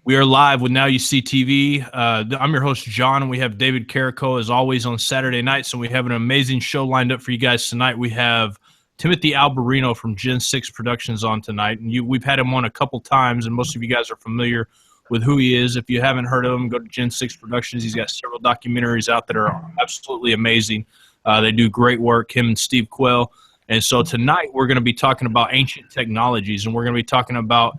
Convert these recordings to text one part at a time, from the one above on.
We are live with Now You See TV. I'm your host, John, and we have David Carrico, as always, on Saturday nights, and we have an amazing show lined up for you guys tonight. We have Timothy Alberino from Gen 6 Productions on tonight, and we've had him on a couple times, and most of you guys are familiar with who he is. If you haven't heard of him, go to Gen 6 Productions. He's got several documentaries out that are absolutely amazing. They do great work, him and Steve Quell. And so tonight we're going to be talking about ancient technologies, and we're going to be talking about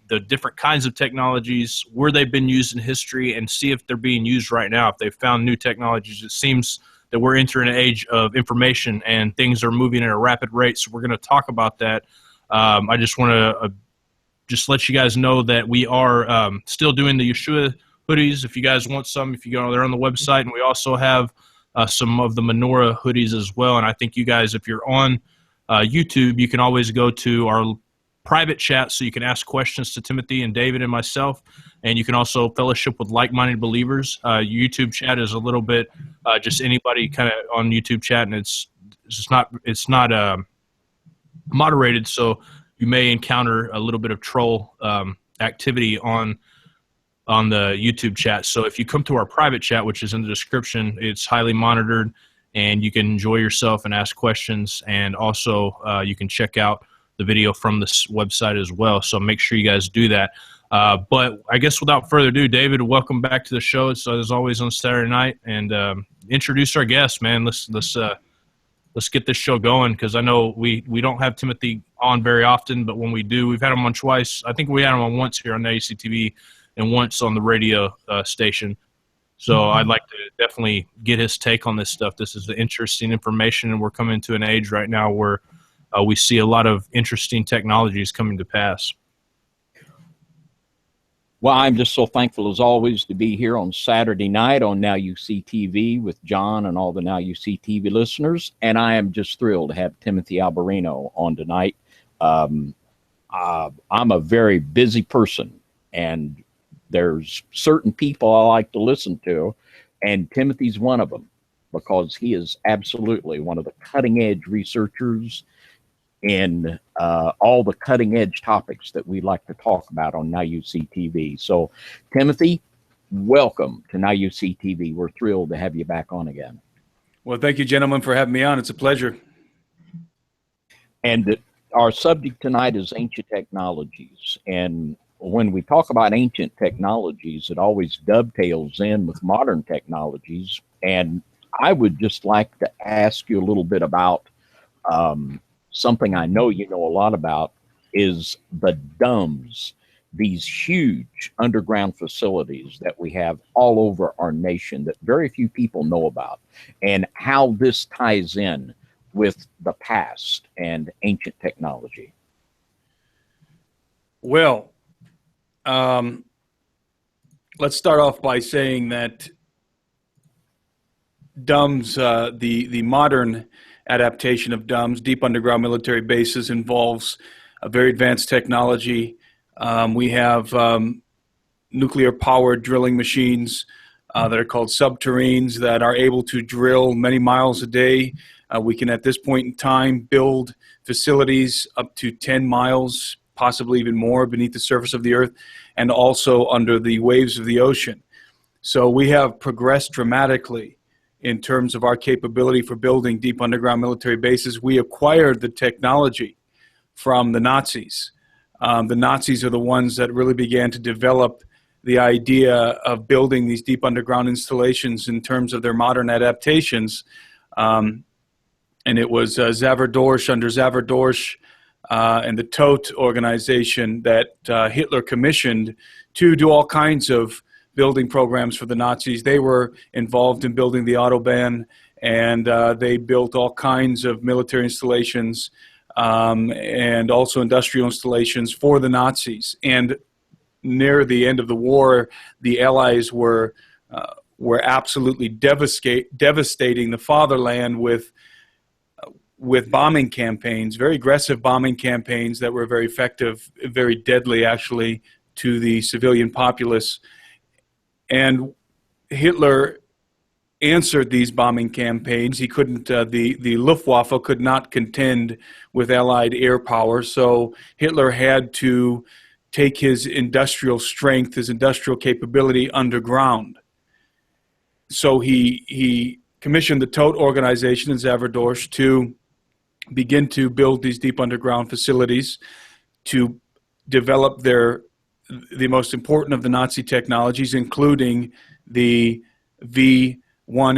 the different kinds of technologies, where they've been used in history, and see if they're being used right now, if they've found new technologies. It seems that we're entering an age of information and things are moving at a rapid rate, so we're going to talk about that. I just want to just let you guys know that we are still doing the Yeshua hoodies. If you guys want some, if you go there on the website, and we also have some of the menorah hoodies as well. And I think you guys, if you're on YouTube, you can always go to our private chat so you can ask questions to Timothy and David and myself, and you can also fellowship with like-minded believers. YouTube chat is a little bit just anybody kind of on YouTube chat, and it's not moderated, so you may encounter a little bit of troll activity on the YouTube chat. So if you come to our private chat, which is in the description, it's highly monitored, and you can enjoy yourself and ask questions, and also you can check out the video from this website as well. So make sure you guys do that. But I guess without further ado, David, welcome back to the show. It's as always on Saturday night, and introduce our guests, man. Let's get this show going, because I know we don't have Timothy on very often, but when we do, we've had him on twice. I think we had him on once here on NYSTV and once on the radio station. So I'd like to definitely get his take on this stuff. This is the interesting information, and we're coming to an age right now where we see a lot of interesting technologies coming to pass. Well, I'm just so thankful, as always, to be here on Saturday night on Now You See TV with John and all the Now You See TV listeners. And I am just thrilled to have Timothy Alberino on tonight. I'm a very busy person, and there's certain people I like to listen to, and Timothy's one of them, because he is absolutely one of the cutting-edge researchers in all the cutting-edge topics that we like to talk about on Now You See TV. So, Timothy, welcome to Now You See TV. We're thrilled to have you back on again. Well, thank you, gentlemen, for having me on. It's a pleasure. And our subject tonight is ancient technologies. And when we talk about ancient technologies, it always dovetails in with modern technologies. And I would just like to ask you a little bit about something I know you know a lot about, is the DUMBs, these huge underground facilities that we have all over our nation that very few people know about, and how this ties in with the past and ancient technology. Well, let's start off by saying that DUMBs, the modern adaptation of DUMBs, deep underground military bases, involves a very advanced technology. We have nuclear-powered drilling machines that are called subterranes that are able to drill many miles a day. We can, at this point in time, build facilities up to 10 miles, possibly even more, beneath the surface of the earth, and also under the waves of the ocean. So we have progressed dramatically in terms of our capability for building deep underground military bases. We acquired the technology from the Nazis. The Nazis are the ones that really began to develop the idea of building these deep underground installations in terms of their modern adaptations. And it was Zaverdorsch, under Zaverdorsch, and the Todt organization that Hitler commissioned to do all kinds of building programs for the Nazis. They were involved in building the Autobahn, and they built all kinds of military installations and also industrial installations for the Nazis. And near the end of the war, the Allies were absolutely devastating the fatherland with bombing campaigns, very aggressive bombing campaigns that were very effective, very deadly actually to the civilian populace. And Hitler answered these bombing campaigns. He couldn't, the Luftwaffe could not contend with Allied air power, so Hitler had to take his industrial strength, his industrial capability underground. So he commissioned the Todt organization in Zaverdorf to begin to build these deep underground facilities to develop the most important of the Nazi technologies, including the V1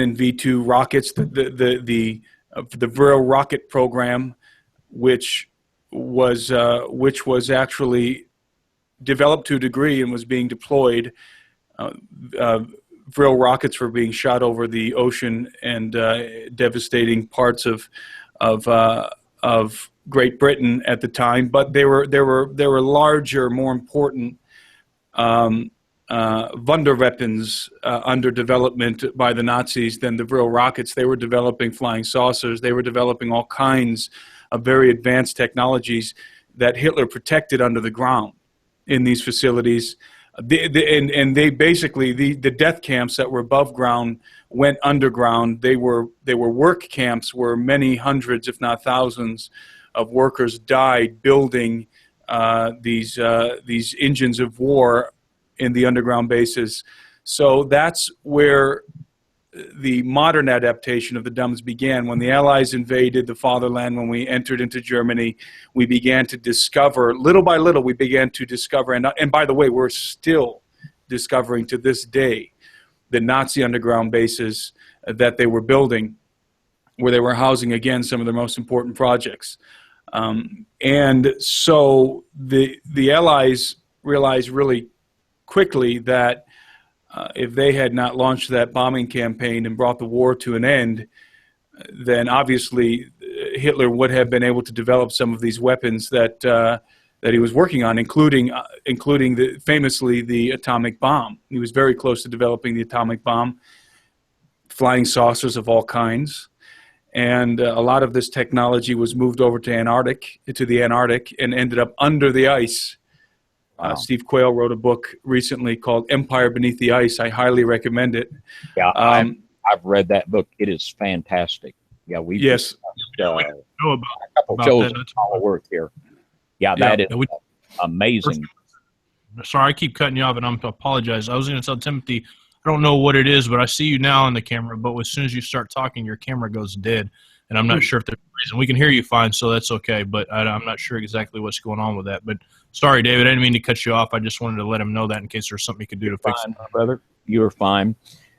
and V2 rockets, the Vril rocket program, which was actually developed to a degree and was being deployed. Vril rockets were being shot over the ocean and devastating parts of Great Britain at the time, but there were larger, more important Wunderweapons under development by the Nazis than the Vril rockets. They were developing flying saucers. They were developing all kinds of very advanced technologies that Hitler protected under the ground in these facilities. And they basically, the death camps that were above ground went underground. They were work camps where many hundreds, if not thousands, of workers died building these engines of war in the underground bases. So that's where the modern adaptation of the DUMS began. When the Allies invaded the fatherland, when we entered into Germany, we began to discover, little by little, we began to discover, and by the way, we're still discovering to this day, the Nazi underground bases that they were building, where they were housing, again, some of their most important projects. And so the Allies realized really quickly that if they had not launched that bombing campaign and brought the war to an end, then obviously Hitler would have been able to develop some of these weapons that he was working on, including famously the atomic bomb. He was very close to developing the atomic bomb, flying saucers of all kinds. And a lot of this technology was moved over to the Antarctic, and ended up under the ice. Wow. Steve Quayle wrote a book recently called Empire Beneath the Ice. I highly recommend it. Yeah, I've read that book. It is fantastic. Yeah, we know about a couple shows of our work here. Yeah, that is amazing. Sorry, I keep cutting you off, and I apologize. I was going to tell Timothy, I don't know what it is, but I see you now on the camera, but as soon as you start talking, your camera goes dead, and I'm not sure if there's a reason. We can hear you fine, so that's okay, but I'm not sure exactly what's going on with that. But sorry, David, I didn't mean to cut you off. I just wanted to let him know that in case there's something you could do to fix it. Brother, you're fine.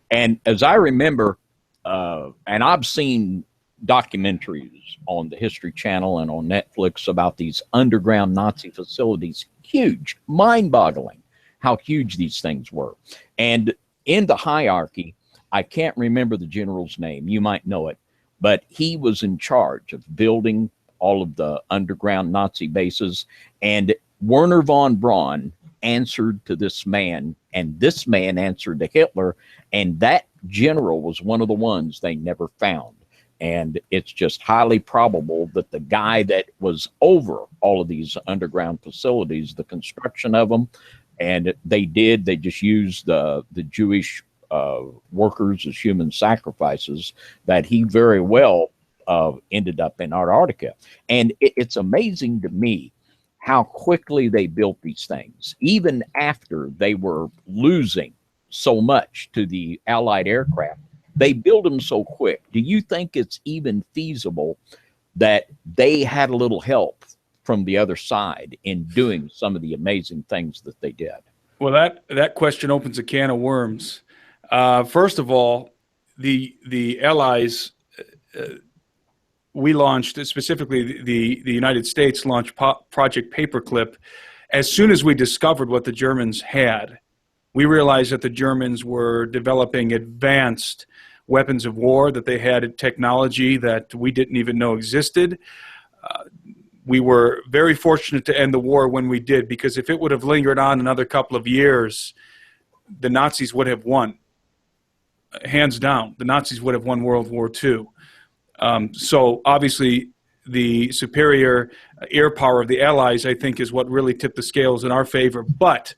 And as I remember, and I've seen documentaries on the History Channel and on Netflix about these underground Nazi facilities, huge, mind-boggling how huge these things were. And in the hierarchy, I can't remember the general's name. You might know it, but he was in charge of building all of the underground Nazi bases. And Werner von Braun answered to this man, and this man answered to Hitler, and that general was one of the ones they never found. And it's just highly probable that the guy that was over all of these underground facilities, the construction of them, and they just used the Jewish workers as human sacrifices, that he very well ended up in Antarctica. And it's amazing to me how quickly they built these things, even after they were losing so much to the Allied aircraft. They built them so quick. Do you think it's even feasible that they had a little help from the other side in doing some of the amazing things that they did? Well, that question opens a can of worms. First of all, the Allies, we launched, specifically the United States launched Project Paperclip. As soon as we discovered what the Germans had, we realized that the Germans were developing advanced weapons of war, that they had technology that we didn't even know existed. We were very fortunate to end the war when we did, because if it would have lingered on another couple of years, the Nazis would have won. Hands down, the Nazis would have won World War II. So obviously the superior air power of the Allies, I think, is what really tipped the scales in our favor. But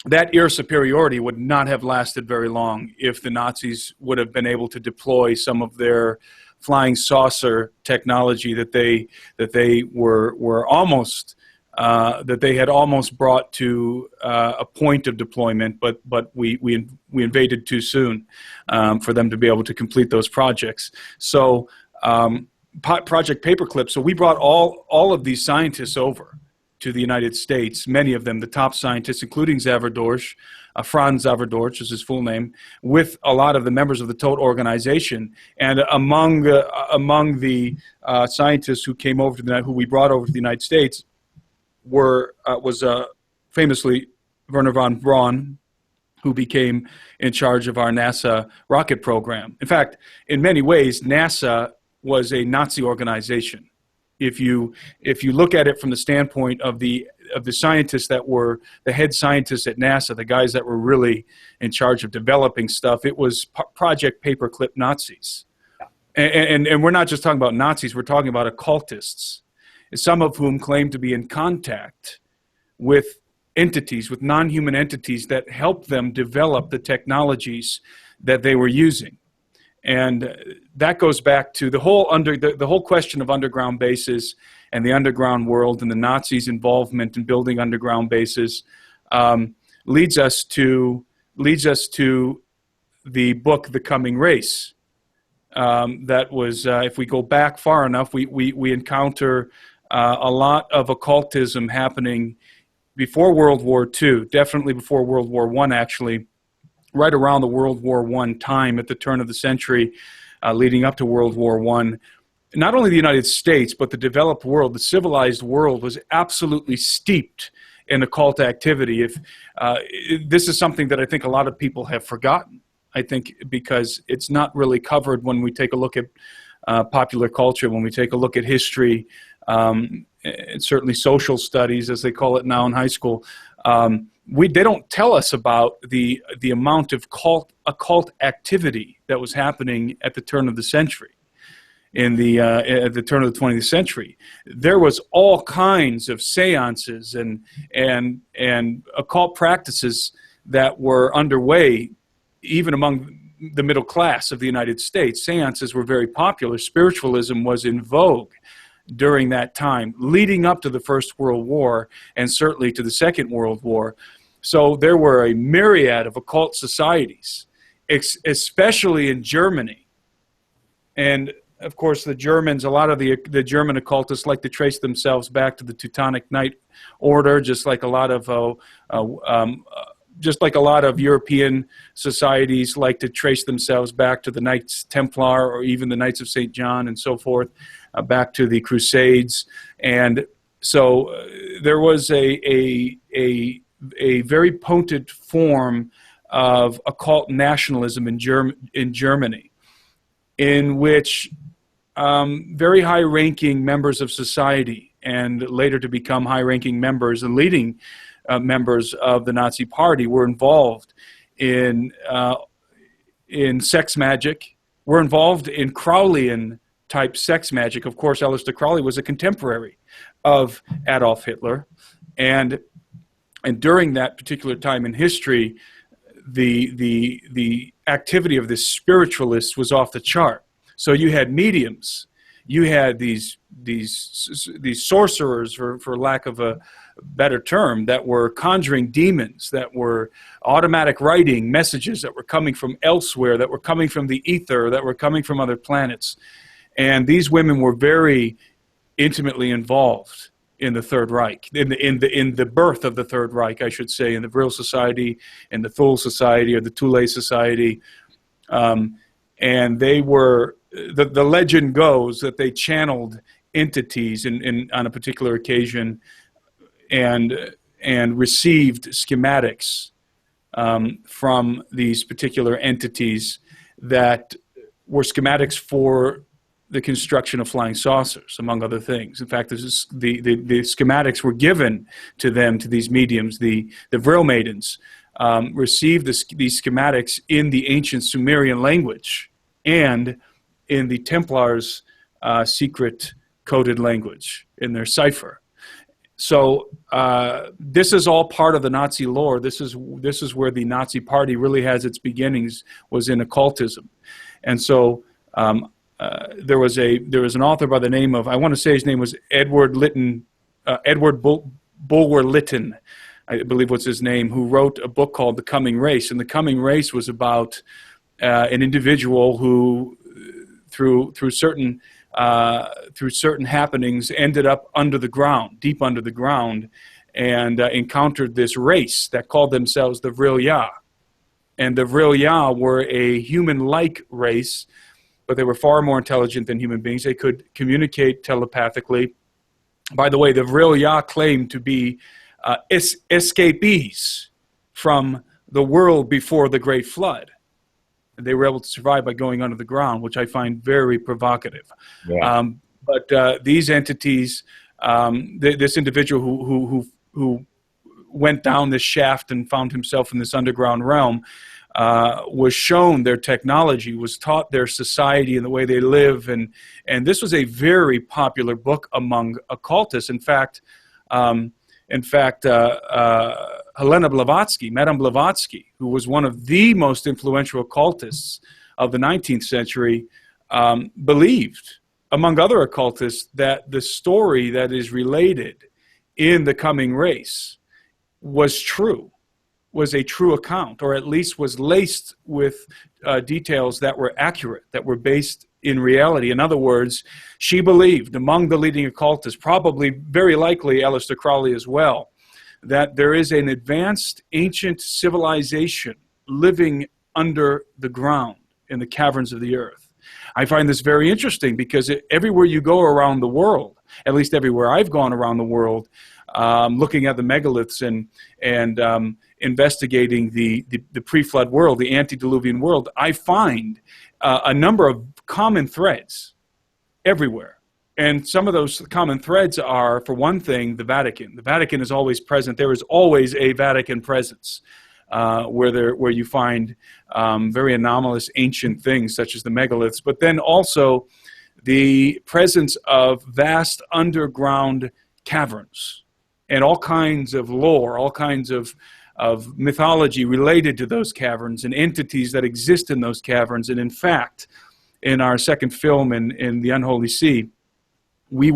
that air superiority would not have lasted very long if the Nazis would have been able to deploy some of their flying saucer technology that they were almost that they had almost brought to a point of deployment, but we invaded too soon for them to be able to complete those projects. So Project Paperclip. So we brought all of these scientists over to the United States, many of them, the top scientists, including Zaverdorsch, Franz Zaverdorsch is his full name, with a lot of the members of the TOTE organization. And among the scientists who came over to who we brought over to the United States was famously Wernher von Braun, who became in charge of our NASA rocket program. In fact, in many ways, NASA was a Nazi organization. If you look at it from the standpoint of the scientists that were the head scientists at NASA, the guys that were really in charge of developing stuff, it was Project Paperclip Nazis. And we're not just talking about Nazis, we're talking about occultists, some of whom claim to be in contact with entities, with non-human entities that help them develop the technologies that they were using. And that goes back to the whole question of underground bases and the underground world and the Nazis' involvement in building underground bases leads us to the book The Coming Race. That was, if we go back far enough, we encounter a lot of occultism happening before World War II, definitely before World War I, actually. Right around the World War I time at the turn of the century, leading up to World War I, not only the United States, but the developed world, the civilized world, was absolutely steeped in occult activity. This is something that I think a lot of people have forgotten, I think, because it's not really covered when we take a look at popular culture, when we take a look at history, and certainly social studies, as they call it now in high school. They don't tell us about the amount of occult activity that was happening at the turn of the century, at the turn of the 20th century. There was all kinds of seances and occult practices that were underway, even among the middle class of the United States. Seances were very popular. Spiritualism was in vogue during that time, leading up to the First World War and certainly to the Second World War. So there were a myriad of occult societies, especially in Germany. And of course, the Germans, a lot of the German occultists like to trace themselves back to the Teutonic Knight Order, just like a lot of European societies like to trace themselves back to the Knights Templar or even the Knights of St. John and so forth, back to the Crusades. And so there was a very potent form of occult nationalism in Germany, in which very high-ranking members of society, and later to become high-ranking members and leading members of the Nazi Party, were involved in sex magic, were involved in Crowleyan-type sex magic. Of course, Aleister Crowley was a contemporary of Adolf Hitler, and during that particular time in history, the activity of the spiritualists was off the chart. So you had mediums, you had these sorcerers, for lack of a better term, that were conjuring demons, that were automatic writing messages that were coming from elsewhere, that were coming from the ether, that were coming from other planets. And these women were very intimately involved in the Third Reich, in the birth of the Third Reich, I should say, in the Vril Society, in the Thule Society, or the Thule Society. And they were, the legend goes that they channeled entities on a particular occasion and received schematics from these particular entities that were schematics for the construction of flying saucers, among other things. In fact, the schematics were given to them, to these mediums. The Vril maidens received these schematics in the ancient Sumerian language and in the Templars' secret coded language, in their cipher. So this is all part of the Nazi lore. This is where the Nazi Party really has its beginnings, was in occultism. And so there was an author by the name of, I want to say his name was Edward Bulwer Lytton, I believe what's his name, who wrote a book called The Coming Race. And The Coming Race was about an individual who, through certain happenings, ended up under the ground, deep under the ground, and encountered this race that called themselves the Vril-Ya. And the Vril-Ya were a human-like race, but they were far more intelligent than human beings. They could communicate telepathically. By the way, the Vril-Ya claimed to be escapees from the world before the Great Flood. They were able to survive by going under the ground, which I find very provocative. Yeah. But these entities, this individual who went down this shaft and found himself in this underground realm, was shown their technology, was taught their society and the way they live, and this was a very popular book among occultists. In fact, Helena Blavatsky, Madame Blavatsky, who was one of the most influential occultists of the 19th century, believed, among other occultists, that the story that is related in The Coming Race was true, was a true account, or at least was laced with details that were accurate, that were based in reality. In other words, she believed, among the leading occultists, probably very likely Aleister Crowley as well, that there is an advanced ancient civilization living under the ground in the caverns of the earth. I find this very interesting because everywhere you go around the world, at least everywhere I've gone around the world, looking at the megaliths and investigating the pre-flood world, the antediluvian world, I find a number of common threads everywhere. And some of those common threads are, for one thing, the Vatican. The Vatican is always present. There is always a Vatican presence where you find very anomalous ancient things such as the megaliths, but then also the presence of vast underground caverns and all kinds of lore, all kinds of mythology related to those caverns and entities that exist in those caverns. And in fact, in our second film in The Unholy See, we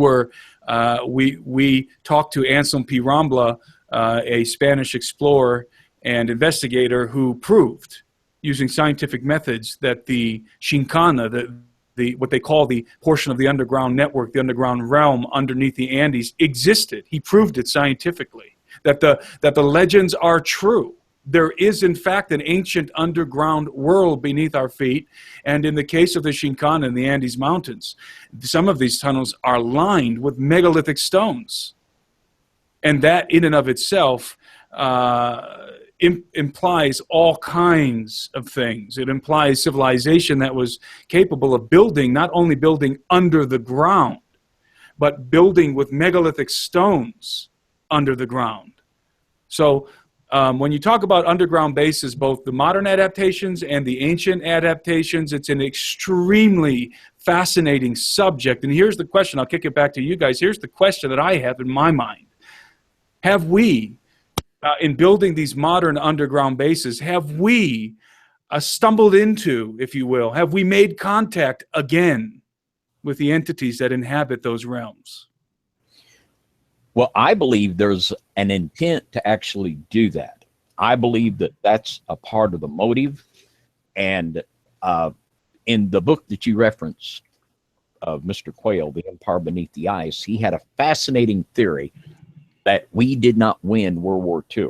talked to Anselm P. Rambla, a Spanish explorer and investigator, who proved, using scientific methods, that the Shinkana, what they call the portion of the underground network, the underground realm underneath the Andes, existed. He proved it scientifically, that the legends are true. There is, in fact, an ancient underground world beneath our feet. And in the case of the Shinkana and the Andes Mountains, some of these tunnels are lined with megalithic stones. And that, in and of itself, implies all kinds of things. It implies civilization that was capable of building, not only building under the ground, but building with megalithic stones under the ground. So, when you talk about underground bases, both the modern adaptations and the ancient adaptations, it's an extremely fascinating subject. And here's the question. I'll kick it back to you guys. Here's the question that I have in my mind. Have we, in building these modern underground bases, have we stumbled into, if you will, have we made contact again with the entities that inhabit those realms? Well, I believe there's an intent to actually do that. I believe that that's a part of the motive. And in the book that you referenced of Mr. Quayle, The Empire Beneath the Ice, he had a fascinating theory that we did not win World War II.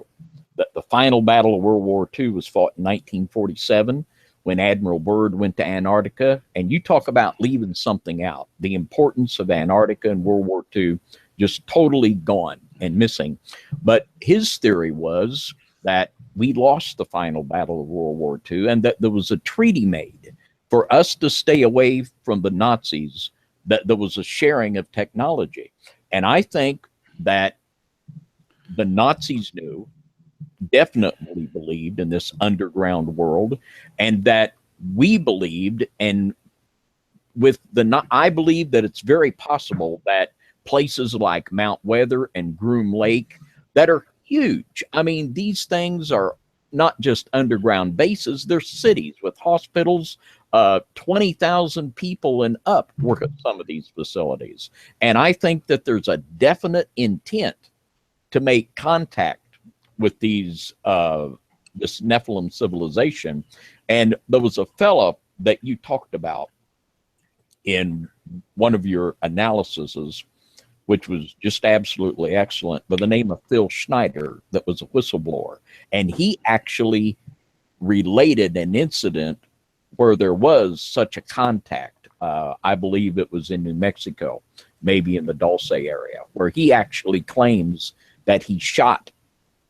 That the final battle of World War II was fought in 1947 when Admiral Byrd went to Antarctica. And you talk about leaving something out. The importance of Antarctica in World War II just totally gone and missing. But his theory was that we lost the final battle of World War II and that there was a treaty made for us to stay away from the Nazis, that there was a sharing of technology. And I think that the Nazis knew, definitely believed in this underground world, and that we believed, and I believe that it's very possible that places like Mount Weather and Groom Lake that are huge. I mean, these things are not just underground bases, they're cities with hospitals, 20,000 people and up work at some of these facilities. And I think that there's a definite intent to make contact with these this Nephilim civilization. And there was a fellow that you talked about in one of your analyses, which was just absolutely excellent, by the name of Phil Schneider, that was a whistleblower. And he actually related an incident where there was such a contact. I believe it was in New Mexico, maybe in the Dulce area, where he actually claims that he shot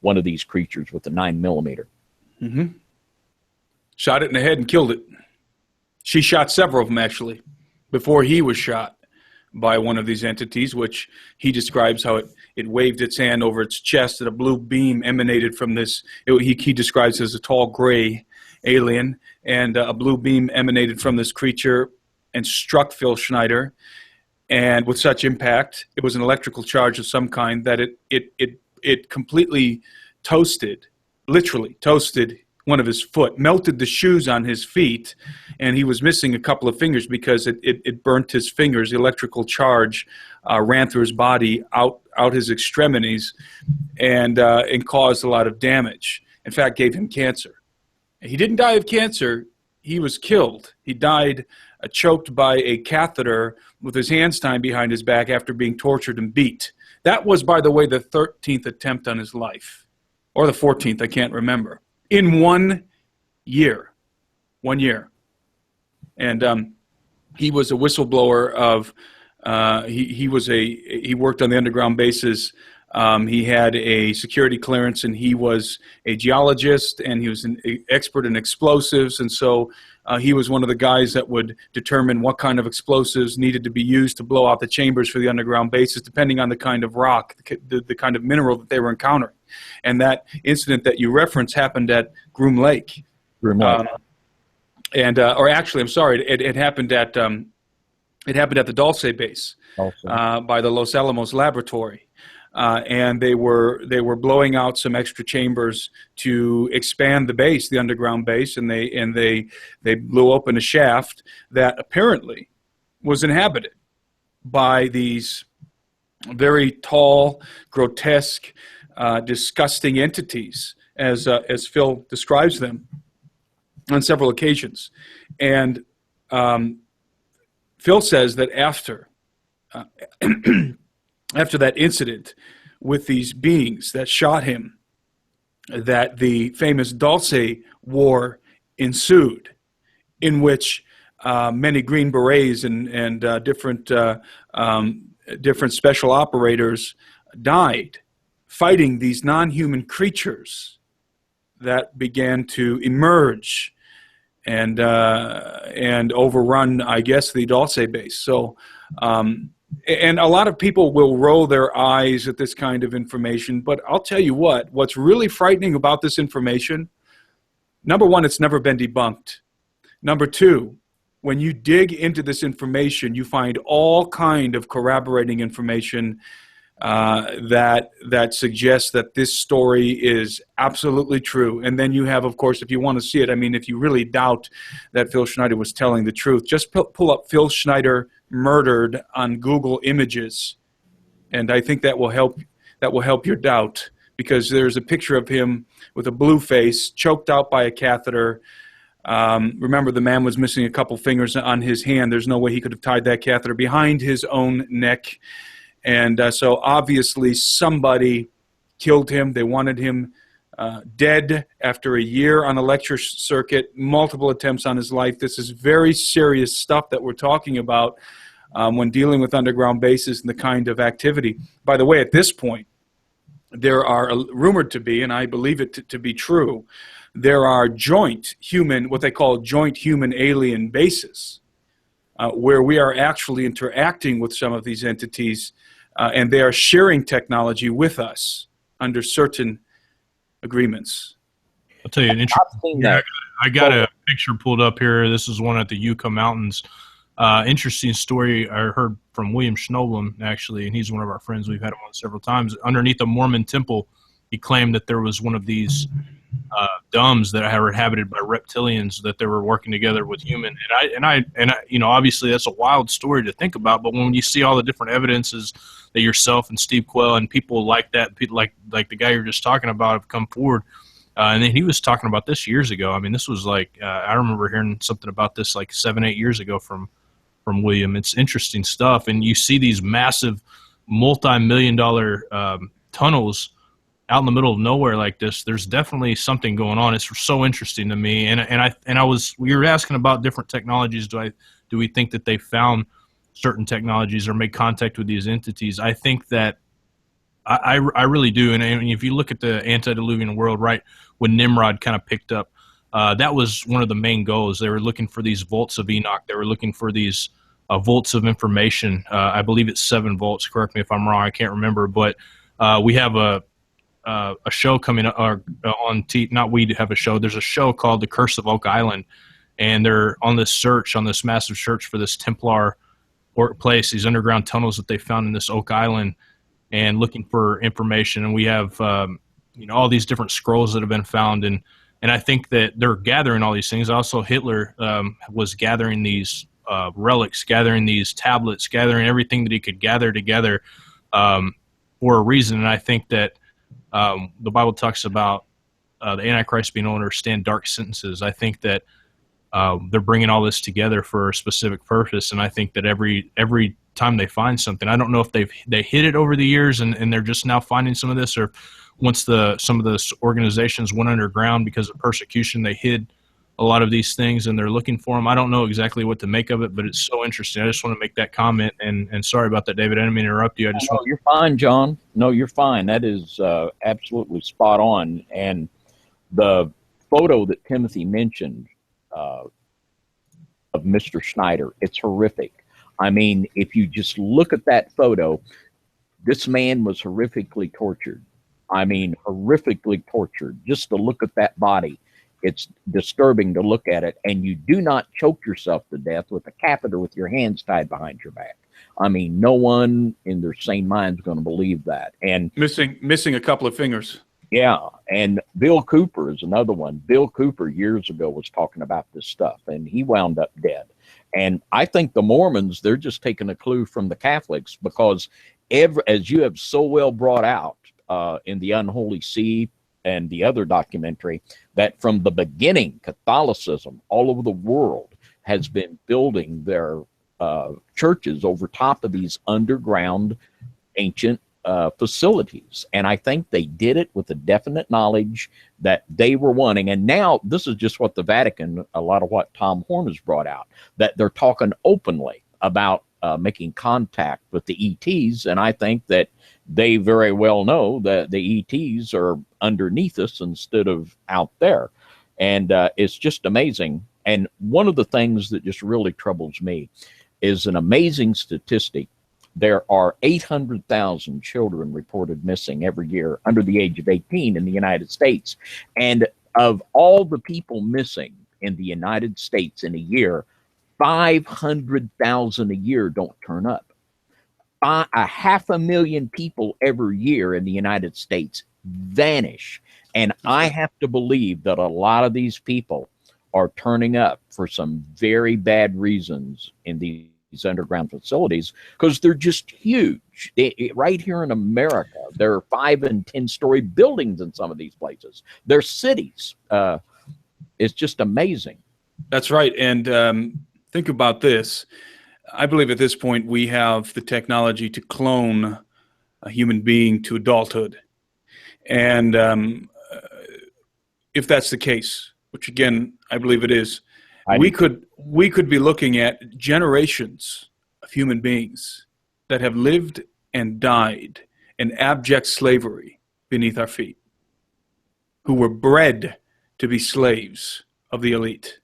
one of these creatures with a 9mm. Mm-hmm. Shot it in the head and killed it. She shot several of them, actually, before he was shot by one of these entities, which he describes how it waved its hand over its chest, and a blue beam emanated from this. He describes it as a tall gray alien, and a blue beam emanated from this creature and struck Phil Schneider. And with such impact, it was an electrical charge of some kind that it completely toasted, literally toasted one of his foot, melted the shoes on his feet, and he was missing a couple of fingers because it burnt his fingers. The electrical charge ran through his body, out his extremities, and caused a lot of damage. In fact, gave him cancer. He didn't die of cancer. He was killed. He died choked by a catheter with his hands tied behind his back after being tortured and beat. That was, by the way, the 13th attempt on his life, or the 14th, I can't remember, in 1 year. 1 year. And he was a whistleblower of, he worked on the underground bases. He had a security clearance, and he was a geologist, and he was an expert in explosives. And so he was one of the guys that would determine what kind of explosives needed to be used to blow out the chambers for the underground bases, depending on the kind of rock, the kind of mineral that they were encountering. And that incident that you referenced happened at Groom Lake. Or actually, I'm sorry, it happened at the Dulce base by the Los Alamos laboratory. And they were blowing out some extra chambers to expand the base, the underground base, and they blew open a shaft that apparently was inhabited by these very tall, grotesque, disgusting entities, as Phil describes them on several occasions. And Phil says that after that incident with these beings that shot him, that the famous Dulce War ensued, in which many Green Berets and different special operators died fighting these non-human creatures that began to emerge and overrun, I guess, the Dulce base. So. And a lot of people will roll their eyes at this kind of information, but I'll tell you what's really frightening about this information, number one, it's never been debunked. Number two, when you dig into this information, you find all kind of corroborating information that suggests that this story is absolutely true. And then you have, of course, if you want to see it, I mean, if you really doubt that Phil Schneider was telling the truth, just pull up Phil Schneider murdered on Google Images, and I think that will help your doubt, because there's a picture of him with a blue face, choked out by a catheter. Remember, the man was missing a couple fingers on his hand. There's no way he could have tied that catheter behind his own neck. And so obviously somebody killed him. They wanted him dead after a year on a lecture circuit, multiple attempts on his life. This is very serious stuff that we're talking about when dealing with underground bases and the kind of activity. By the way, at this point, there are rumored to be, and I believe it to be true, there are what they call joint human-alien bases, where we are actually interacting with some of these entities, and they are sharing technology with us under certain agreements. I'll tell you an interesting. I got a picture pulled up here. This is one at the Yucca Mountains. Interesting story I heard from William Schnoblin, actually, and he's one of our friends. We've had him on several times. Underneath a Mormon temple, he claimed that there was one of these dumbs that are inhabited by reptilians, that they were working together with human. And I, you know, obviously that's a wild story to think about, but when you see all the different evidences that yourself and Steve Quayle and people like that, people like the guy you're just talking about, have come forward. And then he was talking about this years ago. I mean, this was like, I remember hearing something about this like 7-8 years ago from William. It's interesting stuff. And you see these massive multi-million-dollar tunnels out in the middle of nowhere like this. There's definitely something going on. It's so interesting to me. We were asking about different technologies. Do we think that they found certain technologies or made contact with these entities? I think that I really do. And if you look at the antediluvian world, right, when Nimrod kind of picked up, that was one of the main goals. They were looking for these volts of Enoch. They were looking for these volts of information. I believe it's 7 volts. Correct me if I'm wrong. I can't remember. But we have a show coming up on not we have a show. There's a show called The Curse of Oak Island, and they're on this massive search for this Templar place, these underground tunnels that they found in this Oak Island, and looking for information. And we have all these different scrolls that have been found, and I think that they're gathering all these things. Also, Hitler was gathering these relics, gathering these tablets, gathering everything that he could gather together for a reason. And I think that the Bible talks about the Antichrist being able to understand dark sentences. I think that they're bringing all this together for a specific purpose, and I think that every time they find something, I don't know if they hid it over the years and they're just now finding some of this, or once some of the organizations went underground because of persecution, they hid a lot of these things and they're looking for them. I don't know exactly what to make of it, but it's so interesting. I just want to make that comment, and sorry about that, David. I didn't mean to interrupt you. You're fine, John. No, you're fine. That is absolutely spot on. And the photo that Timothy mentioned of Mr. Schneider, it's horrific. I mean, if you just look at that photo, this man was horrifically tortured. I mean, horrifically tortured. Just to look at that body, it's disturbing to look at it. And you do not choke yourself to death with a catheter with your hands tied behind your back. I mean, no one in their sane mind is going to believe that. And missing a couple of fingers. Yeah, and Bill Cooper is another one. Bill Cooper years ago was talking about this stuff, and he wound up dead. And I think the Mormons, they're just taking a clue from the Catholics, because as you have so well brought out in The Unholy See and the other documentary, that from the beginning, Catholicism all over the world has been building their churches over top of these underground ancient facilities. And I think they did it with a definite knowledge that they were wanting. And now this is just what the Vatican, a lot of what Tom Horn has brought out, that they're talking openly about making contact with the ETs. And I think that they very well know that the ETs are underneath us instead of out there. And it's just amazing. And one of the things that just really troubles me is an amazing statistic. There are 800,000 children reported missing every year under the age of 18 in the United States. And of all the people missing in the United States in a year, 500,000 a year don't turn up. 500,000 people every year in the United States vanish. And I have to believe that a lot of these people are turning up for some very bad reasons in these underground facilities, because they're just huge. Right here in America, there are 5 and 10-story buildings in some of these places. They're cities. It's just amazing. That's right. And think about this. I believe at this point we have the technology to clone a human being to adulthood. And if that's the case, which again, I believe it is, we could be looking at generations of human beings that have lived and died in abject slavery beneath our feet, who were bred to be slaves of the elite.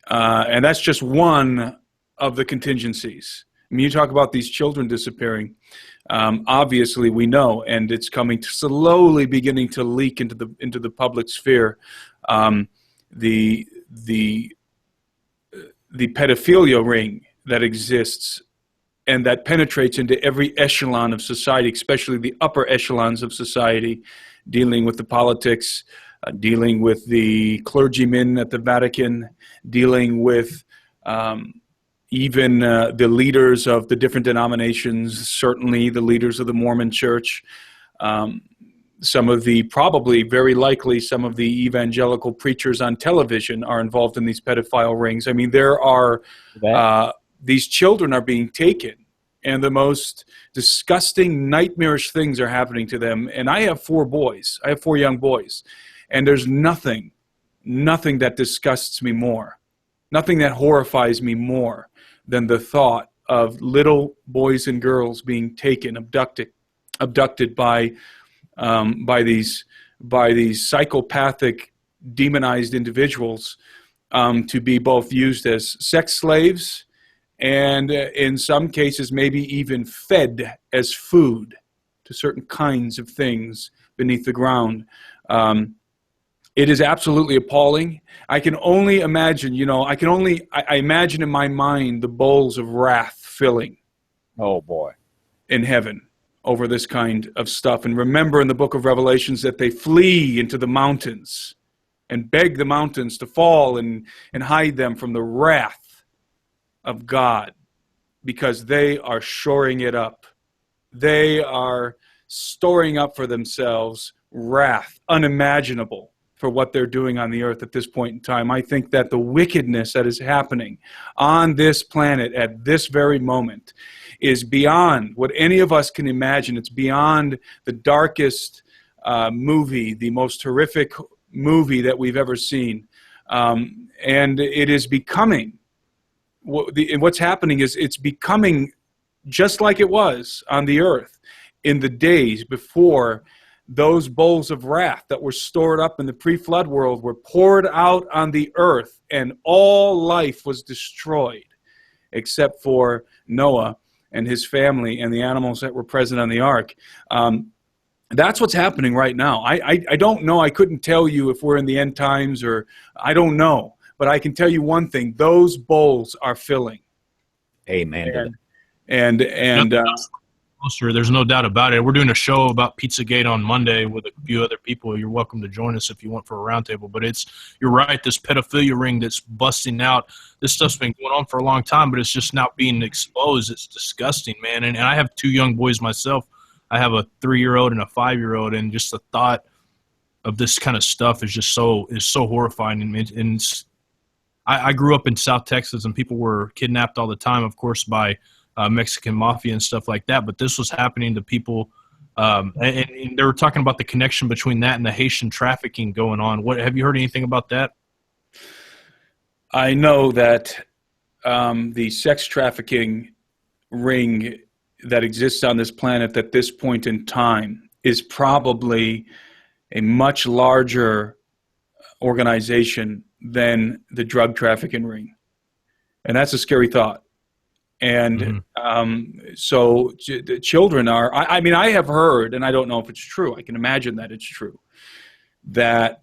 And that's just one of the contingencies. I mean, you talk about these children disappearing. Obviously, we know, and it's coming to slowly beginning to leak into the public sphere. The pedophilia ring that exists and that penetrates into every echelon of society, especially the upper echelons of society, dealing with the politics, dealing with the clergymen at the Vatican, dealing with even the leaders of the different denominations, certainly the leaders of the Mormon Church, some of the, probably very likely, some of the evangelical preachers on television are involved in these pedophile rings. I mean, there are, these children are being taken, and the most disgusting, nightmarish things are happening to them. And I have 4 boys. I have 4 young boys. And there's nothing that disgusts me more, nothing that horrifies me more than the thought of little boys and girls being taken, abducted by these psychopathic, demonized individuals, to be both used as sex slaves and in some cases maybe even fed as food to certain kinds of things beneath the ground. It is absolutely appalling. I can only imagine, I imagine in my mind the bowls of wrath filling. Oh, boy. In heaven over this kind of stuff. And remember in the book of Revelations that they flee into the mountains and beg the mountains to fall and hide them from the wrath of God, because they are shoring it up. They are storing up for themselves wrath unimaginable for what they're doing on the earth at this point in time. I think that the wickedness that is happening on this planet at this very moment is beyond what any of us can imagine. It's beyond the darkest movie, the most horrific movie that we've ever seen. And it is becoming, what's happening is it's becoming just like it was on the earth in the days before those bowls of wrath that were stored up in the pre-flood world were poured out on the earth, and all life was destroyed except for Noah and his family and the animals that were present on the ark. That's what's happening right now. I don't know. I couldn't tell you if we're in the end times, or I don't know. But I can tell you one thing. Those bowls are filling. Amen. Sir, there's no doubt about it. We're doing a show about Pizzagate on Monday with a few other people. You're welcome to join us if you want for a roundtable. But you're right, this pedophilia ring that's busting out, this stuff's been going on for a long time, but it's just now being exposed. It's disgusting, man. And I have 2 young boys myself. I have a 3-year-old and a 5-year-old, and just the thought of this kind of stuff is just so horrifying. And I grew up in South Texas, and people were kidnapped all the time, of course, by Mexican mafia and stuff like that. But this was happening to people, and they were talking about the connection between that and the Haitian trafficking going on. What have you heard anything about that? I know that the sex trafficking ring that exists on this planet at this point in time is probably a much larger organization than the drug trafficking ring. And that's a scary thought. And so the children are, I mean, I have heard, and I don't know if it's true, I can imagine that it's true, that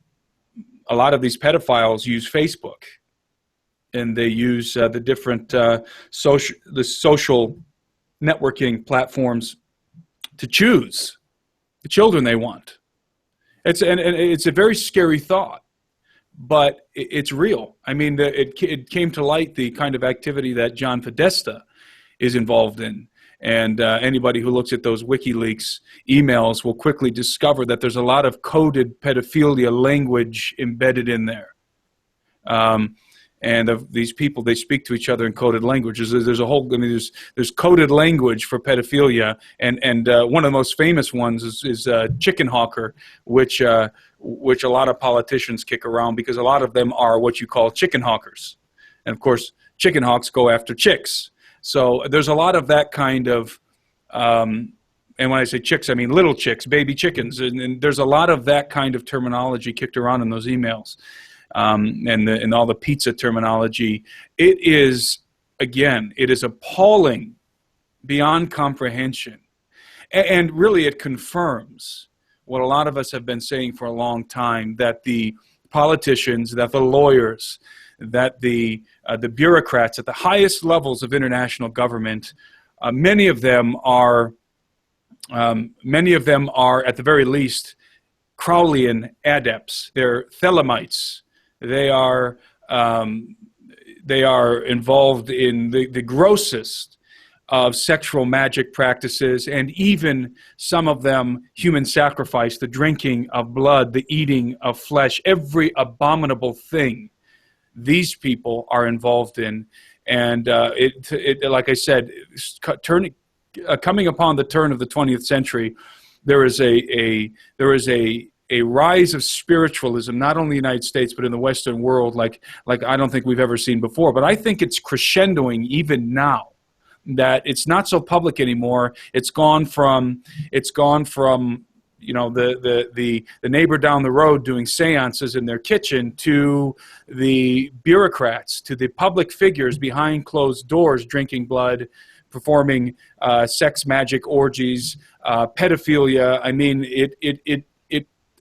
a lot of these pedophiles use Facebook, and they use the different social networking platforms to choose the children they want. It's a very scary thought, but it's real. I mean, it came to light, the kind of activity that John Podesta is involved in. And anybody who looks at those WikiLeaks emails will quickly discover that there's a lot of coded pedophilia language embedded in there. And of these people, they speak to each other in coded languages. There's a whole, I mean, there's coded language for pedophilia, and one of the most famous ones is chicken hawker, which a lot of politicians kick around, because a lot of them are what you call chicken hawkers, and of course, chicken hawks go after chicks. So there's a lot of that kind of, and when I say chicks, I mean little chicks, baby chickens, and there's a lot of that kind of terminology kicked around in those emails. And all the pizza terminology. It is appalling beyond comprehension. And really it confirms what a lot of us have been saying for a long time, that the politicians, that the lawyers, that the bureaucrats at the highest levels of international government, many of them are at the very least Crowleyan adepts. They're Thelemites. They are involved in the grossest of sexual magic practices, and even some of them human sacrifice, the drinking of blood, the eating of flesh, every abominable thing these people are involved in. And like I said, coming upon the turn of the 20th century, there is a rise of spiritualism, not only in the United States, but in the Western world, like I don't think we've ever seen before. But I think it's crescendoing even now, that it's not so public anymore. It's gone from you know, the neighbor down the road doing seances in their kitchen to the bureaucrats, to the public figures behind closed doors drinking blood, performing sex magic orgies, pedophilia. I mean,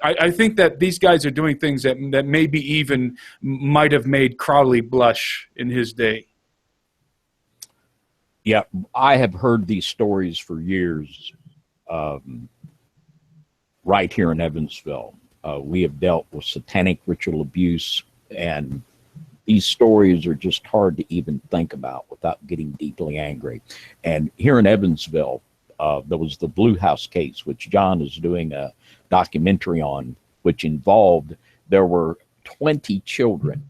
I think that these guys are doing things that maybe even might have made Crowley blush in his day. Yeah, I have heard these stories for years. Right here in Evansville, we have dealt with satanic ritual abuse, and these stories are just hard to even think about without getting deeply angry. And here in Evansville, there was the Blue House case, which John is doing a documentary on, which involved, there were 20 children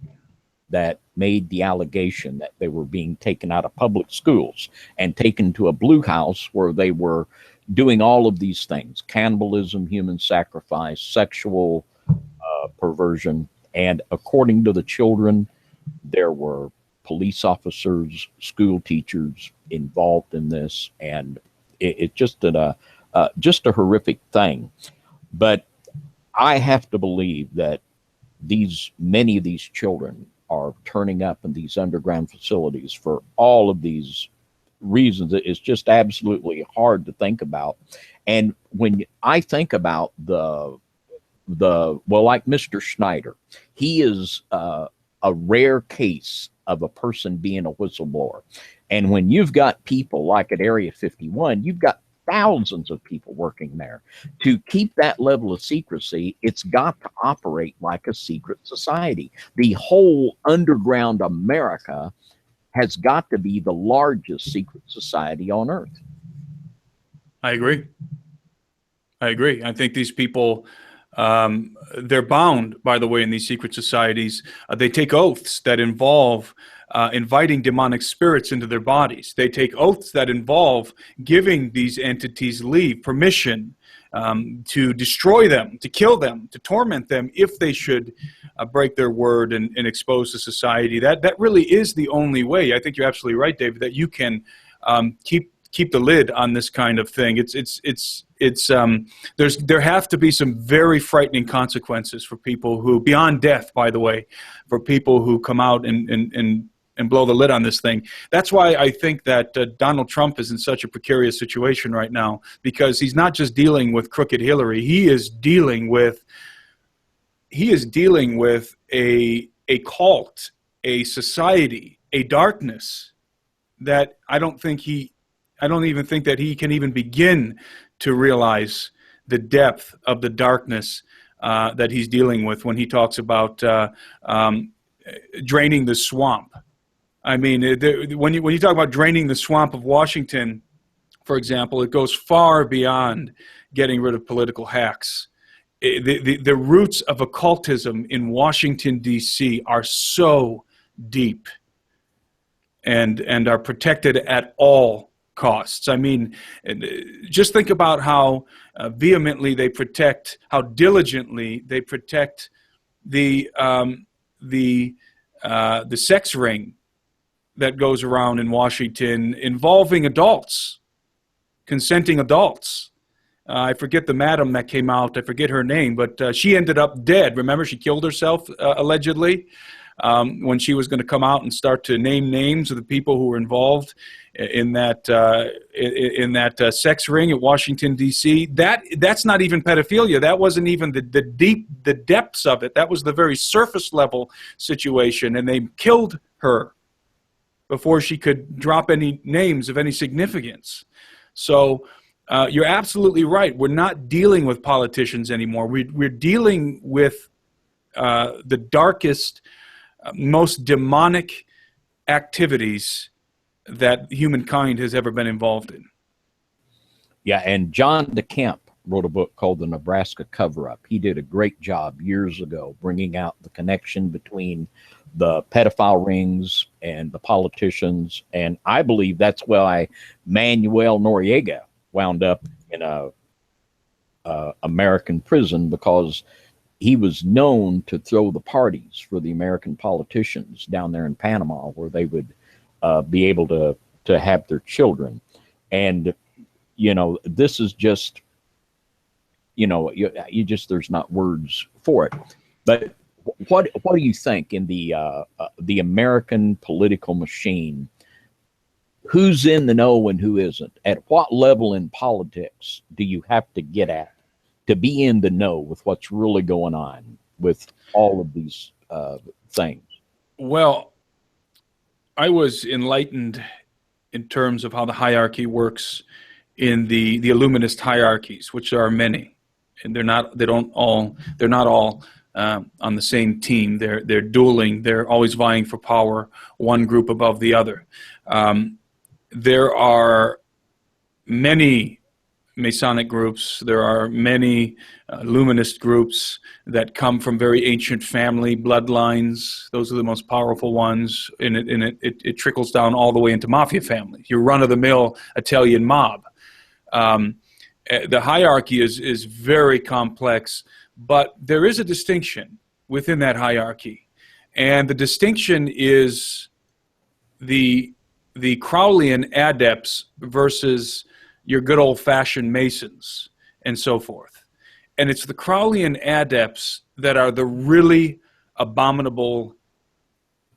that made the allegation that they were being taken out of public schools and taken to a Blue House where they were doing all of these things: cannibalism, human sacrifice, sexual perversion. And according to the children, there were police officers, school teachers involved in this, and it's just a horrific thing. But I have to believe that many of these children are turning up in these underground facilities for all of these reasons. It's just absolutely hard to think about. And when I think about well, like Mr. Schneider, he is a rare case of a person being a whistleblower. And when you've got people like at Area 51, you've got thousands of people working there. To keep that level of secrecy, it's got to operate like a secret society. The whole underground America has got to be the largest secret society on earth. I agree. I think these people, they're bound, by the way, in these secret societies. They take oaths that involve inviting demonic spirits into their bodies. They take oaths that involve giving these entities leave, permission to destroy them, to kill them, to torment them if they should break their word and expose the society. That really is the only way. I think you're absolutely right, David, that you can keep the lid on this kind of thing. There have to be some very frightening consequences for people who, beyond death, by the way, for people who come out and blow the lid on this thing. That's why I think that Donald Trump is in such a precarious situation right now, because he's not just dealing with crooked Hillary. He is dealing with a cult, a society, a darkness that I don't even think that he can even begin to realize the depth of the darkness that he's dealing with when he talks about draining the swamp. I mean, when you talk about draining the swamp of Washington, for example, it goes far beyond getting rid of political hacks. The roots of occultism in Washington, D.C. are so deep and are protected at all costs. I mean, just think about how vehemently they protect, how diligently they protect the sex ring that goes around in Washington involving adults, consenting adults. I forget the madam that came out. I forget her name, but she ended up dead. Remember, she killed herself, allegedly, when she was going to come out and start to name names of the people who were involved in that sex ring at Washington, D.C. That's not even pedophilia. That wasn't even the depths of it. That was the very surface level situation, and they killed her before she could drop any names of any significance. So You're absolutely right. We're not dealing with politicians anymore. We're dealing with the darkest, most demonic activities that humankind has ever been involved in. Yeah, and John DeCamp wrote a book called The Nebraska Cover-Up. He did a great job years ago bringing out the connection between the pedophile rings and the politicians, and I believe that's why Manuel Noriega wound up in a American prison, because he was known to throw the parties for the American politicians down there in Panama, where they would be able to have their children. And this is just, you just, there's not words for it. But what do you think in the American political machine? Who's in the know and who isn't? At what level in politics do you have to get at to be in the know with what's really going on with all of these things? Well, I was enlightened in terms of how the hierarchy works in the Illuminist hierarchies, which there are many, and they're not all on the same team. They're dueling. They're always vying for power, one group above the other. There are many Masonic groups. There are many Illuminist groups that come from very ancient family bloodlines. Those are the most powerful ones, and it trickles down all the way into mafia families, your run-of-the-mill Italian mob. The hierarchy is very complex, but there is a distinction within that hierarchy, and the distinction is the Crowleyan adepts versus your good old-fashioned Masons and so forth. And it's the Crowleyan adepts that are the really abominable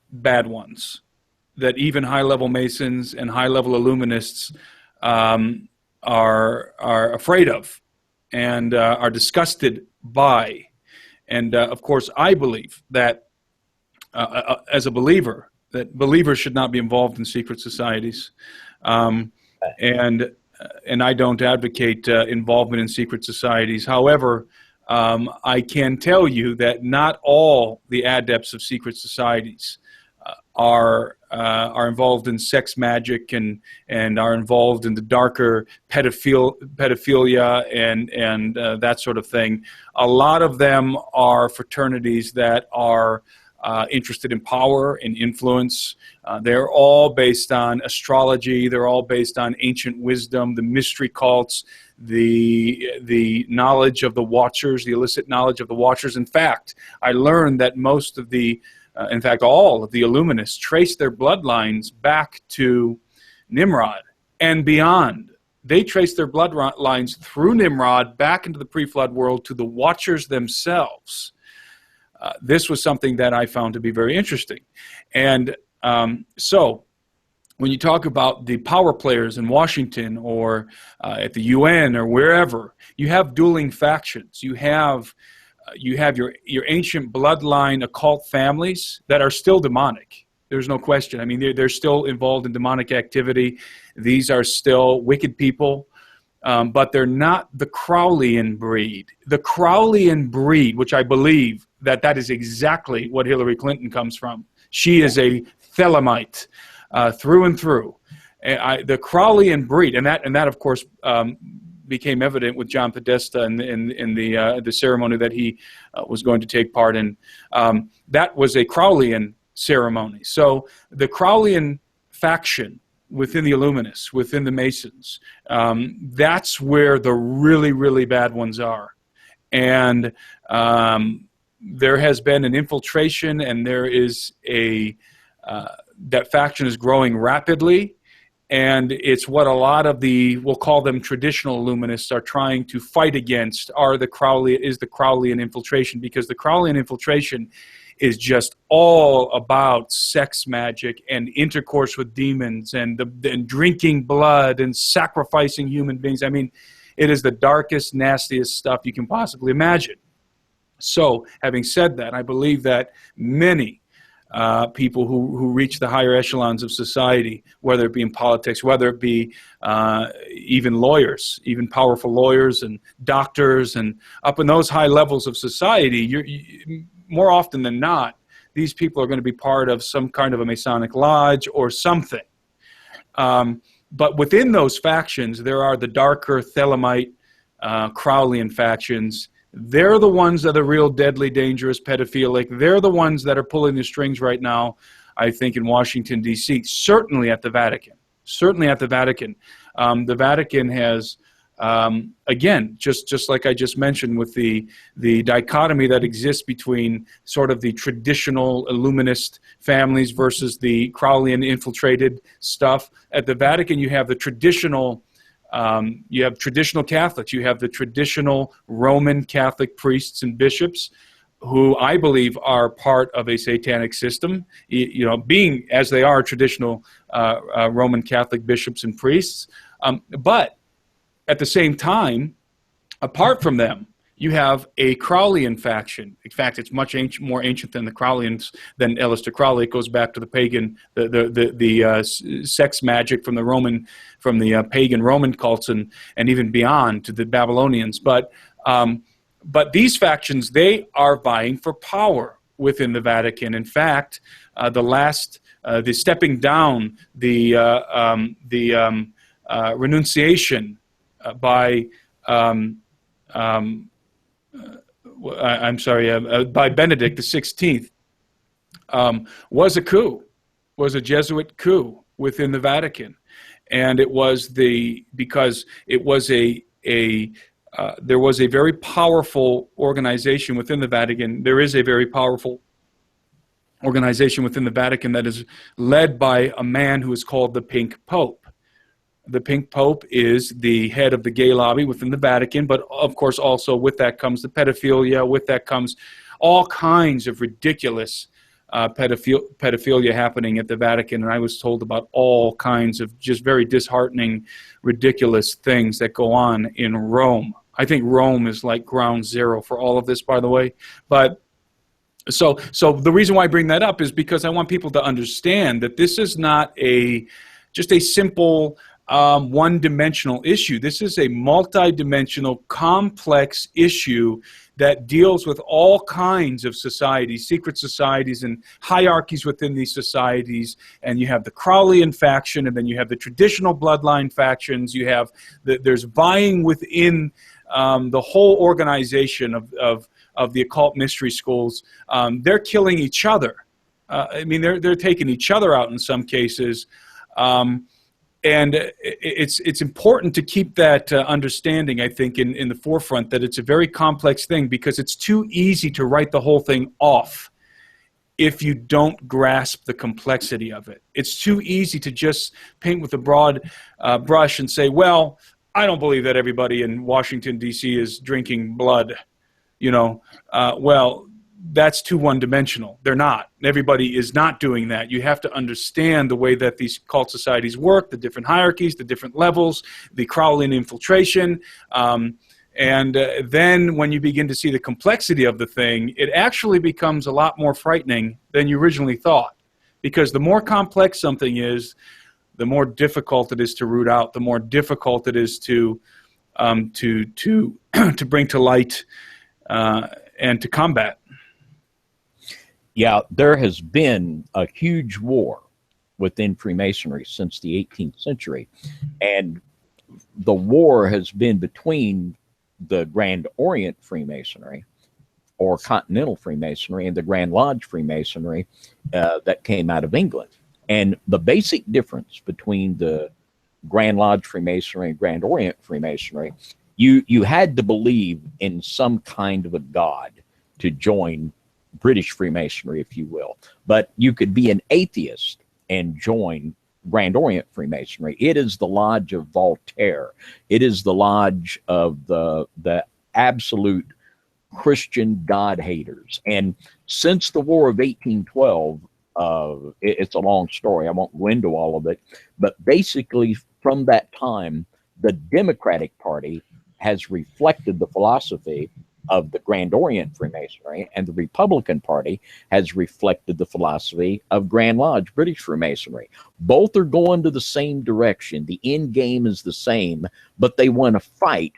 bad ones that even high-level Masons and high-level Illuminists are afraid of and are disgusted by. And, of course, I believe that, as a believer, that believers should not be involved in secret societies. And I don't advocate involvement in secret societies. However, I can tell you that not all the adepts of secret societies are involved in sex magic and are involved in the darker pedophilia and that sort of thing. A lot of them are fraternities that are interested in power and influence. They're all based on astrology. They're all based on ancient wisdom, the mystery cults, the knowledge of the Watchers, the illicit knowledge of the Watchers. In fact, I learned that most of in fact, all of the Illuminists trace their bloodlines back to Nimrod and beyond. They trace their bloodlines through Nimrod back into the pre-flood world to the Watchers themselves. This was something that I found to be very interesting. And so when you talk about the power players in Washington or at the UN or wherever, you have dueling factions. You have your ancient bloodline occult families that are still demonic. There's no question. I mean, they're still involved in demonic activity. These are still wicked people. But they're not the Crowleyan breed. The Crowleyan breed, which I believe that is exactly what Hillary Clinton comes from. She is a Thelemite through and through. The Crowleyan breed, and that of course became evident with John Podesta in the ceremony that he was going to take part in. That was a Crowleyan ceremony. So the Crowleyan faction within the Illuminists, within the Masons, that's where the really, really bad ones are. And there has been an infiltration, and there is that faction is growing rapidly, and it's what a lot of we'll call them traditional Illuminists, are trying to fight against, is the Crowleyan infiltration, because the Crowleyan infiltration is just all about sex magic and intercourse with demons and drinking blood and sacrificing human beings. I mean, it is the darkest, nastiest stuff you can possibly imagine. So, having said that, I believe that many people who reach the higher echelons of society, whether it be in politics, whether it be even lawyers, even powerful lawyers and doctors, and up in those high levels of society, more often than not, these people are going to be part of some kind of a Masonic lodge or something. But within those factions, there are the darker Thelemite, Crowleyan factions. They're the ones that are real deadly, dangerous, pedophilic. They're the ones that are pulling the strings right now, I think, in Washington, D.C., certainly at the Vatican. Certainly at the Vatican. The Vatican has, again, just like I just mentioned with the dichotomy that exists between sort of the traditional Illuminist families versus the Crowleyan infiltrated stuff. At the Vatican, you have the traditional Catholics, you have the traditional Roman Catholic priests and bishops, who I believe are part of a satanic system, being as they are traditional Roman Catholic bishops and priests. But at the same time, apart from them, you have a Crowleyan faction. In fact, it's much more ancient than the Crowleyans, than Aleister Crowley. It goes back to the pagan, the sex magic from the pagan Roman cults and even beyond to the Babylonians. But these factions, they are vying for power within the Vatican. In fact, the stepping down, the renunciation by by Benedict XVI was a coup, was a Jesuit coup within the Vatican, and it was because it was there was a very powerful organization within the Vatican. There is a very powerful organization within the Vatican that is led by a man who is called the Pink Pope. The Pink Pope is the head of the gay lobby within the Vatican, but of course also with that comes the pedophilia, with that comes all kinds of ridiculous pedophilia happening at the Vatican, and I was told about all kinds of just very disheartening, ridiculous things that go on in Rome. I think Rome is like ground zero for all of this, by the way. But so the reason why I bring that up is because I want people to understand that this is not just a simple one-dimensional issue. This is a multi-dimensional, complex issue that deals with all kinds of societies, secret societies and hierarchies within these societies. And you have the Crowleyan faction, and then you have the traditional bloodline factions. You have there's vying within the whole organization of the occult mystery schools. They're killing each other. They're taking each other out in some cases. And it's important to keep that understanding, I think, in the forefront, that it's a very complex thing, because it's too easy to write the whole thing off if you don't grasp the complexity of it. It's too easy to just paint with a broad brush and say, well, I don't believe that everybody in Washington, D.C. is drinking blood. Well, that's too one-dimensional. They're not. Everybody is not doing that. You have to understand the way that these cult societies work, the different hierarchies, the different levels, the Crowleyan infiltration. And then when you begin to see the complexity of the thing, it actually becomes a lot more frightening than you originally thought. Because the more complex something is, the more difficult it is to root out, the more difficult it is to bring to light and to combat. Yeah, there has been a huge war within Freemasonry since the 18th century. And the war has been between the Grand Orient Freemasonry, or Continental Freemasonry, and the Grand Lodge Freemasonry that came out of England. And the basic difference between the Grand Lodge Freemasonry and Grand Orient Freemasonry, you had to believe in some kind of a god to join British Freemasonry, if you will. But you could be an atheist and join Grand Orient Freemasonry. It is the lodge of Voltaire. It is the lodge of the absolute Christian God haters. And since the War of 1812, it's a long story. I won't go into all of it. But basically, from that time, the Democratic Party has reflected the philosophy of the Grand Orient Freemasonry, and the Republican Party has reflected the philosophy of Grand Lodge British Freemasonry. Both are going to the same direction. The end game is the same, but they want to fight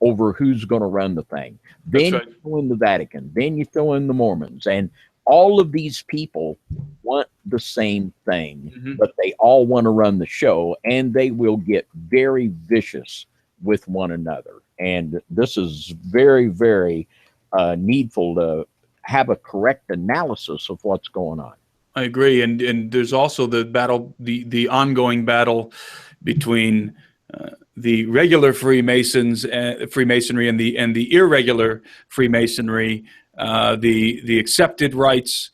over who's going to run the thing. Then right. you throw in the Vatican, then you throw in the Mormons, and all of these people want the same thing, but they all want to run the show, and they will get very vicious with one another. And this is very, very needful to have a correct analysis of what's going on. I agree, and there's also the battle, the ongoing battle between the regular Freemasonry and the irregular Freemasonry, the accepted rites,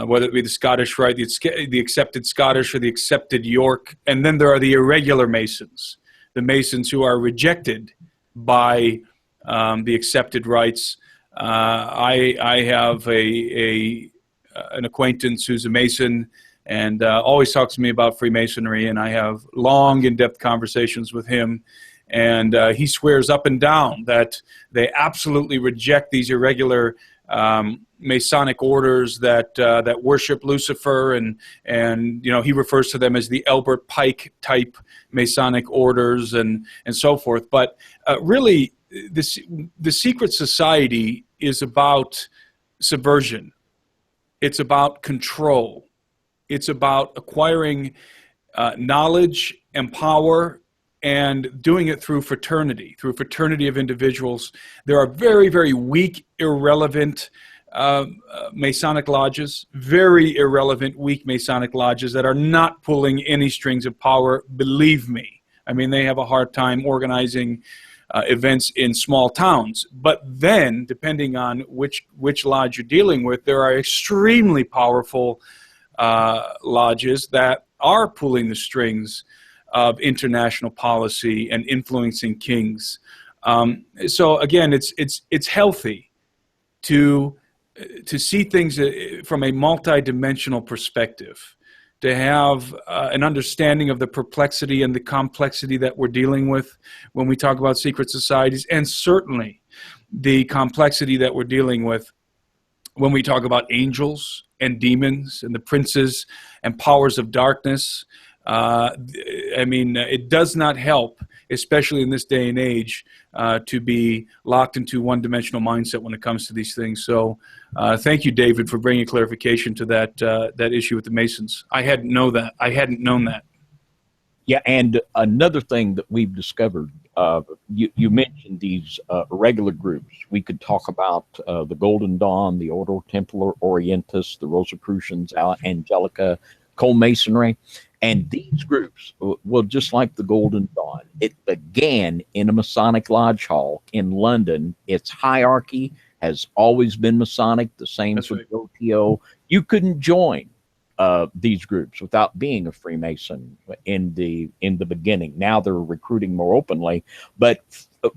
whether it be the Scottish Rite, the accepted Scottish or the accepted York, and then there are the irregular Masons, the Masons who are rejected by the accepted rites. I have an acquaintance who's a Mason and always talks to me about Freemasonry, and I have long, in-depth conversations with him, and he swears up and down that they absolutely reject these irregular Masonic orders that worship Lucifer, and he refers to them as the Albert Pike type Masonic orders and so forth. But really, the secret society is about subversion. It's about control. It's about acquiring knowledge and power and doing it through fraternity of individuals. There are very, very weak, irrelevant Masonic lodges, very irrelevant, weak Masonic lodges that are not pulling any strings of power, believe me. I mean, they have a hard time organizing events in small towns. But then, depending on which lodge you're dealing with, there are extremely powerful lodges that are pulling the strings of international policy and influencing kings. So again, it's healthy to see things from a multidimensional perspective, to have an understanding of the perplexity and the complexity that we're dealing with when we talk about secret societies, and certainly the complexity that we're dealing with when we talk about angels and demons and the princes and powers of darkness. I mean, it does not help, especially in this day and age, to be locked into one-dimensional mindset when it comes to these things. So thank you, David, for bringing clarification to that issue with the Masons. I hadn't known that. Yeah, and another thing that we've discovered, you mentioned these regular groups. We could talk about the Golden Dawn, the Ordo Templar Orientis, the Rosicrucians, Angelica, Comasonry. And these groups, well, just like the Golden Dawn, it began in a Masonic lodge hall in London. Its hierarchy has always been Masonic, the same with the OTO. You couldn't join these groups without being a Freemason in the beginning. Now they're recruiting more openly. But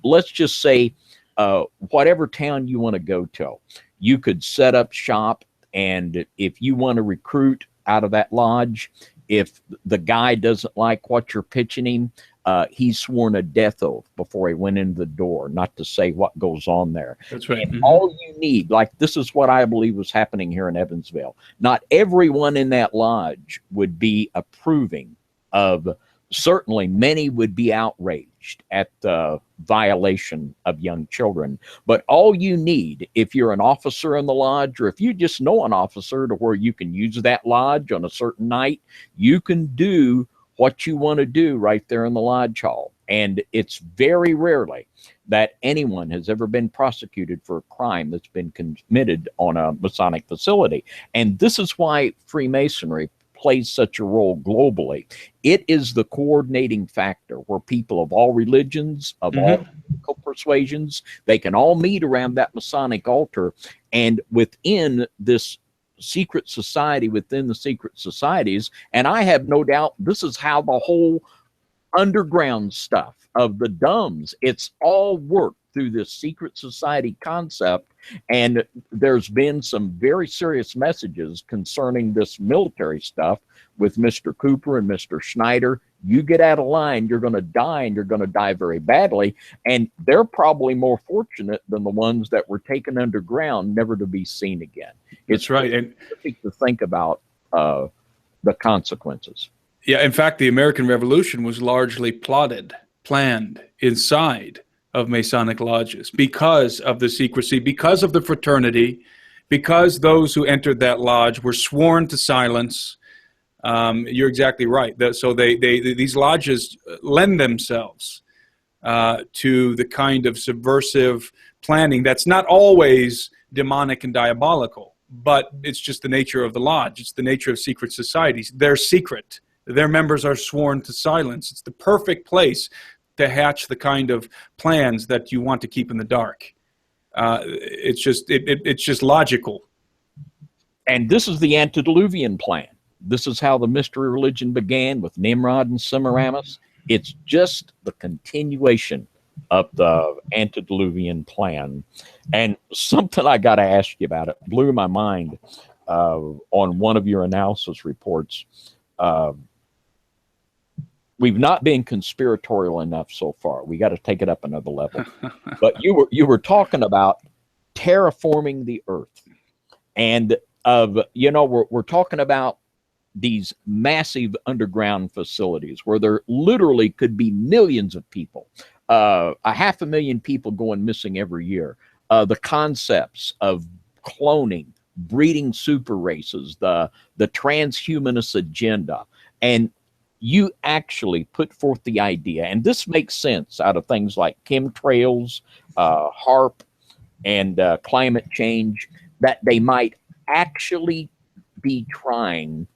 let's just say whatever town you want to go to, you could set up shop, and if you want to recruit out of that lodge, if the guy doesn't like what you're pitching him, he's sworn a death oath before he went in the door not to say what goes on there. That's right. And all you need, like this is what I believe was happening here in Evansville. Not everyone in that lodge would be approving of, certainly many would be outraged at the violation of young children. But all you need, if you're an officer in the lodge, or if you just know an officer to where you can use that lodge on a certain night, you can do what you want to do right there in the lodge hall. And it's very rarely that anyone has ever been prosecuted for a crime that's been committed on a Masonic facility. And this is why Freemasonry plays such a role globally. It is the coordinating factor where people of all religions, of all political persuasions, they can all meet around that Masonic altar. And within this secret society, within the secret societies, and I have no doubt this is how the whole underground stuff of the dumbs, it's all worked through this secret society concept. And there's been some very serious messages concerning this military stuff with Mr. Cooper and Mr. Schneider You get out of line, you're going to die, and you're going to die very badly. And they're probably more fortunate than the ones that were taken underground, never to be seen again. That's right. And to think about the consequences. yeah, in fact, the American Revolution was largely planned inside of Masonic lodges because of the secrecy, because of the fraternity, because those who entered that lodge were sworn to silence. You're exactly right. So these lodges lend themselves to the kind of subversive planning that's not always demonic and diabolical, but it's just the nature of the lodge. It's the nature of secret societies. They're secret. Their members are sworn to silence. It's the perfect place to hatch the kind of plans that you want to keep in the dark. It's just logical. And this is the antediluvian plan. This is how the mystery religion began with Nimrod and Semiramis. It's just the continuation of the antediluvian plan. And something I got to ask you about, it blew my mind on one of your analysis reports. We've not been conspiratorial enough so far. We got to take it up another level. But you were talking about terraforming the earth. And we're talking about these massive underground facilities where there literally could be millions of people, 500,000 people going missing every year. The concepts of cloning, breeding super races, the transhumanist agenda. And you actually put forth the idea, and this makes sense out of things like chemtrails, HARP, and climate change, that they might actually be trying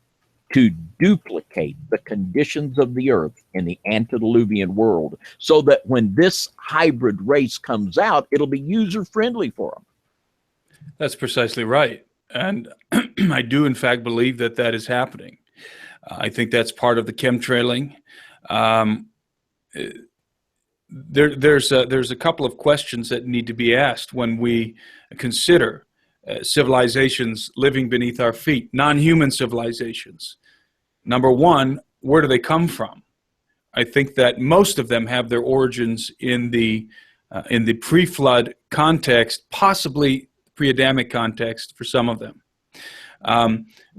to duplicate the conditions of the earth in the antediluvian world so that when this hybrid race comes out, it'll be user-friendly for them. That's precisely right. And I do, in fact, believe that that is happening. I think that's part of the chemtrailing. There's a couple of questions that need to be asked when we consider civilizations living beneath our feet, non-human civilizations. Number one, where do they come from? I think that most of them have their origins in the pre-flood context, possibly pre-Adamic context for some of them.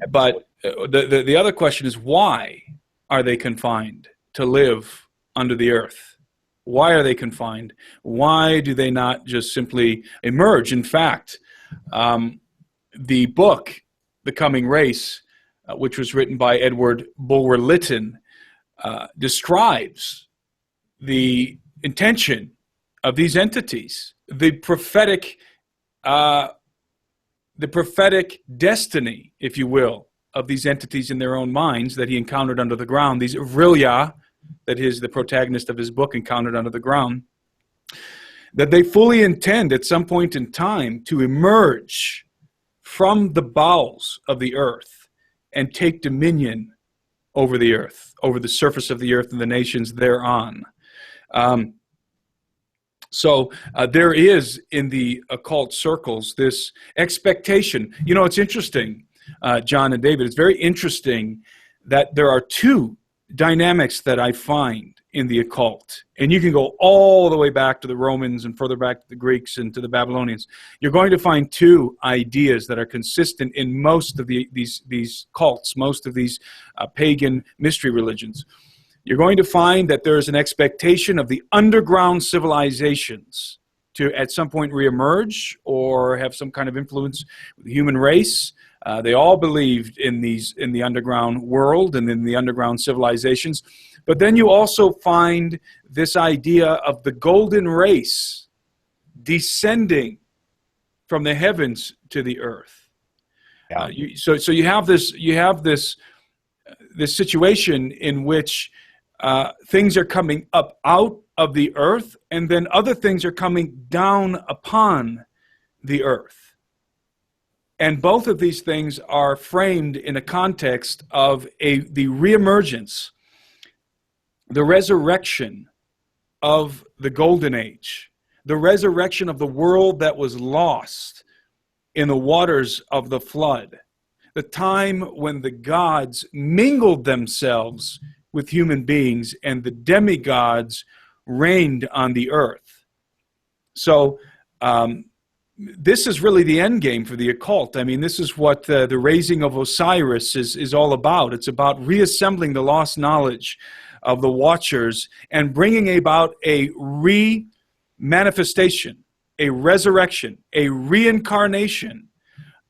But the other question is, why are they confined to live under the earth? Why are they confined? Why do they not just simply emerge? In fact, the book, The Coming Race, which was written by Edward Bulwer-Lytton, describes the intention of these entities, the prophetic destiny, if you will, of these entities in their own minds that he encountered under the ground, these Aurelia, that is the protagonist of his book, encountered under the ground, that they fully intend at some point in time to emerge from the bowels of the earth and take dominion over the earth, over the surface of the earth and the nations thereon. So there is in the occult circles this expectation. You know, it's interesting, John and David, it's very interesting that there are two dynamics that I find in the occult. And you can go all the way back to the Romans and further back to the Greeks and to the Babylonians. You're going to find two ideas that are consistent in most of these cults, most of these pagan mystery religions. You're going to find that there is an expectation of the underground civilizations to at some point reemerge or have some kind of influence with the human race. They all believed in the underground world and in the underground civilizations. But then you also find this idea of the golden race descending from the heavens to the earth. Yeah. So you have this situation in which things are coming up out of the earth, and then other things are coming down upon the earth. And both of these things are framed in a context of the reemergence, the resurrection of the golden age, the resurrection of the world that was lost in the waters of the flood, the time when the gods mingled themselves with human beings, and the demigods reigned on the earth. So this is really the end game for the occult. I mean, this is what the raising of Osiris is all about. It's about reassembling the lost knowledge of the Watchers and bringing about a re-manifestation, a resurrection, a reincarnation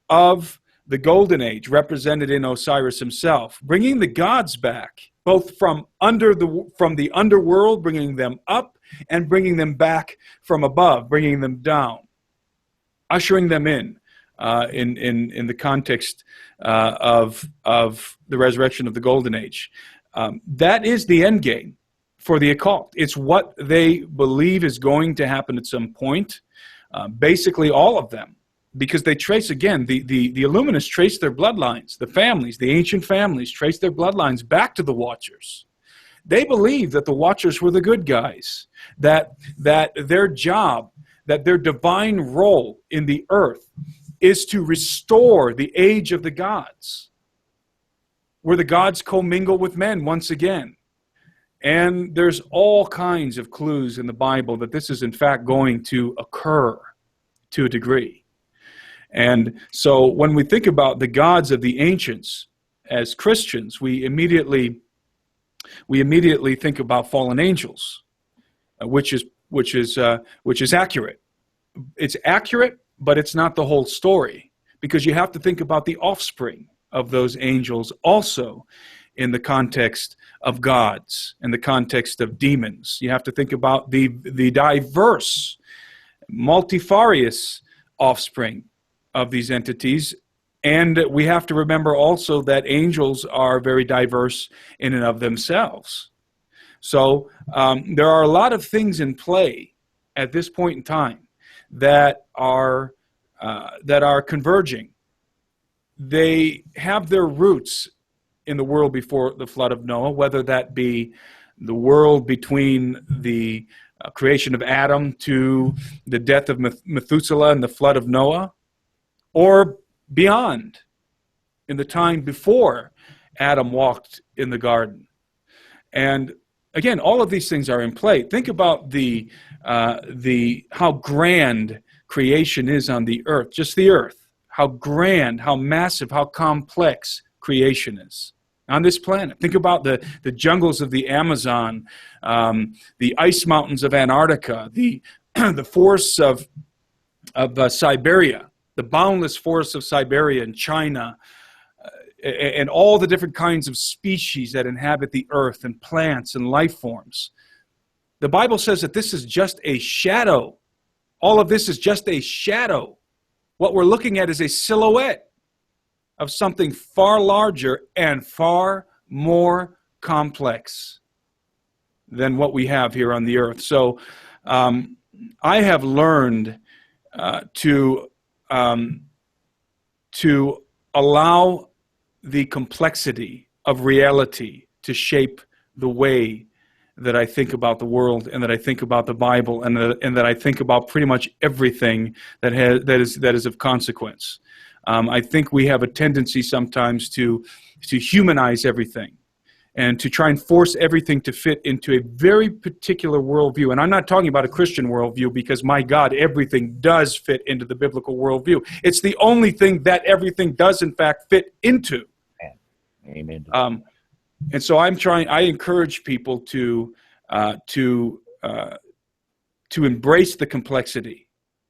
of the Golden Age represented in Osiris himself, bringing the gods back, both from the underworld, bringing them up, and bringing them back from above, bringing them down, ushering them in the context of the resurrection of the Golden Age. That is the end game for the occult. It's what they believe is going to happen at some point. Basically, all of them, because they trace, again, the Illuminists trace their bloodlines, the families, the ancient families trace their bloodlines back to the Watchers. They believe that the Watchers were the good guys, that their job, that their divine role in the earth is to restore the age of the gods, where the gods commingle with men once again. And there's all kinds of clues in the Bible that this is in fact going to occur to a degree. And so when we think about the gods of the ancients as Christians, we immediately think about fallen angels, which is accurate. It's accurate, but it's not the whole story, because you have to think about the offspring of those angels also in the context of gods, in the context of demons. You have to think about the diverse, multifarious offspring of these entities. And we have to remember also that angels are very diverse in and of themselves. So there are a lot of things in play at this point in time that are converging. They have their roots in the world before the flood of Noah, whether that be the world between the creation of Adam to the death of Methuselah and the flood of Noah, or beyond, in the time before Adam walked in the garden. And again, all of these things are in play. Think about how grand creation is on the earth, just the earth. How grand, how massive, how complex creation is on this planet. Think about the jungles of the Amazon, the ice mountains of Antarctica, the forests of Siberia, the boundless forests of Siberia and China, and all the different kinds of species that inhabit the earth, and plants and life forms. The Bible says that this is just a shadow. All of this is just a shadow. What we're looking at is a silhouette of something far larger and far more complex than what we have here on the earth. So I have learned to allow the complexity of reality to shape the way that I think about the world, and that I think about the Bible, and that I think about pretty much everything that is of consequence. I think we have a tendency sometimes to humanize everything, and to try and force everything to fit into a very particular worldview. And I'm not talking about a Christian worldview, because, my God, everything does fit into the biblical worldview. It's the only thing that everything does, in fact, fit into. Amen. And so I encourage people to embrace the complexity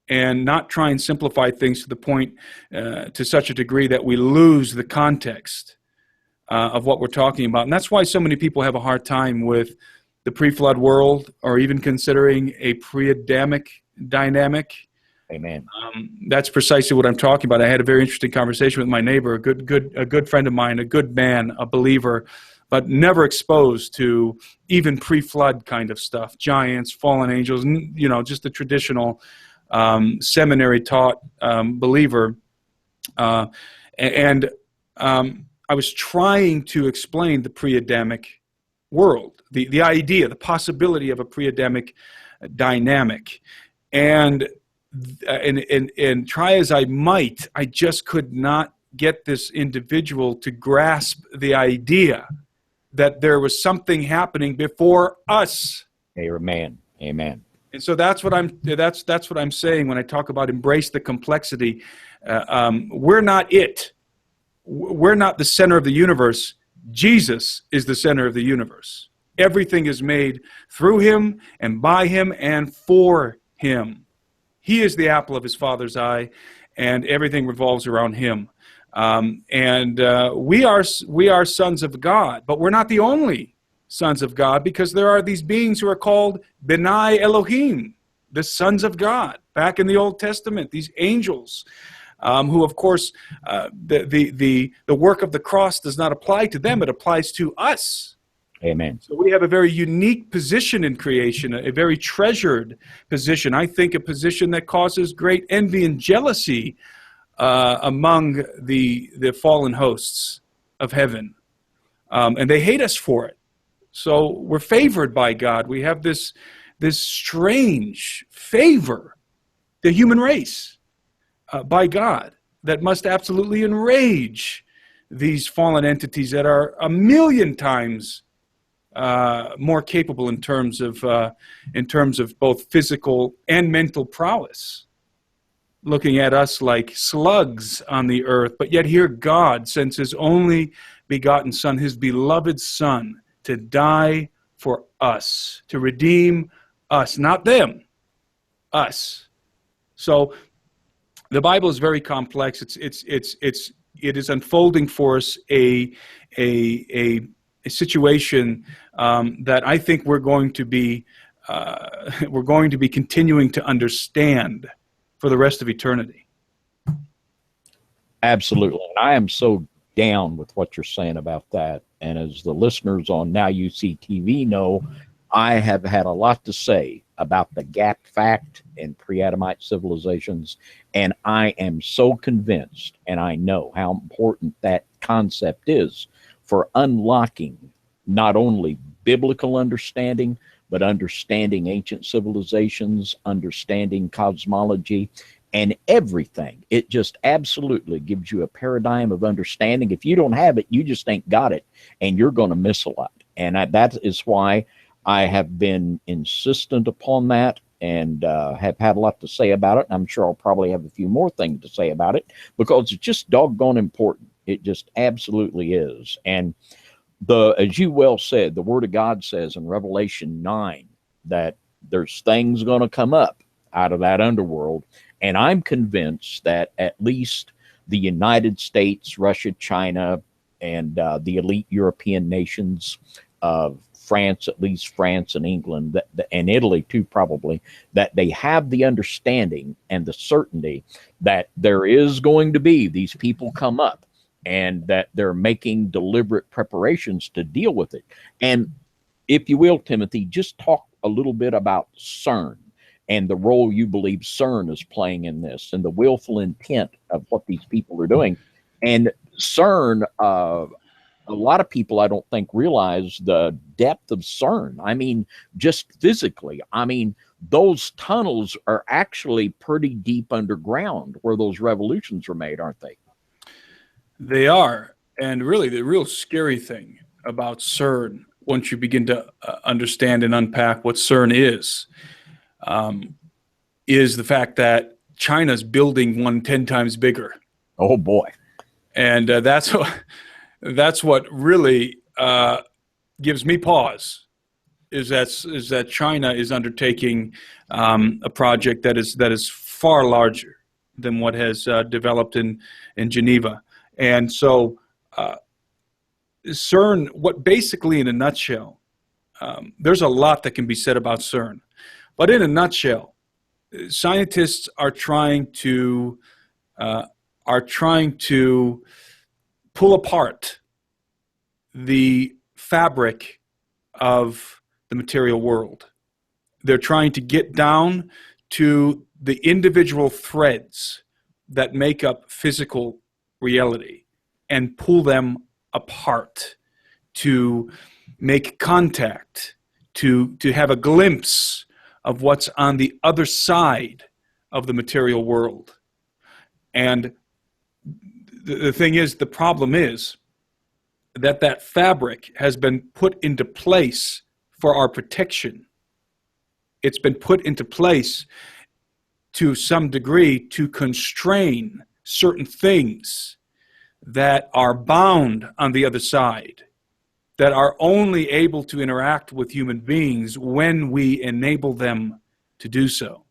and not try and simplify things to the point, to such a degree that we lose the context of what we're talking about. And that's why so many people have a hard time with the pre-flood world, or even considering a pre-Adamic dynamic. Amen. That's precisely what I'm talking about. I had a very interesting conversation with my neighbor, a good friend of mine, a good man, a believer, but never exposed to even pre-flood kind of stuff, giants, fallen angels, just the traditional seminary-taught believer. And I was trying to explain the pre-Adamic world, the idea, the possibility of a pre-Adamic dynamic. And try as I might, I just could not get this individual to grasp the idea that there was something happening before us. Amen. Amen. And so that's what I'm saying when I talk about embrace the complexity. We're not it. We're not the center of the universe. Jesus is the center of the universe. Everything is made through him and by him and for him. He is the apple of his Father's eye, and everything revolves around him. We are sons of God, but we're not the only sons of God, because there are these beings who are called Benai Elohim, the sons of God, back in the Old Testament, these angels, who, of course, the work of the cross does not apply to them, it applies to us. Amen. So we have a very unique position in creation, a very treasured position. I think a position that causes great envy and jealousy among the fallen hosts of heaven. And they hate us for it. So we're favored by God. We have this strange favor, the human race, by God, that must absolutely enrage these fallen entities that are a million times more capable in terms of both physical and mental prowess, looking at us like slugs on the earth. But yet here God sends his only begotten Son, his beloved Son, to die for us, to redeem us, not them, us. So the Bible is very complex. It is unfolding for us a situation that I think we're going to be continuing to understand for the rest of eternity. Absolutely. And I am so down with what you're saying about that. And as the listeners on Now You See TV know, I have had a lot to say about the gap fact in pre-Adamite civilizations. And I am so convinced, and I know how important that concept is for unlocking not only biblical understanding, but understanding ancient civilizations, understanding cosmology, and everything. It just absolutely gives you a paradigm of understanding. If you don't have it, you just ain't got it, and you're going to miss a lot. And that is why I have been insistent upon that, and have had a lot to say about it. And I'm sure I'll probably have a few more things to say about it, because it's just doggone important. It just absolutely is. And as you well said, the Word of God says in Revelation 9 that there's things going to come up out of that underworld. And I'm convinced that at least the United States, Russia, China, and the elite European nations of France, at least France and England, and Italy too, probably, that they have the understanding and the certainty that there is going to be these people come up, and that they're making deliberate preparations to deal with it. And if you will, Timothy, just talk a little bit about CERN and the role you believe CERN is playing in this, and the willful intent of what these people are doing. And CERN, a lot of people, I don't think, realize the depth of CERN. I mean, just physically. I mean, those tunnels are actually pretty deep underground where those revolutions were made, aren't they? They are. And really, the real scary thing about CERN, once you begin to understand and unpack what CERN is the fact that China's building one 10 times bigger. Oh, boy. And that's what really gives me pause, is that China is undertaking a project that is far larger than what has developed in Geneva. And so CERN, what basically in a nutshell, there's a lot that can be said about CERN, but in a nutshell, scientists are trying to pull apart the fabric of the material world. They're trying to get down to the individual threads that make up physical reality and pull them apart, to make contact, to have a glimpse of what's on the other side of the material world. And the thing is, the problem is that fabric has been put into place for our protection. It's been put into place to some degree to constrain certain things that are bound on the other side, that are only able to interact with human beings when we enable them to do so.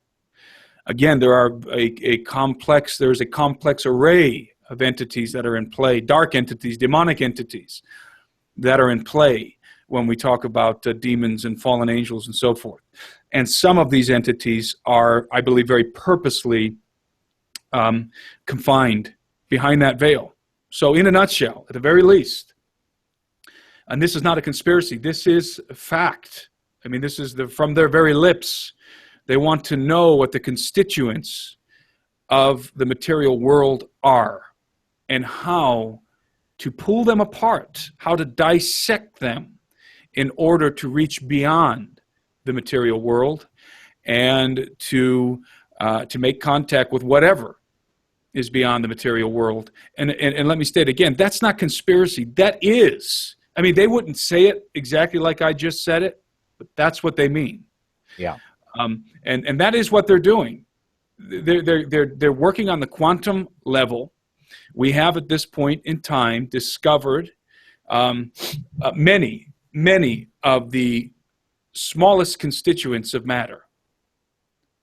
Again, there's a complex array of entities that are in play, dark entities, demonic entities that are in play when we talk about demons and fallen angels and so forth. And some of these entities are, I believe, very purposely confined behind that veil. So in a nutshell, at the very least, and this is not a conspiracy, this is fact. I mean, this is from their very lips. They want to know what the constituents of the material world are and how to pull them apart, how to dissect them in order to reach beyond the material world and to make contact with whatever is beyond the material world. And let me state again, that's not conspiracy. That is, I mean, they wouldn't say it exactly like I just said it, but that's what they mean. Yeah. And that is what they're doing. They're working on the quantum level. We have at this point in time discovered many of the smallest constituents of matter.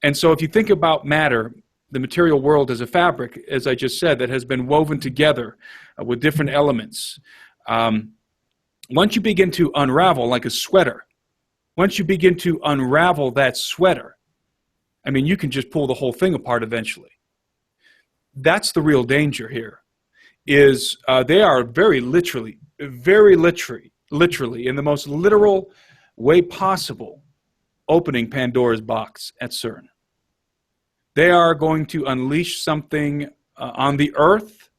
And so if you think about matter, the material world as a fabric, as I just said, that has been woven together with different elements. Once you begin to unravel like a sweater, once you begin to unravel that sweater, I mean, you can just pull the whole thing apart eventually. That's the real danger here, is they are very literally, in the most literal way possible, opening Pandora's box at CERN. They are going to unleash something on the earth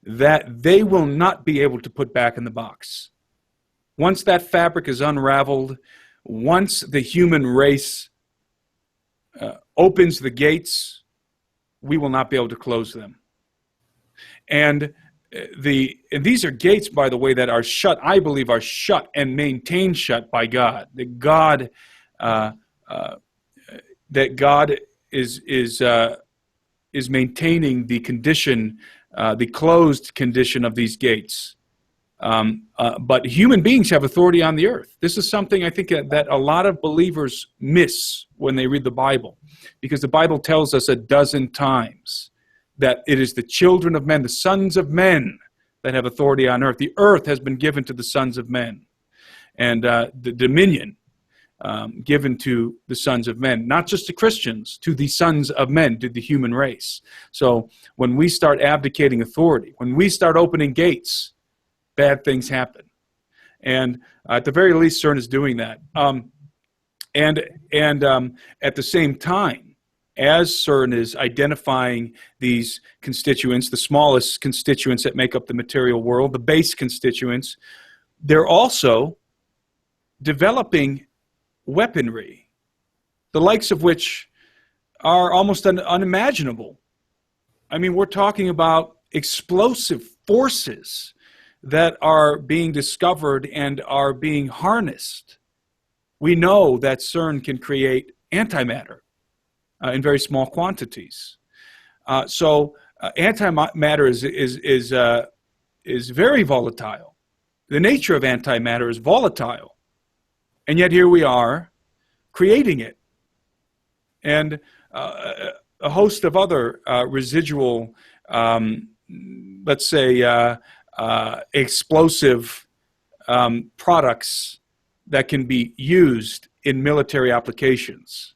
that they will not be able to put back in the box. Once that fabric is unraveled, once the human race opens the gates, we will not be able to close them. And these are gates, by the way, that are shut, I believe, are shut and maintained shut by God. That God is maintaining the condition, the closed condition of these gates. But human beings have authority on the earth. This is something I think that a lot of believers miss when they read the Bible, because the Bible tells us a dozen times that it is the children of men, the sons of men, that have authority on earth. The earth has been given to the sons of men, and the dominion given to the sons of men, not just to Christians, to the sons of men, to the human race. So when we start abdicating authority, when we start opening gates, bad things happen. And at the very least, CERN is doing that. And at the same time, as CERN is identifying these constituents, the smallest constituents that make up the material world, the base constituents, they're also developing weaponry, the likes of which are almost unimaginable. I mean, we're talking about explosive forces that are being discovered and are being harnessed. We know that CERN can create antimatter in very small quantities. So antimatter is very volatile. The nature of antimatter is volatile. And yet here we are creating it. And a host of other residual, let's say, explosive products that can be used in military applications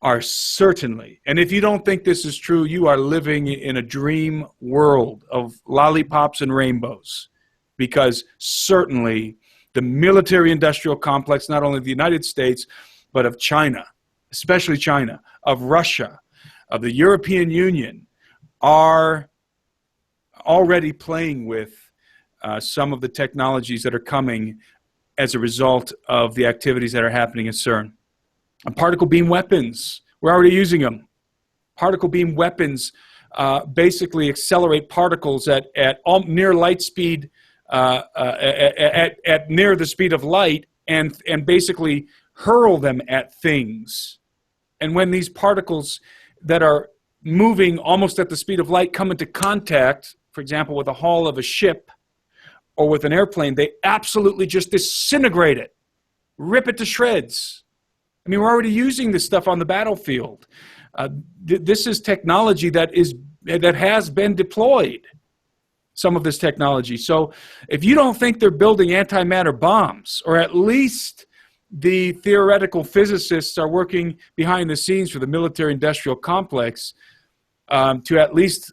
are certainly, and if you don't think this is true, you are living in a dream world of lollipops and rainbows, because certainly the military-industrial complex, not only of the United States, but of China, especially China, of Russia, of the European Union, are already playing with some of the technologies that are coming as a result of the activities that are happening at CERN. And particle beam weapons, we're already using them. Particle beam weapons basically accelerate particles at near light speed at near the speed of light and basically hurl them at things. And when these particles that are moving almost at the speed of light come into contact, for example, with the hull of a ship or with an airplane, they absolutely just disintegrate it, rip it to shreds. I mean, we're already using this stuff on the battlefield. This is technology that has been deployed, some of this technology. So if you don't think they're building antimatter bombs, or at least the theoretical physicists are working behind the scenes for the military-industrial complex to at least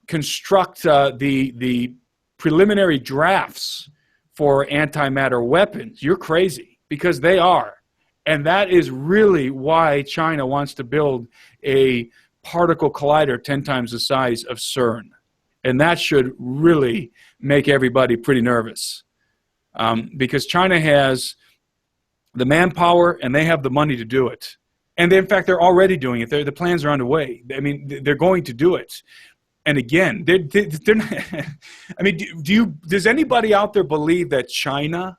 construct the preliminary drafts for antimatter weapons, you're crazy, because they are. And that is really why China wants to build a particle collider 10 times the size of CERN. And that should really make everybody pretty nervous, because China has the manpower and they have the money to do it. And in fact, they're already doing it. The plans are underway. I mean, they're going to do it. And again, they're not, I mean, does anybody out there believe that China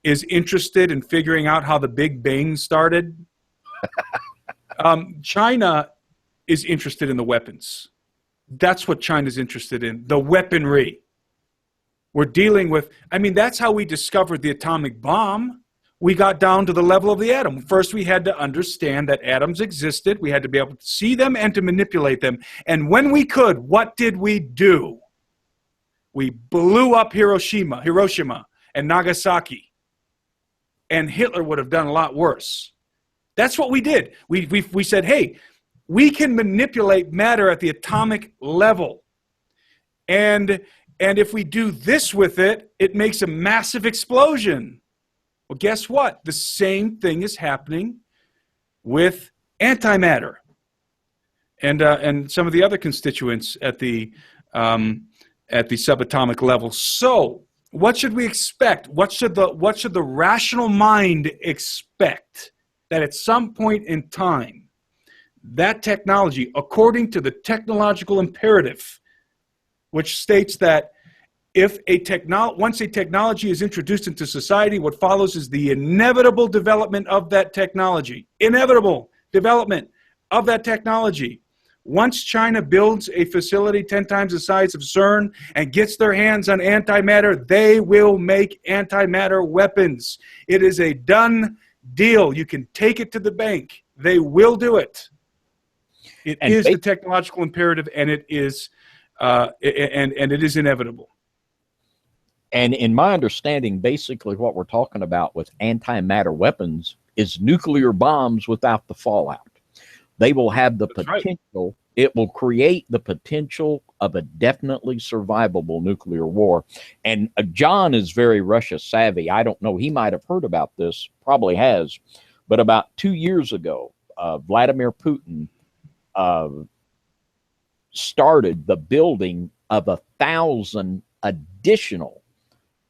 is interested in figuring out how the Big Bang started? China is interested in the weapons. That's what China's interested in, the weaponry. We're dealing with, I mean, that's how we discovered the atomic bomb. We got down to the level of the atom. First, we had to understand that atoms existed. We had to be able to see them and to manipulate them. And when we could, what did we do? We blew up Hiroshima and Nagasaki. And Hitler would have done a lot worse. That's what we did. We said, hey, we can manipulate matter at the atomic level. And if we do this with it, it makes a massive explosion. Well, guess what? The same thing is happening with antimatter and some of the other constituents at the subatomic level. So, what should we expect? What should the rational mind expect? That at some point in time, that technology, according to the technological imperative, which states that once a technology is introduced into society, what follows is the inevitable development of that technology. Inevitable development of that technology. Once China builds a facility 10 times the size of CERN and gets their hands on antimatter, they will make antimatter weapons. It is a done deal. You can take it to the bank. They will do it. It is the technological imperative, and it is inevitable. And in my understanding, basically what we're talking about with antimatter weapons is nuclear bombs without the fallout. They will have the potential, right. It will create the potential of a definitely survivable nuclear war. And John is very Russia savvy. I don't know, he might have heard about this, probably has. But about 2 years ago, Vladimir Putin started the building of 1,000 additional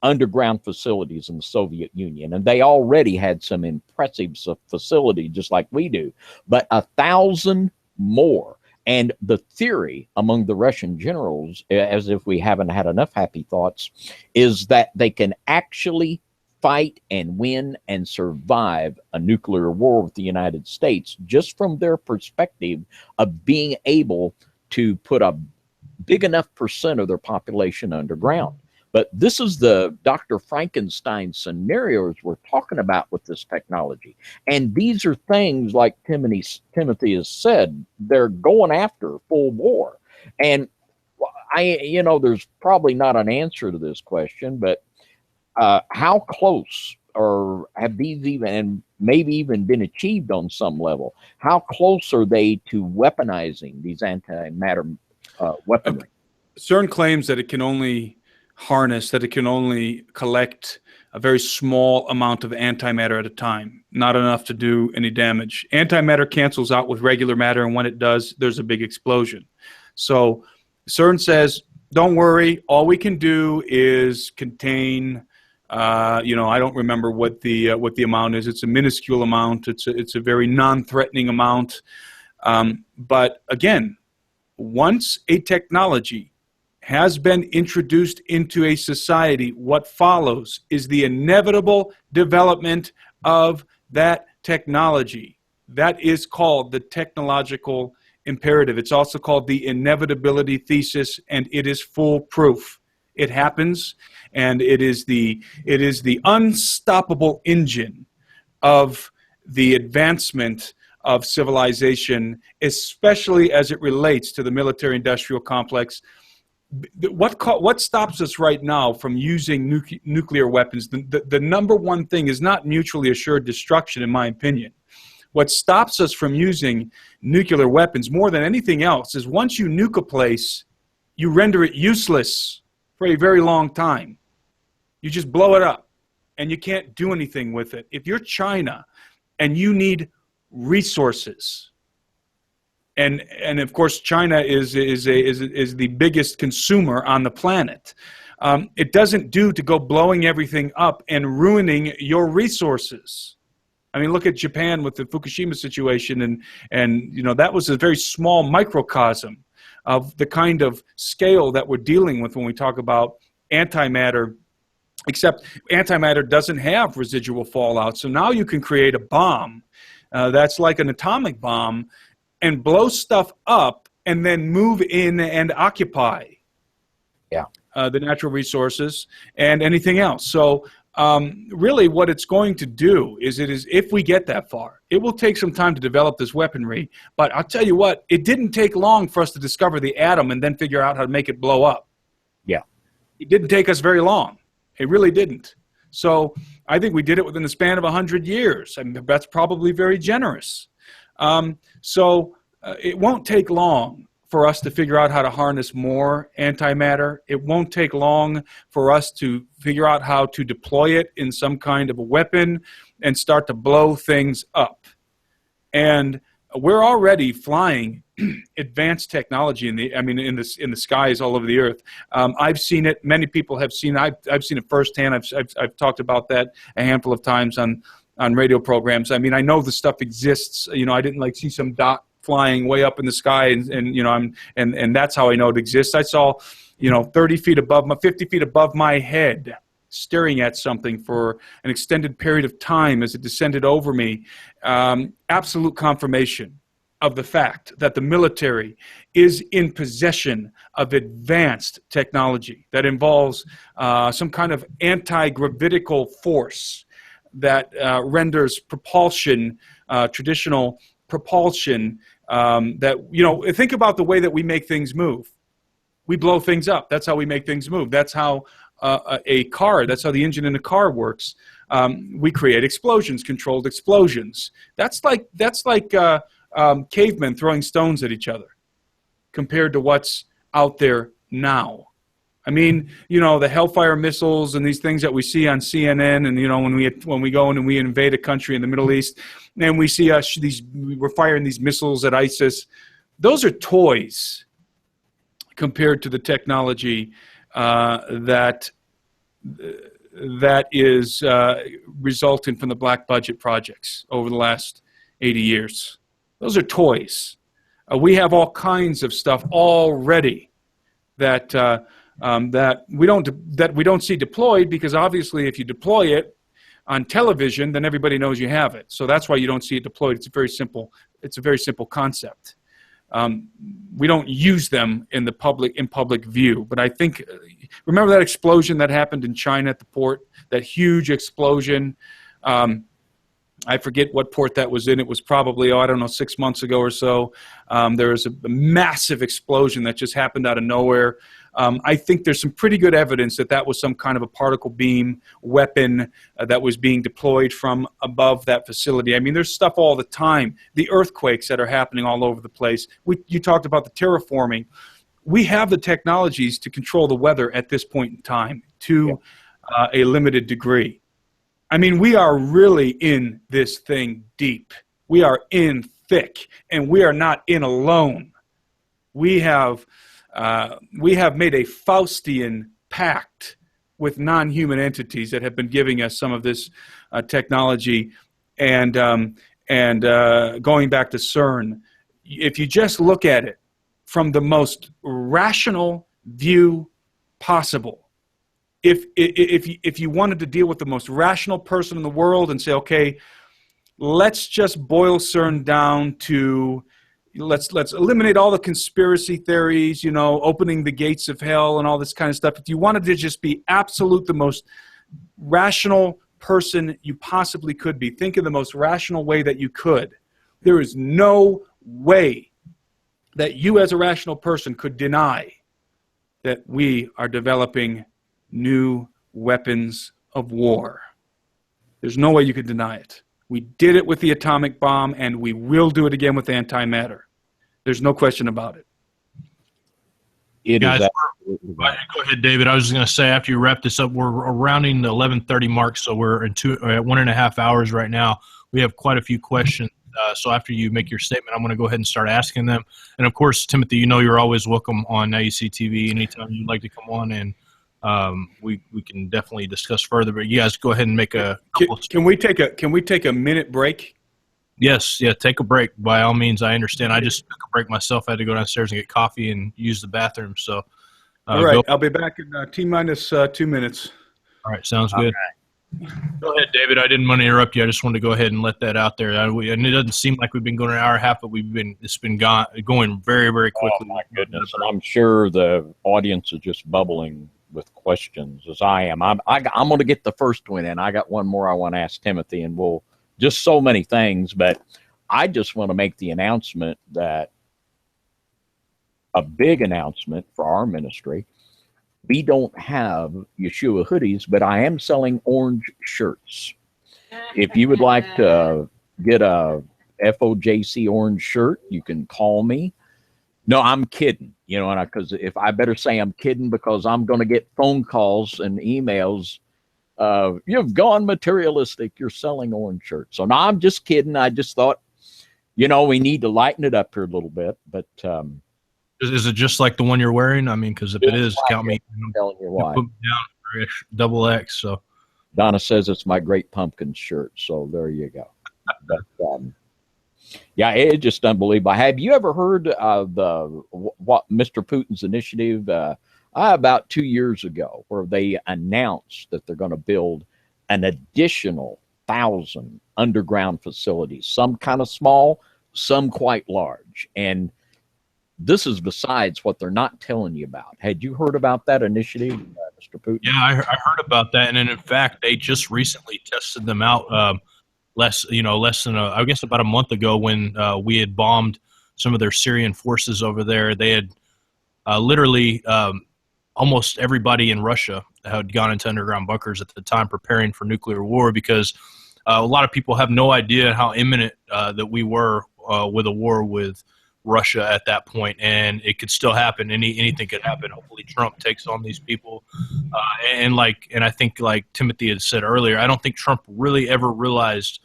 underground facilities in the Soviet Union. And they already had some impressive facilities just like we do, but 1,000 more. And the theory among the Russian generals, as if we haven't had enough happy thoughts, is that they can actually fight and win and survive a nuclear war with the United States just from their perspective of being able to put a big enough percent of their population underground. But this is the Dr. Frankenstein scenarios we're talking about with this technology. And these are things like Timothy has said, they're going after full war. And there's probably not an answer to this question, but how close, or have these even, and maybe even been achieved on some level, how close are they to weaponizing these antimatter weaponry? CERN claims that it can only collect a very small amount of antimatter at a time, not enough to do any damage. Antimatter cancels out with regular matter, and when it does, there's a big explosion. So CERN says, don't worry, all we can do is contain, I don't remember what the amount is. It's a minuscule amount. It's a very non-threatening amount. But again, once a technology has been introduced into a society, what follows is the inevitable development of that technology. That is called the technological imperative. It's also called the inevitability thesis, and it is foolproof. It happens, and it is the unstoppable engine of the advancement of civilization, especially as it relates to the military-industrial complex. What stops us right now from using nuclear weapons? The number one thing is not mutually assured destruction, in my opinion. What stops us from using nuclear weapons more than anything else is once you nuke a place, you render it useless for a very long time. You just blow it up, and you can't do anything with it. If you're China and you need resources, and of course China is the biggest consumer on the planet, it doesn't do to go blowing everything up and ruining your resources. I mean, look at Japan with the Fukushima situation, and you know, that was a very small microcosm of the kind of scale that we're dealing with when we talk about antimatter, except antimatter doesn't have residual fallout. So now you can create a bomb that's like an atomic bomb and blow stuff up and then move in and occupy the natural resources and anything else. So really what it's going to do is if we get that far, it will take some time to develop this weaponry. But I'll tell you what, it didn't take long for us to discover the atom and then figure out how to make it blow up. Yeah. It didn't take us very long. It really didn't. So I think we did it within the span of 100 years. I mean, that's probably very generous. So it won't take long for us to figure out how to harness more antimatter. It won't take long for us to figure out how to deploy it in some kind of a weapon and start to blow things up. And we're already flying advanced technology in the skies all over the earth. I've seen it. Many people have seen it. I've seen it firsthand. I've talked about that a handful of times on radio programs. I mean, I know the stuff exists. You know, I didn't see some dot flying way up in the sky, and you know, and that's how I know it exists. I saw, 30 feet above 50 feet above my head, staring at something for an extended period of time as it descended over me. Absolute confirmation of the fact that the military is in possession of advanced technology that involves some kind of anti-gravitical force that renders propulsion, traditional propulsion, think about the way that we make things move. We blow things up. That's how we make things move. That's how that's how the engine in a car works. We create explosions, controlled explosions. That's like cavemen throwing stones at each other compared to what's out there now. I mean, the Hellfire missiles and these things that we see on CNN, and when we go in and we invade a country in the Middle East, and we see we're firing these missiles at ISIS. Those are toys compared to the technology that is resulting from the black budget projects over the last 80 years. Those are toys. We have all kinds of stuff already that we don't see deployed, because obviously if you deploy it on television, then everybody knows you have it. So that's why you don't see it deployed. It's a very simple concept. We don't use them in public view. But I think, remember that explosion that happened in China at the port? That huge explosion. I forget what port that was in. It was probably, 6 months ago or so. There was a massive explosion that just happened out of nowhere. I think there's some pretty good evidence that was some kind of a particle beam weapon that was being deployed from above that facility. I mean, there's stuff all the time. The earthquakes that are happening all over the place. You talked about the terraforming. We have the technologies to control the weather at this point in time to a limited degree. I mean, we are really in this thing deep. We are in thick, and we are not in alone. We have made a Faustian pact with non-human entities that have been giving us some of this technology, and going back to CERN, if you just look at it from the most rational view possible. If you wanted to deal with the most rational person in the world and say, okay, let's just boil CERN down to, let's eliminate all the conspiracy theories, you know, opening the gates of hell and all this kind of stuff. If you wanted to just be absolute, the most rational person you possibly could be, think in the most rational way that you could. There is no way that you as a rational person could deny that we are developing new weapons of war. There's no way you could deny it. We did it with the atomic bomb, and we will do it again with antimatter. There's no question about it. Guys, go ahead, David. I was just going to say, after you wrap this up, we're rounding the 11:30 mark, so we're at 1.5 hours right now. We have quite a few questions. So after you make your statement, I'm going to go ahead and start asking them. And, of course, Timothy, you know you're always welcome on Now You See TV anytime you'd like to come on, and we can definitely discuss further. But you guys go ahead and make a couple. Can we take a minute break? Yes, yeah, take a break. By all means, I understand. I just took a break myself. I had to go downstairs and get coffee and use the bathroom. So, all right, I'll be back in T-minus 2 minutes. All right, sounds good. Go ahead, David. I didn't want to interrupt you. I just wanted to go ahead and let that out there. And it doesn't seem like we've been going an hour and a half, but it's been going very, very quickly. Oh, my goodness. And I'm sure the audience is just bubbling with questions, as I am. I'm going to get the first one in. I got one more I want to ask Timothy, and we'll just so many things. But I just want to make the announcement that a big announcement for our ministry. We don't have Yeshua hoodies, but I am selling orange shirts. If you would like to get a FOJC orange shirt, you can call me. No, I'm kidding. You know, because if I better say I'm kidding, because I'm going to get phone calls and emails. You've gone materialistic. You're selling orange shirts. So no, I'm just kidding. I just thought, you know, we need to lighten it up here a little bit, but. Is it just like the one you're wearing? I mean, because if it is, count me. I'm telling you why. Put me down for double X. So Donna says it's my Great Pumpkin shirt. So there you go. But, yeah, it's just unbelievable. Have you ever heard of what Mr. Putin's initiative about 2 years ago, where they announced that they're going to build an additional 1,000 underground facilities, some kind of small, some quite large, and this is besides what they're not telling you about. Had you heard about that initiative, Mr. Putin? Yeah, I heard about that, and then in fact, they just recently tested them out. Less than I guess about a month ago, when we had bombed some of their Syrian forces over there. They had literally almost everybody in Russia had gone into underground bunkers at the time, preparing for nuclear war, because a lot of people have no idea how imminent that we were with a war with Russia at that point, and it could still happen. Anything could happen. Hopefully Trump takes on these people, and I think, like Timothy had said earlier, I don't think Trump really ever realized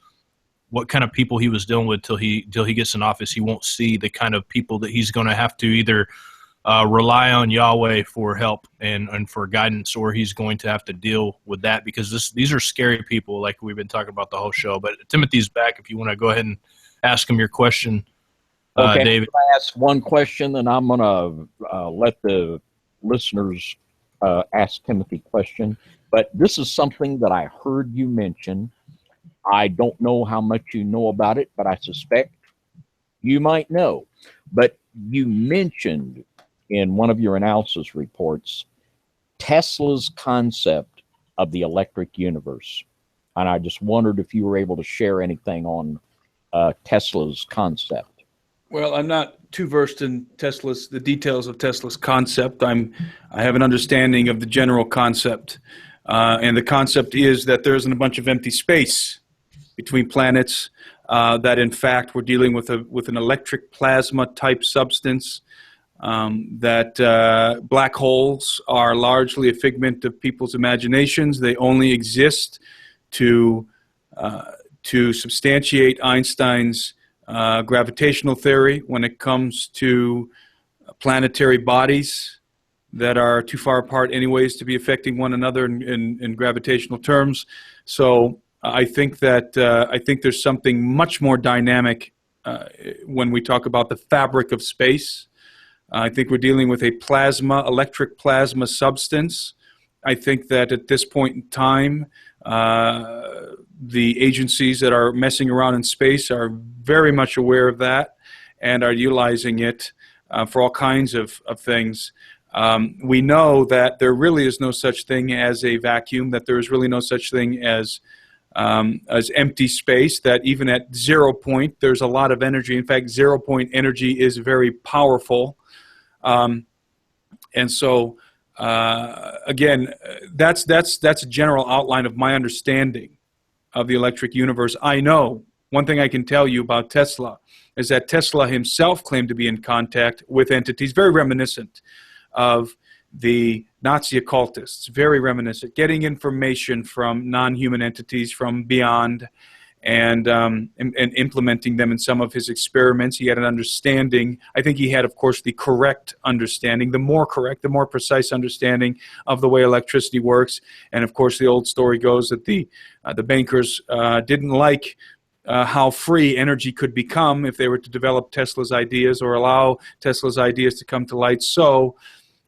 what kind of people he was dealing with till he gets in office. He won't see the kind of people that he's going to have to either rely on Yahweh for help and for guidance, or he's going to have to deal with that, because these are scary people, like we've been talking about the whole show. But Timothy's back if you want to go ahead and ask him your question. Okay, David. I ask one question, then I'm going to let the listeners ask Timothy question. But this is something that I heard you mention. I don't know how much you know about it, but I suspect you might know. But you mentioned in one of your analysis reports Tesla's concept of the electric universe. And I just wondered if you were able to share anything on Tesla's concept. Well, I'm not too versed in the details of Tesla's concept. I have an understanding of the general concept, and the concept is that there isn't a bunch of empty space between planets. That in fact we're dealing with an electric plasma type substance. That black holes are largely a figment of people's imaginations. They only exist to substantiate Einstein's gravitational theory when it comes to planetary bodies that are too far apart anyways to be affecting one another in gravitational terms. So I think that there's something much more dynamic when we talk about the fabric of space. I think we're dealing with a electric plasma substance. I think that at this point in time, the agencies that are messing around in space are very much aware of that and are utilizing it for all kinds of things. We know that there really is no such thing as a vacuum, that there is really no such thing as empty space, that even at 0 point, there's a lot of energy. In fact, 0 point energy is very powerful. And so, again, that's a general outline of my understanding of the electric universe. I know one thing I can tell you about Tesla is that Tesla himself claimed to be in contact with entities very reminiscent of the Nazi occultists, very reminiscent, getting information from non-human entities from beyond and implementing them in some of his experiments. He had an understanding. I think he had, of course, the correct understanding, the more correct, the more precise understanding of the way electricity works. And, of course, the old story goes that the bankers didn't like how free energy could become if they were to develop Tesla's ideas or allow Tesla's ideas to come to light. So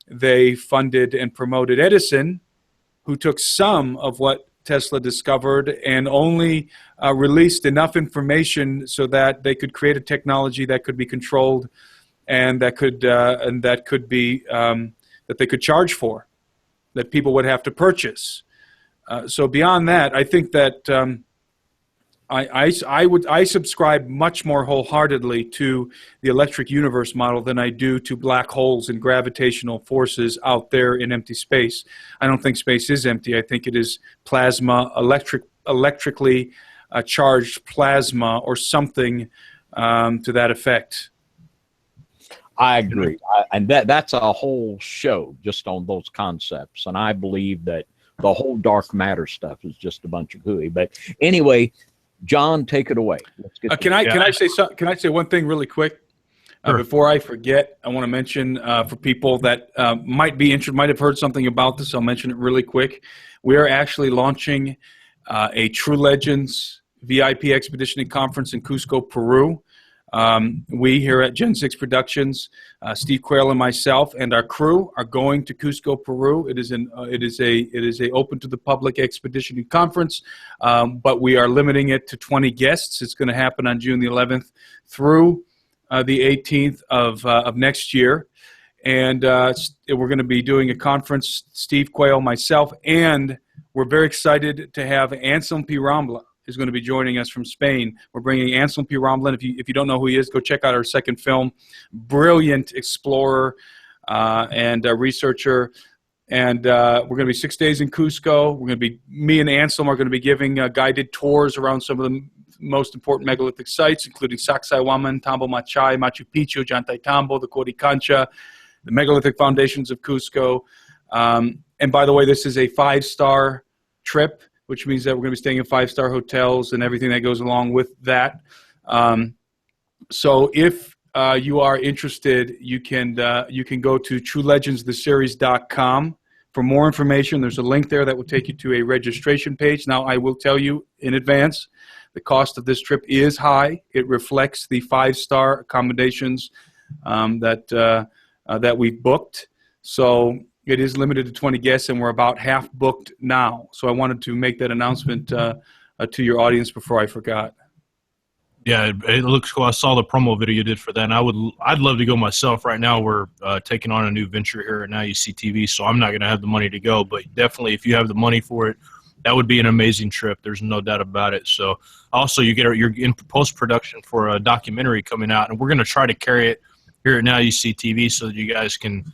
they funded and promoted Edison, who took some of what Tesla discovered and only released enough information so that they could create a technology that could be controlled and that they could charge for, that people would have to purchase. So beyond that, I think that I subscribe much more wholeheartedly to the electric universe model than I do to black holes and gravitational forces out there in empty space. I don't think space is empty. I think it is plasma, electrically charged plasma or something to that effect. I agree. And that's a whole show just on those concepts. And I believe that the whole dark matter stuff is just a bunch of hooey. But anyway, John, take it away. Let's get can I say one thing really quick before I forget? I want to mention for people that might be interested, might have heard something about this. I'll mention it really quick. We are actually launching a True Legends VIP expedition and conference in Cusco, Peru. We here at Gen 6 Productions, Steve Quayle and myself and our crew are going to Cusco, Peru. It is a open to the public expedition and conference, but we are limiting it to 20 guests. It's going to happen on June the 11th through the 18th of next year, and we're going to be doing a conference. Steve Quayle, myself, and we're very excited to have Anselm P. Rambla is going to be joining us from Spain. We're bringing Anselm P. Rambla. If you don't know who he is, go check out our second film. Brilliant explorer and researcher. And we're going to be 6 days in Cusco. Me and Anselm are going to be giving guided tours around some of the most important megalithic sites, including Sacsayhuaman, Tambo Machai, Machu Picchu, Jantaytambo, the Coricancha, the megalithic foundations of Cusco. And by the way, this is a 5-star trip, which means that we're going to be staying in 5-star hotels and everything that goes along with that. So if you are interested, you can go to TrueLegendsTheSeries.com for more information. There's a link there that will take you to a registration page. Now, I will tell you in advance, the cost of this trip is high. It reflects the 5-star accommodations that we've booked. So it is limited to 20 guests, and we're about half booked now. So I wanted to make that announcement to your audience before I forgot. Yeah, it looks cool. I saw the promo video you did for that, and I'd love to go myself. Right now, we're taking on a new venture here at NYSTV, so I'm not going to have the money to go. But definitely, if you have the money for it, that would be an amazing trip. There's no doubt about it. So also, you're in post-production for a documentary coming out, and we're going to try to carry it here at NYSTV so that you guys can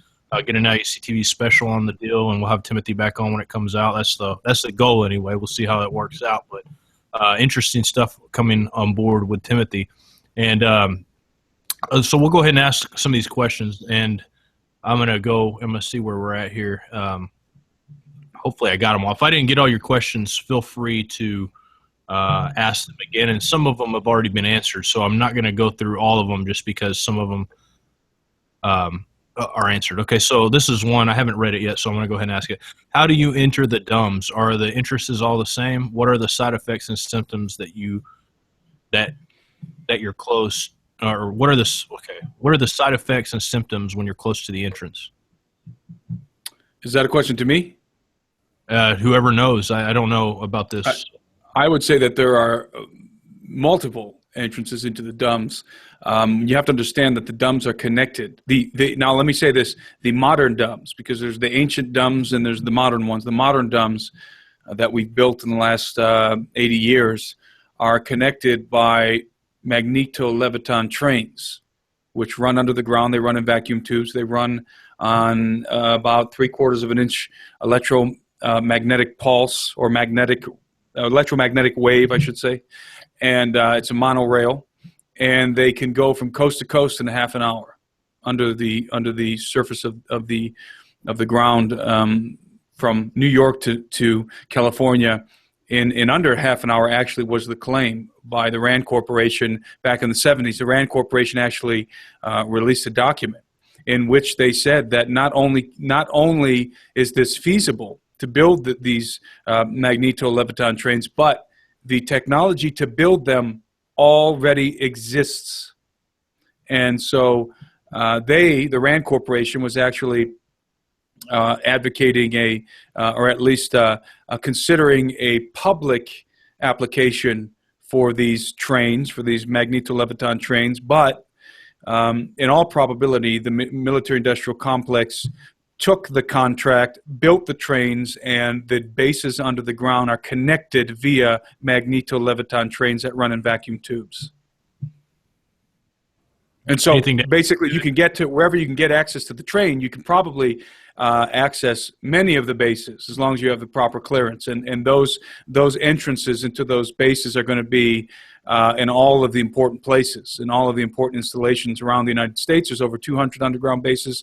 get a NYSTV special on the deal, and we'll have Timothy back on when it comes out. That's the goal anyway. We'll see how that works out. But interesting stuff coming on board with Timothy. And so we'll go ahead and ask some of these questions, and I'm going to see where we're at here. Hopefully I got them all. If I didn't get all your questions, feel free to ask them again. And some of them have already been answered, so I'm not going to go through all of them just because some of them are answered. Okay, so this is one. I haven't read it yet, so I'm going to go ahead and ask it. How do you enter the DUMBs? Are the interests all the same? What are the side effects and symptoms that you're close or what are the side effects and symptoms when you're close to the entrance? Is that a question to me? Whoever knows, I don't know about this. I would say that there are multiple entrances into the DUMBs. You have to understand that the DUMBs are connected. Now, let me say this: the modern DUMBs, because there's the ancient DUMBs and there's the modern ones. The modern DUMBs that we've built in the last 80 years are connected by magneto-leviton trains, which run under the ground. They run in vacuum tubes. They run on about 3/4 of an inch electromagnetic pulse, or electromagnetic wave, I should say. And it's a monorail, and they can go from coast to coast in a half an hour under the surface of the ground, from New York to California in under half an hour. Actually, was the claim by the Rand Corporation back in the 70s. The Rand Corporation actually released a document in which they said that not only is this feasible to build these magneto-leviton trains, but the technology to build them already exists. And so the Rand Corporation was actually advocating or at least considering a public application for these trains, for these magneto-leviton trains. But in all probability, the military-industrial complex took the contract, built the trains, and the bases under the ground are connected via magneto-leviton trains that run in vacuum tubes. And so basically you can get to wherever you can get access to the train, you can probably access many of the bases as long as you have the proper clearance. And those entrances into those bases are going to be in all of the important places, in all of the important installations around the United States. There's over 200 underground bases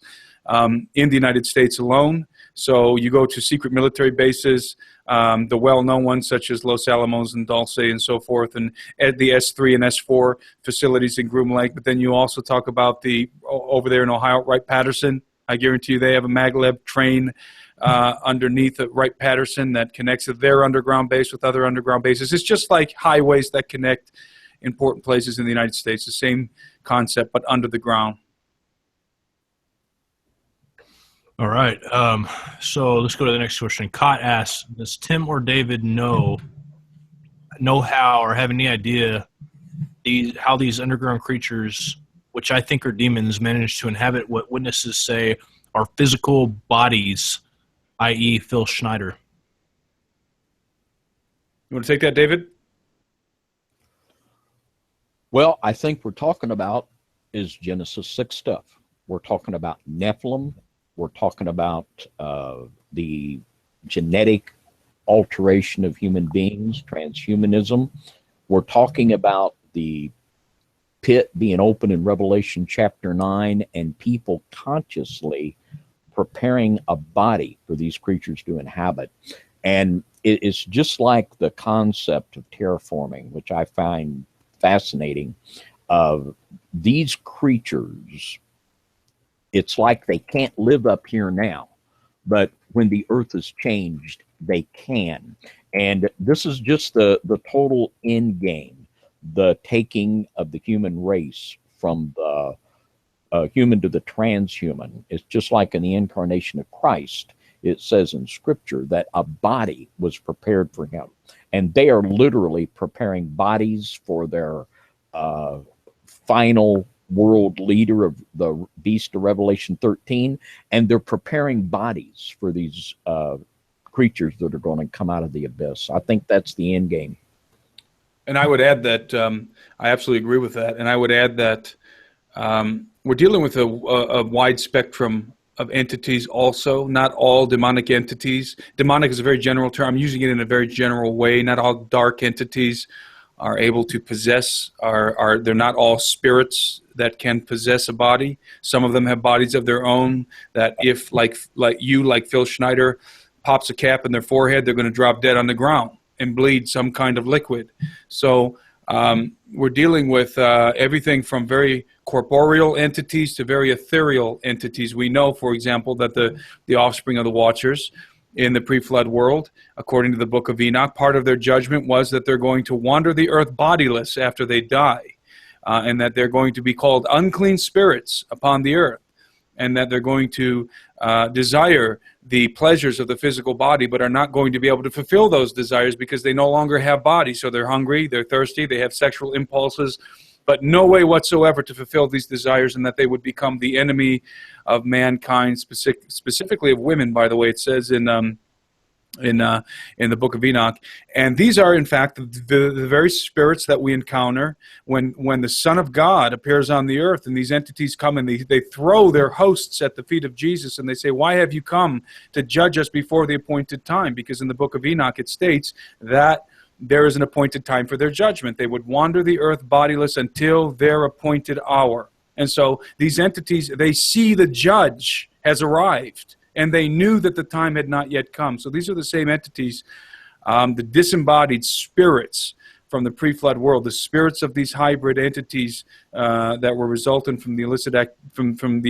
in the United States alone. So you go to secret military bases, the well-known ones such as Los Alamos and Dulce and so forth, and at the S3 and S4 facilities in Groom Lake. But then you also talk about over there in Ohio, Wright-Patterson. I guarantee you they have a maglev train underneath at Wright-Patterson that connects their underground base with other underground bases. It's just like highways that connect important places in the United States, the same concept, but under the ground. All right. So let's go to the next question. Cott asks, does Tim or David know how or have any idea how these underground creatures, which I think are demons, manage to inhabit what witnesses say are physical bodies, i.e. Phil Schneider? You want to take that, David? Well, I think we're talking about is Genesis 6 stuff. We're talking about Nephilim. We're talking about the genetic alteration of human beings, transhumanism. We're talking about the pit being open in Revelation chapter 9 and people consciously preparing a body for these creatures to inhabit. And it's just like the concept of terraforming, which I find fascinating, of these creatures. It's like they can't live up here now, but when the earth is changed, they can. And this is just the total end game, the taking of the human race from the human to the transhuman. It's just like in the incarnation of Christ. It says in Scripture that a body was prepared for him. And they are literally preparing bodies for their final world leader of the beast of Revelation 13, and they're preparing bodies for these creatures that are going to come out of the abyss. I think that's the end game. And I would add that I absolutely agree with that. And I would add that we're dealing with a wide spectrum of entities also, not all demonic entities. Demonic is a very general term. I'm using it in a very general way. Not all dark entities are able to possess, they're not all spirits that can possess a body. Some of them have bodies of their own that if, like Phil Schneider, pops a cap in their forehead, they're going to drop dead on the ground and bleed some kind of liquid. So we're dealing with everything from very corporeal entities to very ethereal entities. We know, for example, that the offspring of the Watchers in the pre-flood world, according to the book of Enoch, part of their judgment was that they're going to wander the earth bodiless after they die. and that they're going to be called unclean spirits upon the earth, and that they're going to desire the pleasures of the physical body, but are not going to be able to fulfill those desires because they no longer have body. So they're hungry, they're thirsty, they have sexual impulses, but no way whatsoever to fulfill these desires, and that they would become the enemy of mankind, specifically of women, by the way. It says in the book of Enoch. And these are, in fact, the very spirits that we encounter when the Son of God appears on the earth, and these entities come and they throw their hosts at the feet of Jesus, and they say, "Why have you come to judge us before the appointed time?" Because in the book of Enoch it states that there is an appointed time for their judgment. They would wander the earth bodiless until their appointed hour. And so these entities, they see the judge has arrived, and they knew that the time had not yet come. So these are the same entities, the disembodied spirits from the pre-flood world, the spirits of these hybrid entities that were resultant from the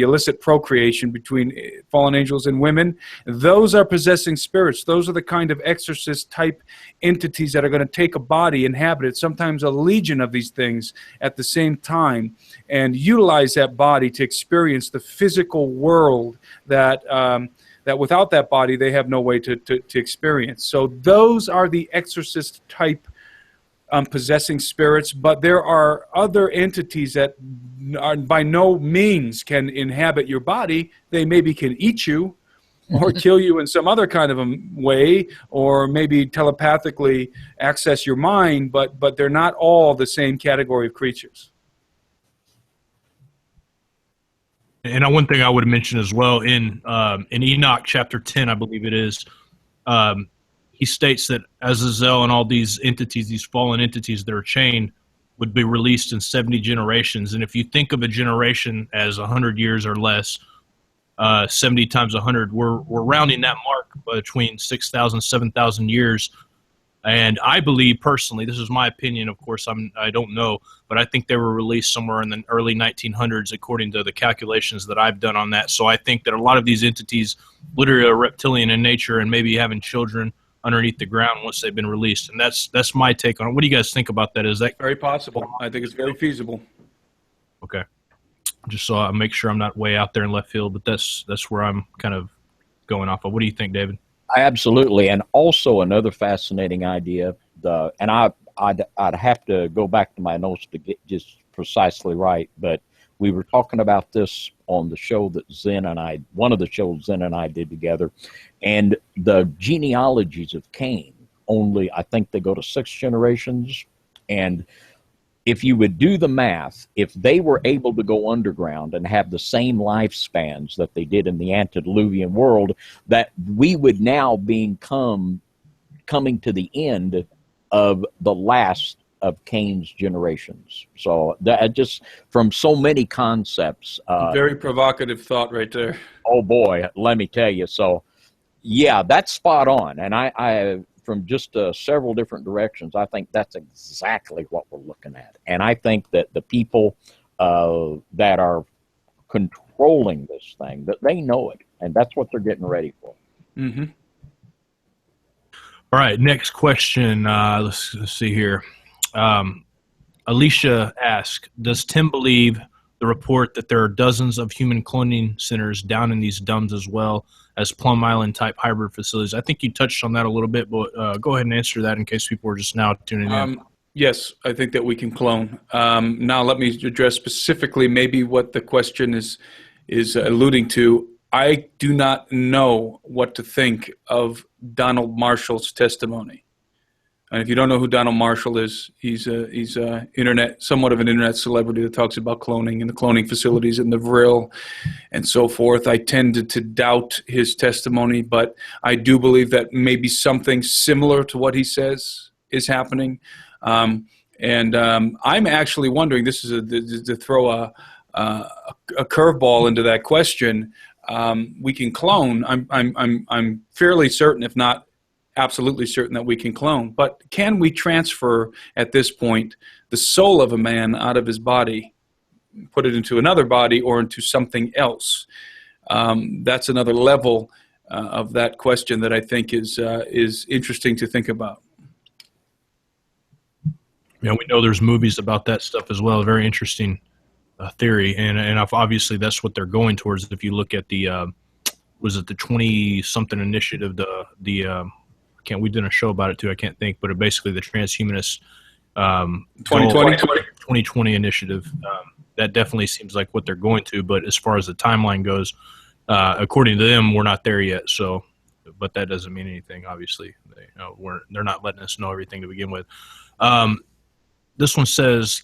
illicit procreation between fallen angels and women. Those are possessing spirits. Those are the kind of exorcist type entities that are going to take a body, inhabit it, sometimes a legion of these things at the same time, and utilize that body to experience the physical world that without that body they have no way to experience. So those are the exorcist type possessing spirits, but there are other entities that are by no means can inhabit your body. They maybe can eat you or kill you in some other kind of a way, or maybe telepathically access your mind, but they're not all the same category of creatures. And one thing I would mention as well, in Enoch chapter 10, I believe it is, he states that Azazel and all these entities, these fallen entities that are chained, would be released in 70 generations. And if you think of a generation as 100 years or less, 70 times 100, we're rounding that mark between 6,000, 7,000 years. And I believe personally, this is my opinion, of course, I don't know, but I think they were released somewhere in the early 1900s according to the calculations that I've done on that. So I think that a lot of these entities literally are reptilian in nature and maybe having children underneath the ground once they've been released. And that's my take on it. What do you guys think about that? Is that very possible? I think it's very feasible. Okay. Just so I make sure I'm not way out there in left field, but that's where I'm kind of going off of. What do you think, David? Absolutely. And also another fascinating idea, and I'd have to go back to my notes to get just precisely right, but we were talking about this on the show that one of the shows Zen and I did together, and the genealogies of Cain, I think they go to 6 generations, and if you would do the math, if they were able to go underground and have the same lifespans that they did in the antediluvian world, that we would now coming to the end of the last of Cain's generations. So that just from so many concepts. Very provocative thought right there. Oh boy, let me tell you. So yeah, that's spot on. And I from just several different directions, I think that's exactly what we're looking at. And I think that the people that are controlling this thing, that they know it, and that's what they're getting ready for. Mm-hmm. All right, next question. Let's see here. Alicia asks, does Tim believe the report that there are dozens of human cloning centers down in these dumps as well as Plum Island type hybrid facilities? I think you touched on that a little bit, but go ahead and answer that in case people are just now tuning in. Yes, I think that we can clone. Now let me address specifically maybe what the question is alluding to. I do not know what to think of Donald Marshall's testimony. And if you don't know who Donald Marshall is, he's somewhat of an internet celebrity that talks about cloning and the cloning facilities in the Vril and so forth. I tend to doubt his testimony, but I do believe that maybe something similar to what he says is happening. I'm actually wondering, this is to throw a curveball into that question. We can clone. I'm fairly certain, if not absolutely certain, that we can clone. But can we transfer at this point the soul of a man out of his body, put it into another body or into something else? That's another level of that question that I think is interesting to think about. Yeah, we know there's movies about that stuff as well. Very interesting theory, and obviously that's what they're going towards. If you look at the was it the 20 something initiative, the I can't, we did a show about it too. I can't think, but basically the transhumanist 2020 initiative. That definitely seems like what they're going to. But as far as the timeline goes, according to them, we're not there yet. So, but that doesn't mean anything. Obviously, they're not letting us know everything to begin with. This one says,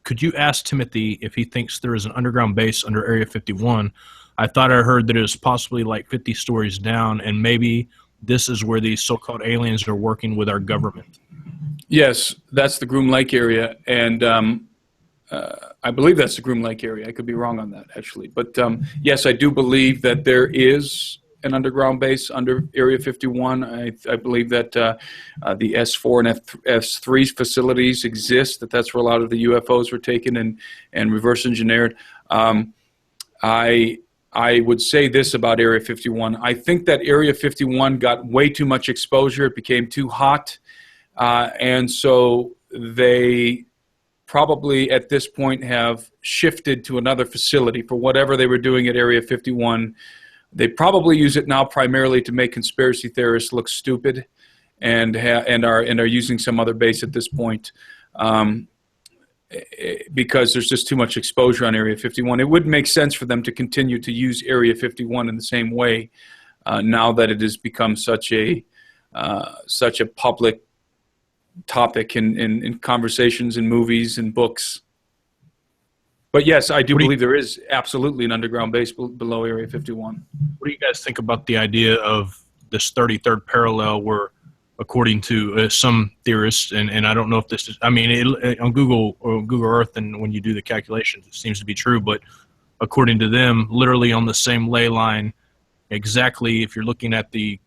could you ask Timothy if he thinks there is an underground base under Area 51? I thought I heard that it was possibly like 50 stories down, and maybe this is where these so-called aliens are working with our government. Yes, that's the Groom Lake area, and I believe that's the Groom Lake area. I could be wrong on that, actually. But yes, I do believe that there is an underground base under Area 51. I believe that the S4 and S3 facilities exist, that's where a lot of the UFOs were taken and reverse engineered. I would say this about Area 51. I think that Area 51 got way too much exposure. It became too hot. And so they probably at this point have shifted to another facility for whatever they were doing at Area 51. They probably use it now primarily to make conspiracy theorists look stupid, and are using some other base at this point because there's just too much exposure on Area 51. It wouldn't make sense for them to continue to use Area 51 in the same way now that it has become such a public topic in conversations and movies and books. But yes, I do believe there is absolutely an underground base below Area 51. What do you guys think about the idea of this 33rd parallel where, according to some theorists, and I don't know if this is, I mean, on Google Earth, and when you do the calculations, it seems to be true, but according to them, literally on the same ley line, exactly, if you're looking at the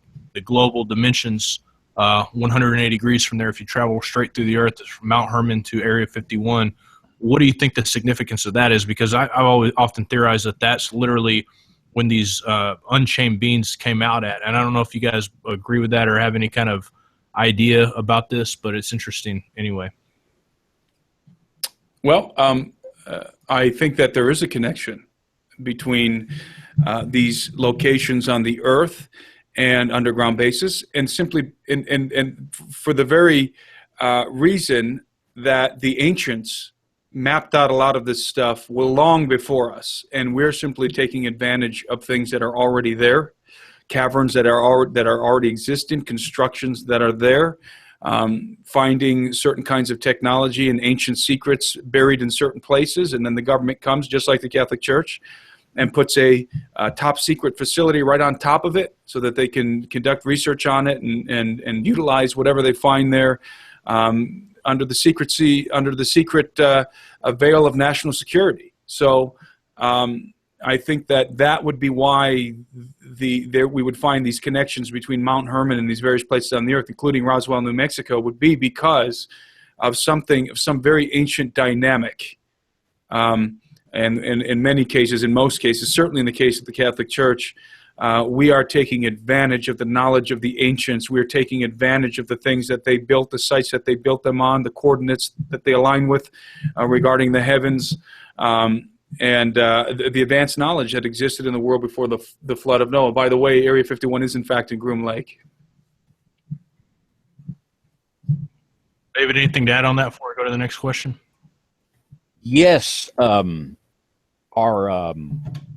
global dimensions, 180 degrees from there, if you travel straight through the Earth, it's from Mount Herman to Area 51. What do you think the significance of that is? Because I've always often theorized that that's literally when these unchained beings came out at. And I don't know if you guys agree with that or have any kind of idea about this, but it's interesting anyway. Well, I think that there is a connection between these locations on the Earth and underground bases, and simply and for the very reason that the ancients mapped out a lot of this stuff long before us, and we're simply taking advantage of things that are already there, caverns that are already existing, constructions that are there, finding certain kinds of technology and ancient secrets buried in certain places, and then the government comes, just like the Catholic Church, and puts a top secret facility right on top of it so that they can conduct research on it and utilize whatever they find there under the secret veil of national security. So I think that would be why we would find these connections between Mount Herman and these various places on the Earth, including Roswell, New Mexico, would be because of some very ancient dynamic. And in many cases, in most cases, certainly in the case of the Catholic Church, we are taking advantage of the knowledge of the ancients. We are taking advantage of the things that they built, the sites that they built them on, the coordinates that they align with regarding the heavens, and the advanced knowledge that existed in the world before the flood of Noah. By the way, Area 51 is in fact in Groom Lake. David, anything to add on that before we go to the next question? Yes.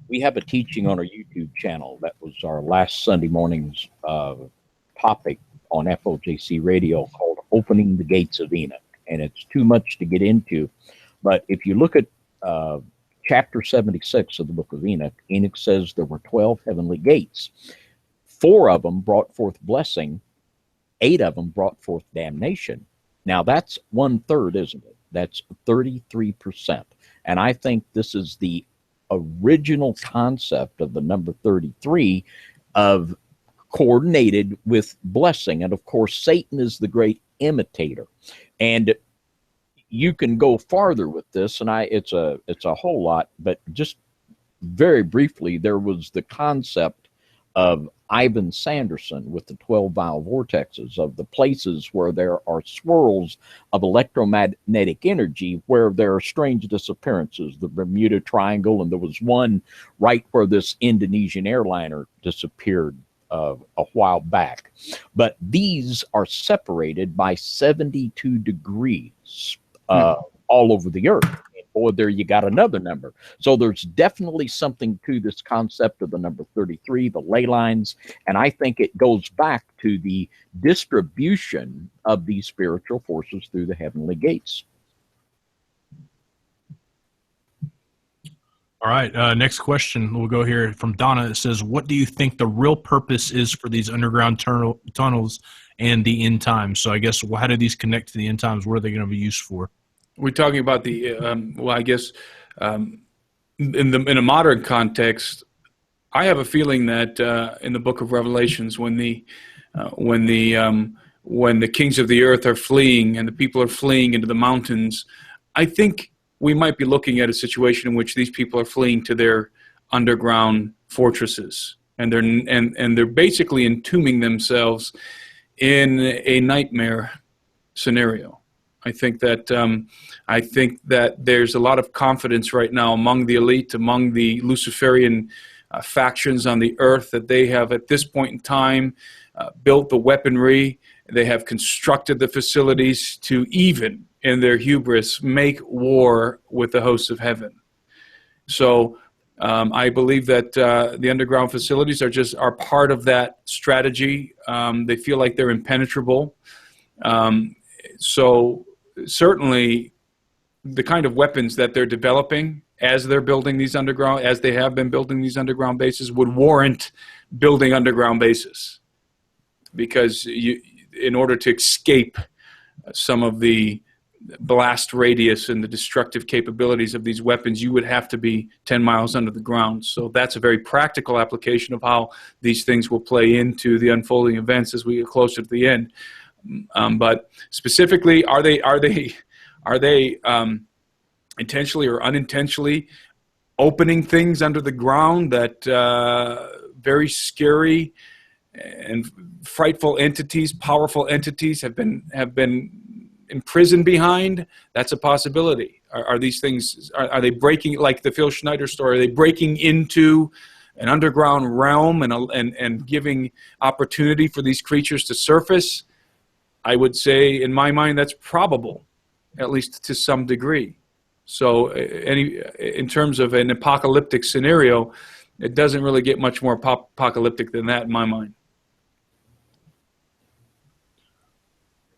We have a teaching on our YouTube channel. That was our last Sunday morning's topic on FOJC radio called Opening the Gates of Enoch. And it's too much to get into. But if you look at chapter 76 of the book of Enoch, Enoch says there were 12 heavenly gates. 4 of them brought forth blessing. 8 of them brought forth damnation. Now that's 1/3, isn't it? That's 33%. And I think this is the original concept of the number 33 of coordinated with blessing. And of course, Satan is the great imitator. And you can go farther with this, and it's a whole lot, but just very briefly, there was the concept of Ivan Sanderson with the 12-valve vortexes, of the places where there are swirls of electromagnetic energy, where there are strange disappearances, the Bermuda Triangle, and there was one right where this Indonesian airliner disappeared a while back. But these are separated by 72 degrees all over the Earth. Boy, there you got another number. So there's definitely something to this concept of the number 33, the ley lines, and I think it goes back to the distribution of these spiritual forces through the heavenly gates. All right, next question. We'll go here from Donna. It says, what do you think the real purpose is for these underground tunnels and the end times? So I guess, how do these connect to the end times? What are they going to be used for? We're talking about the well, I guess in a modern context, I have a feeling that in the Book of Revelations, when the kings of the earth are fleeing and the people are fleeing into the mountains, I think we might be looking at a situation in which these people are fleeing to their underground fortresses, and they're basically entombing themselves in a nightmare scenario. I think that there's a lot of confidence right now among the elite, among the Luciferian factions on the earth, that they have at this point in time built the weaponry, they have constructed the facilities to, even in their hubris, make war with the hosts of heaven. So I believe that the underground facilities are part of that strategy. They feel like they're impenetrable. So certainly the kind of weapons that they're developing as they're building these underground, as they have been building these underground bases, would warrant building underground bases, because in order to escape some of the blast radius and the destructive capabilities of these weapons, you would have to be 10 miles under the ground. So that's a very practical application of how these things will play into the unfolding events as we get closer to the end. But specifically, are they intentionally or unintentionally opening things under the ground that very scary and frightful entities, powerful entities, have been imprisoned behind? That's a possibility. Are these things? Are they breaking, like the Phil Schneider story? Are they breaking into an underground realm and giving opportunity for these creatures to surface? I would say, in my mind, that's probable, at least to some degree. So in terms of an apocalyptic scenario, it doesn't really get much more apocalyptic than that in my mind.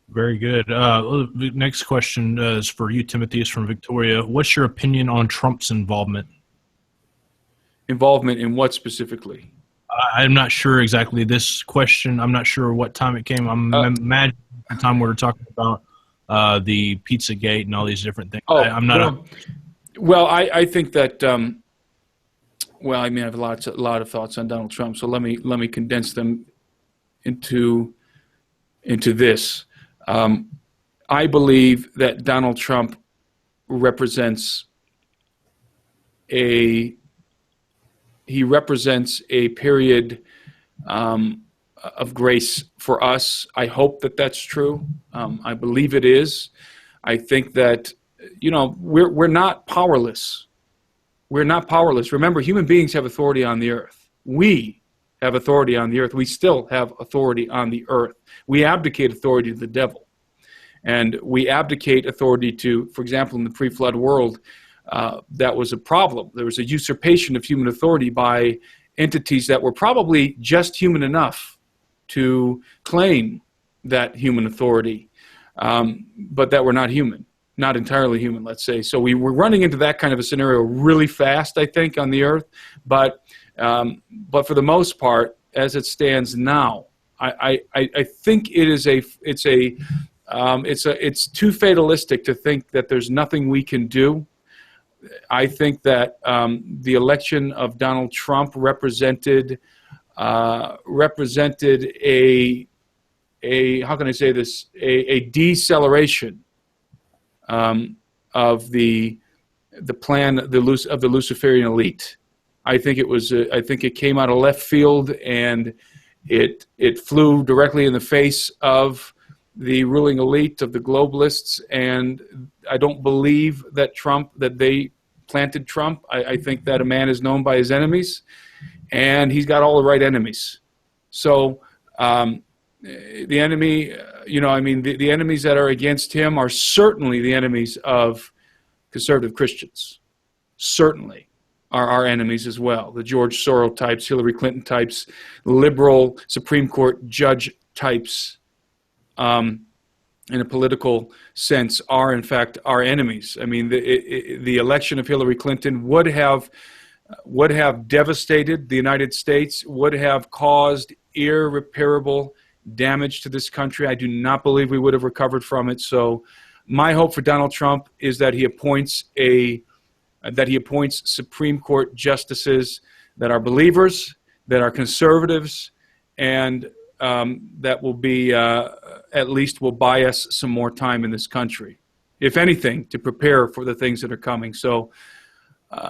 Very good. The next question is for you, Timothy. Is from Victoria. What's your opinion on Trump's involvement? Involvement in what specifically? I'm not sure exactly this question. I'm not sure what time it came. I'm imagining the time we were talking about the Pizzagate and all these different things. I'm not. Well, I think that. Well, I mean, I have a lot of thoughts on Donald Trump. So let me condense them into this. I believe that Donald Trump represents a period of grace for us. I hope that that's true. I believe it is. I think that, we're not powerless. We're not powerless. Remember, human beings have authority on the earth. We have authority on the earth. We still have authority on the earth. We abdicate authority to the devil. And we abdicate authority to, for example, in the pre-flood world, that was a problem. There was a usurpation of human authority by entities that were probably just human enough to claim that human authority, but that were not human, not entirely human, let's say. So we were running into that kind of a scenario really fast, I think, on the earth. But for the most part, as it stands now, I think it's too fatalistic to think that there's nothing we can do. I think that the election of Donald Trump represented a how can I say this, a deceleration of the plan of the Luciferian elite. I think it came out of left field, and it flew directly in the face of the ruling elite, of the globalists, and I don't believe that they planted Trump. I think that a man is known by his enemies, and he's got all the right enemies. So the enemy, the enemies that are against him are certainly the enemies of conservative Christians. Certainly are our enemies as well. The George Soros types, Hillary Clinton types, liberal Supreme Court judge types, in a political sense, are in fact our enemies. I mean, the election of Hillary Clinton would have devastated the United States, would have caused irreparable damage to this country. I do not believe we would have recovered from it. So my hope for Donald Trump is that he appoints Supreme Court justices that are believers, that are conservatives, and that will be at least will buy us some more time in this country, if anything, to prepare for the things that are coming. So,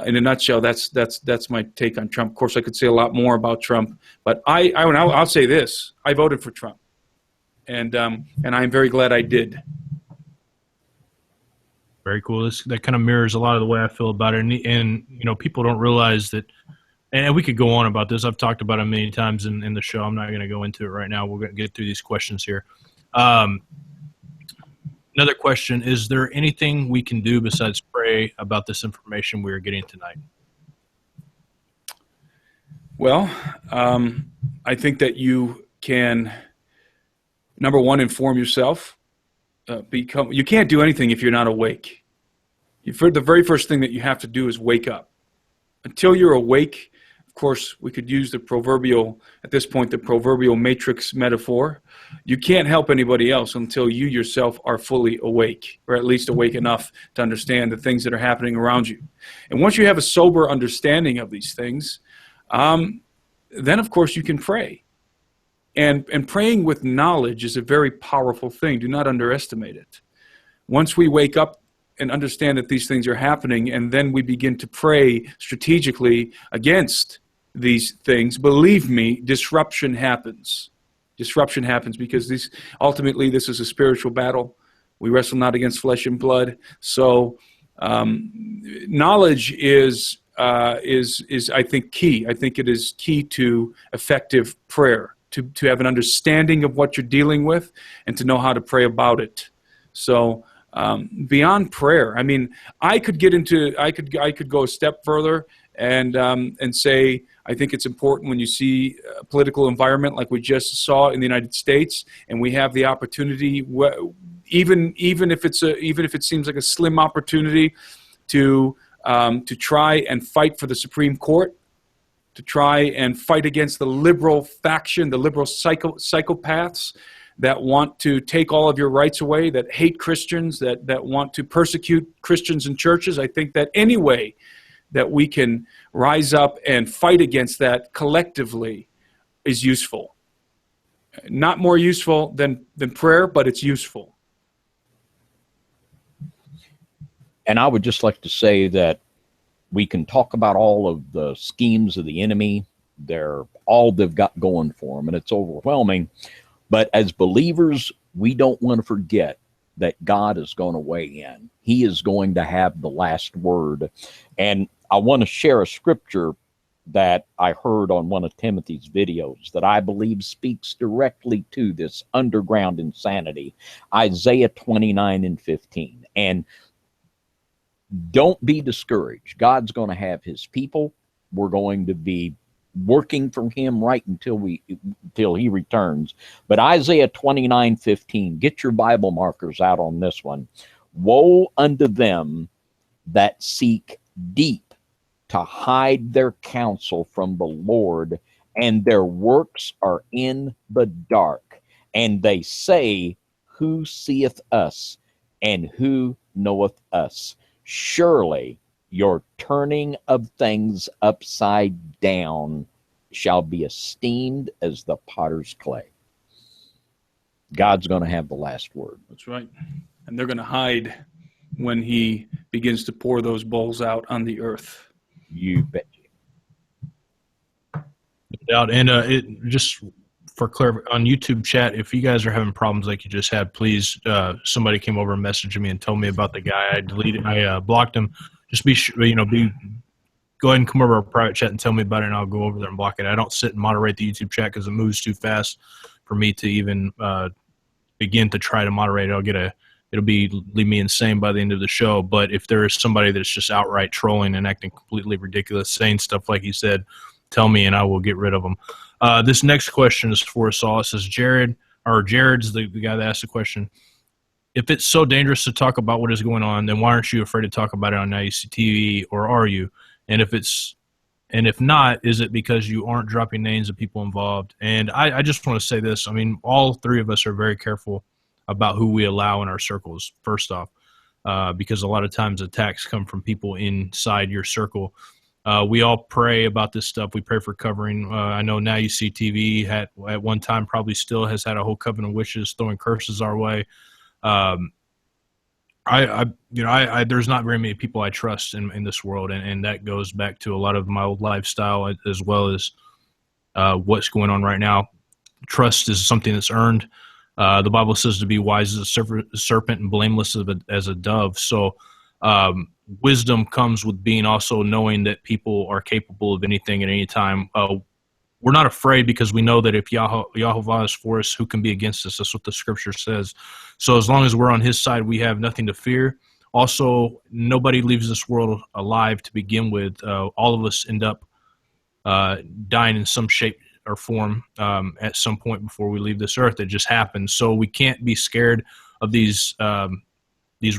in a nutshell, that's my take on Trump. Of course, I could say a lot more about Trump, but I'll say this: I voted for Trump, and I'm very glad I did. Very cool. That kind of mirrors a lot of the way I feel about it, and people don't realize that. And we could go on about this. I've talked about it many times in the show. I'm not going to go into it right now. We're going to get through these questions here. Another question: is there anything we can do besides pray about this information we are getting tonight? Well, I think that you can, number one, inform yourself. You can't do anything if you're not awake. The very first thing that you have to do is wake up. Until you're awake, of course, we could use the proverbial matrix metaphor. You can't help anybody else until you yourself are fully awake, or at least awake enough to understand the things that are happening around you. And once you have a sober understanding of these things, then of course you can pray. And praying with knowledge is a very powerful thing. Do not underestimate it. Once we wake up and understand that these things are happening, and then we begin to pray strategically against these things, believe me, disruption happens. Disruption happens because ultimately this is a spiritual battle. We wrestle not against flesh and blood. So knowledge is I think key. I think it is key to effective prayer, to have an understanding of what you're dealing with and to know how to pray about it. So beyond prayer, I mean, I could go a step further and say, I think it's important when you see a political environment like we just saw in the United States, and we have the opportunity, even if it seems like a slim opportunity, to try and fight for the Supreme Court, to try and fight against the liberal faction, the liberal psychopaths that want to take all of your rights away, that hate Christians, that want to persecute Christians and churches. I think that any way that we can rise up and fight against that collectively is useful. Not more useful than prayer, but it's useful. And I would just like to say that we can talk about all of the schemes of the enemy. They're all they've got going for them, and it's overwhelming. But as believers, we don't want to forget that God is going to weigh in. He is going to have the last word. And I want to share a scripture that I heard on one of Timothy's videos that I believe speaks directly to this underground insanity. Isaiah 29:15. And don't be discouraged. God's going to have his people. We're going to be working for him right until he returns. But Isaiah 29:15, get your Bible markers out on this one. Woe unto them that seek deep to hide their counsel from the Lord, and their works are in the dark. And they say, who seeth us, and who knoweth us? Surely your turning of things upside down shall be esteemed as the potter's clay. God's going to have the last word. That's right. And they're going to hide when he begins to pour those bowls out on the earth. You bet you. Doubt. And it just for clear on YouTube chat, if you guys are having problems like you just had, please, somebody came over and messaged me and told me about the guy. I blocked him. Just go ahead and come over our private chat and tell me about it, and I'll go over there and block it. I don't sit and moderate the YouTube chat because it moves too fast for me to even begin to try to moderate it. It'll leave me insane by the end of the show. But if there is somebody that's just outright trolling and acting completely ridiculous, saying stuff like he said, tell me and I will get rid of them. This next question is for us all. It says Jared's the guy that asked the question. If it's so dangerous to talk about what is going on, then why aren't you afraid to talk about it on NYSTV, or are you? And if not, is it because you aren't dropping names of people involved? And I just want to say this. I mean, all three of us are very careful about who we allow in our circles, first off, because a lot of times attacks come from people inside your circle. We all pray about this stuff. We pray for covering. I know NYSTV at one time probably still has had a whole coven of witches throwing curses our way. There's not very many people I trust in this world, and that goes back to a lot of my old lifestyle as well as what's going on right now. Trust is something that's earned. The Bible says to be wise as a serpent and blameless as a dove. So wisdom comes with being also knowing that people are capable of anything at any time. We're not afraid because we know that if Yahovah is for us, who can be against us? That's what the scripture says. So as long as we're on his side, we have nothing to fear. Also, nobody leaves this world alive to begin with. All of us end up dying in some shape or form at some point before we leave this earth. It just happens. So we can't be scared of these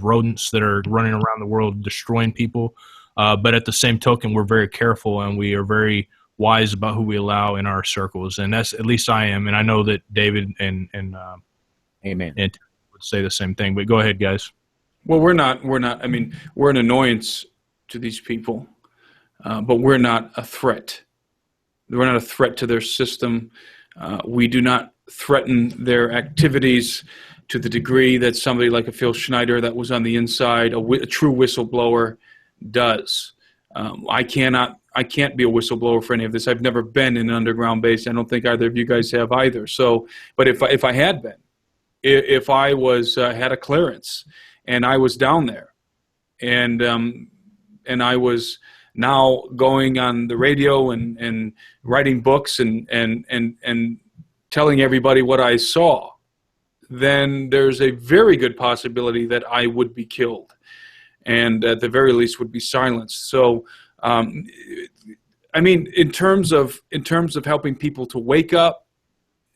rodents that are running around the world destroying people. But at the same token, we're very careful and we are very wise about who we allow in our circles. And that's, at least I am. And I know that David and Amen. And would say the same thing, but go ahead, guys. Well, we're not, I mean, we're an annoyance to these people, but we're not a threat. We're not a threat to their system. We do not threaten their activities to the degree that somebody like a Phil Schneider that was on the inside, a true whistleblower, does. I can't be a whistleblower for any of this. I've never been in an underground base. I don't think either of you guys have either. So, but if I had been, if I was had a clearance and I was down there, and I was now going on the radio and writing books and telling everybody what I saw, then there's a very good possibility that I would be killed, and at the very least would be silenced. So, I mean, in terms of helping people to wake up,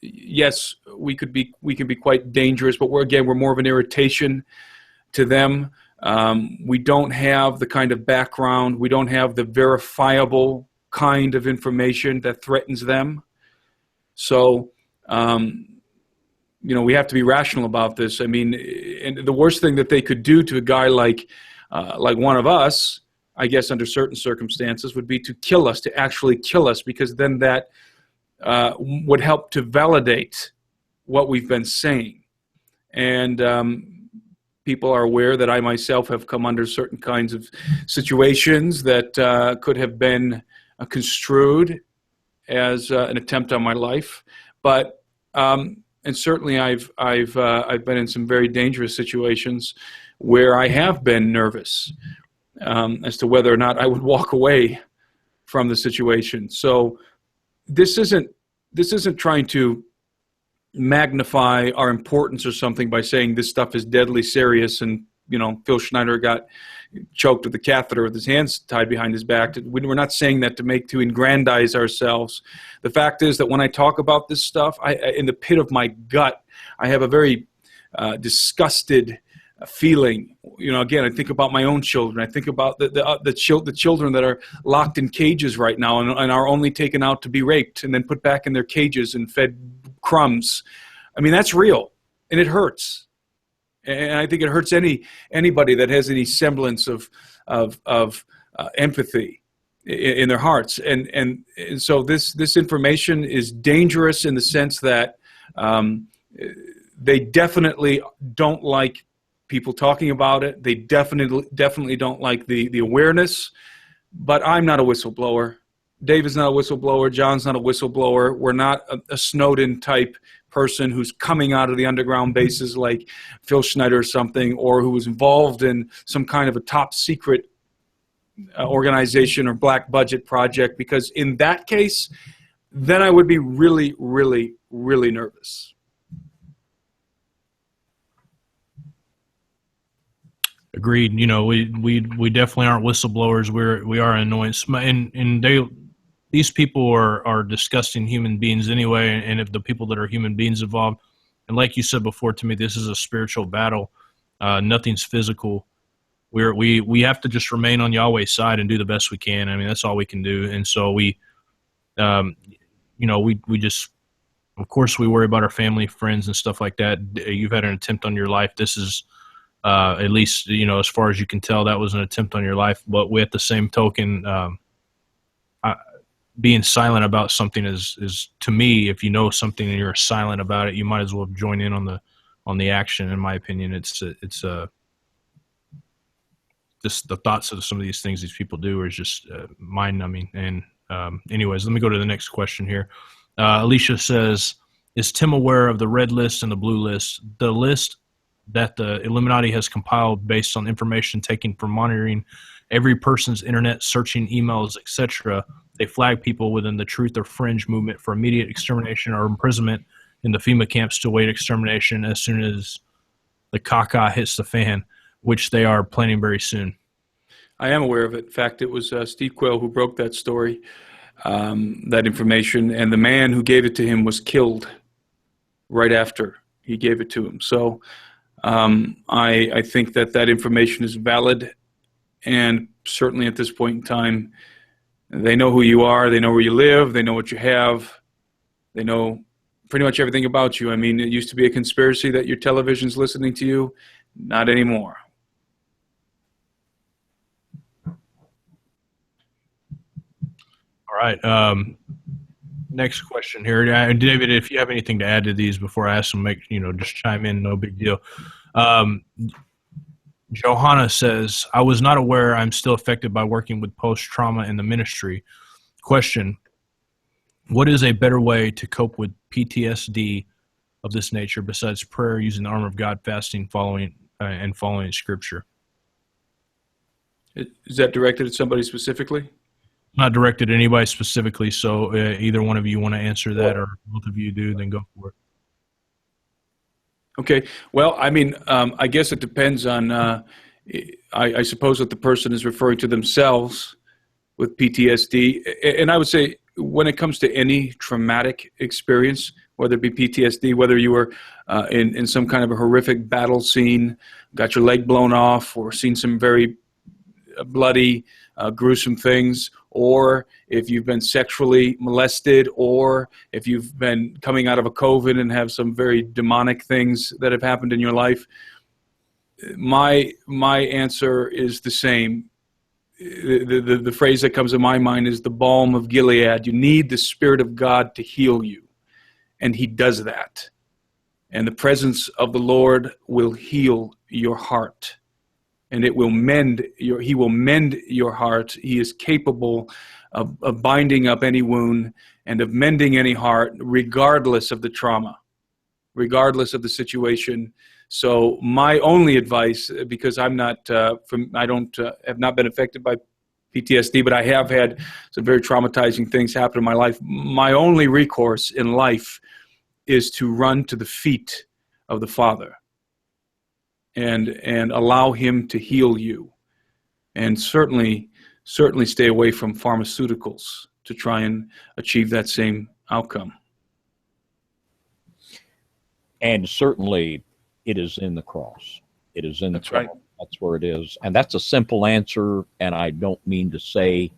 yes, we can be quite dangerous, but we're more of an irritation to them. We don't have the kind of background, we don't have the verifiable kind of information that threatens them. So, we have to be rational about this. I mean, and the worst thing that they could do to a guy like one of us, I guess under certain circumstances, would be to kill us, to actually kill us, because then that would help to validate what we've been saying. And people are aware that I myself have come under certain kinds of situations that could have been construed as an attempt on my life. But and certainly I've been in some very dangerous situations where I have been nervous as to whether or not I would walk away from the situation. So this isn't trying to magnify our importance or something by saying this stuff is deadly serious and, Phil Schneider got choked with a catheter with his hands tied behind his back. We're not saying that to aggrandize ourselves. The fact is that when I talk about this stuff, in the pit of my gut, I have a very disgusted feeling. Again, I think about my own children. I think about the children that are locked in cages right now and are only taken out to be raped and then put back in their cages and fed crumbs. I mean, that's real, and it hurts. And I think it hurts anybody that has any semblance of empathy in their hearts. And so this information is dangerous in the sense that they definitely don't like people talking about it. They definitely don't like the awareness. But I'm not a whistleblower. David's not a whistleblower. John's not a whistleblower. We're not a Snowden type person who's coming out of the underground bases like Phil Schneider or something, or who was involved in some kind of a top secret organization or black budget project, because in that case, then I would be really, really, really nervous. Agreed. You know, we definitely aren't whistleblowers. We are annoyance, and these people are disgusting human beings anyway. And if the people that are human beings involved, and like you said before to me, this is a spiritual battle. Nothing's physical. We have to just remain on Yahweh's side and do the best we can. I mean, that's all we can do. And so we just, of course, we worry about our family, friends, and stuff like that. You've had an attempt on your life. This is, at least, you know, as far as you can tell, that was an attempt on your life. But we, at the same token, being silent about something is to me, if you know something and you're silent about it, you might as well join in on the action. In my opinion, it's just the thoughts of some of these things these people do is just mind numbing. And anyways, let me go to the next question here. Alicia says, is Tim aware of the red list and the blue list? The list that the Illuminati has compiled based on information taken from monitoring every person's internet, searching emails, etc. They flag people within the Truth or Fringe movement for immediate extermination or imprisonment in the FEMA camps to await extermination as soon as the caca hits the fan, which they are planning very soon. I am aware of it. In fact, it was Steve Quayle who broke that story, that information, and the man who gave it to him was killed right after he gave it to him. So I think that information is valid, and certainly at this point in time, they know who you are, they know where you live, they know what you have, they know pretty much everything about you. I mean, it used to be a conspiracy that your television's listening to you. Not anymore. All right. Next question here. David, if you have anything to add to these before I ask them, just chime in. No big deal. Johanna says, I was not aware I'm still affected by working with post-trauma in the ministry. Question, what is a better way to cope with PTSD of this nature besides prayer, using the armor of God, fasting, following Scripture? Is that directed at somebody specifically? Not directed at anybody specifically, so either one of you want to answer that, or both of you do, then go for it. Okay. Well, I mean, I guess it depends on, I suppose that the person is referring to themselves with PTSD. And I would say when it comes to any traumatic experience, whether it be PTSD, whether you were in some kind of a horrific battle scene, got your leg blown off, or seen some very bloody, gruesome things, or if you've been sexually molested, or if you've been coming out of a COVID and have some very demonic things that have happened in your life, my answer is the same. The phrase that comes to my mind is the balm of Gilead. You need the Spirit of God to heal you, and He does that. And the presence of the Lord will heal your heart. And it will He will mend your heart. He is capable of binding up any wound and of mending any heart, regardless of the trauma, regardless of the situation. So my only advice, because I have not been affected by PTSD, but I have had some very traumatizing things happen in my life. My only recourse in life is to run to the feet of the Father. And allow Him to heal you, and certainly stay away from pharmaceuticals to try and achieve that same outcome. And certainly it is in the cross. It is in the cross. Right. That's where it is. And that's a simple answer, and I don't mean to say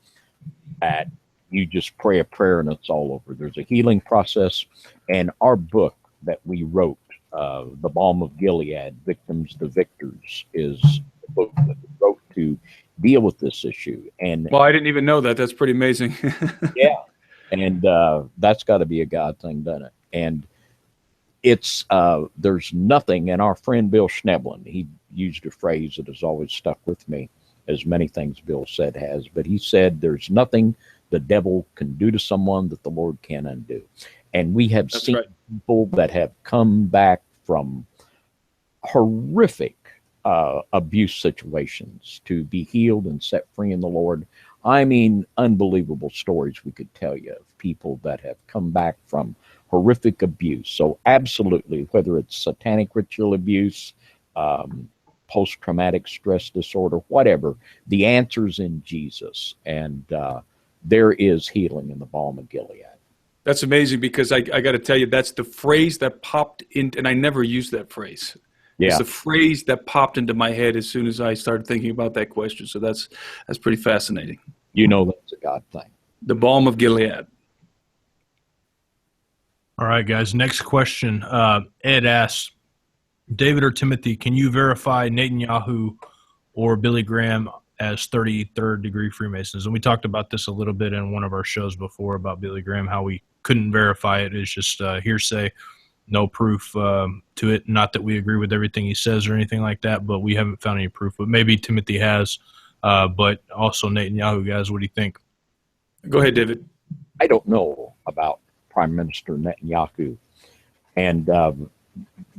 that you just pray a prayer and it's all over. There's a healing process, and our book that we wrote, The Balm of Gilead, Victims to Victors, is the book that we wrote to deal with this issue. And well, I didn't even know that. That's pretty amazing. Yeah. And that's got to be a God thing, doesn't it? And it's, there's nothing, and our friend Bill Schneblin, he used a phrase that has always stuck with me, as many things Bill said has, but he said, there's nothing the devil can do to someone that the Lord can undo. And we have That's seen right. people that have come back from horrific abuse situations to be healed and set free in the Lord. I mean, unbelievable stories we could tell you of people that have come back from horrific abuse. So absolutely, whether it's satanic ritual abuse, post-traumatic stress disorder, whatever, the answer's in Jesus. And there is healing in the balm of Gilead. That's amazing, because I got to tell you, that's the phrase that popped in, and I never used that phrase. Yeah. It's the phrase that popped into my head as soon as I started thinking about that question. So that's pretty fascinating. You know that's a God thing. The balm of Gilead. All right, guys. Next question. Ed asks, David or Timothy, can you verify Netanyahu or Billy Graham as 33rd degree Freemasons? And we talked about this a little bit in one of our shows before about Billy Graham, how we couldn't verify it. It's just hearsay, no proof to it. Not that we agree with everything he says or anything like that, but we haven't found any proof. But maybe Timothy has. But also Netanyahu, guys, what do you think? Go ahead, David. I don't know about Prime Minister Netanyahu. And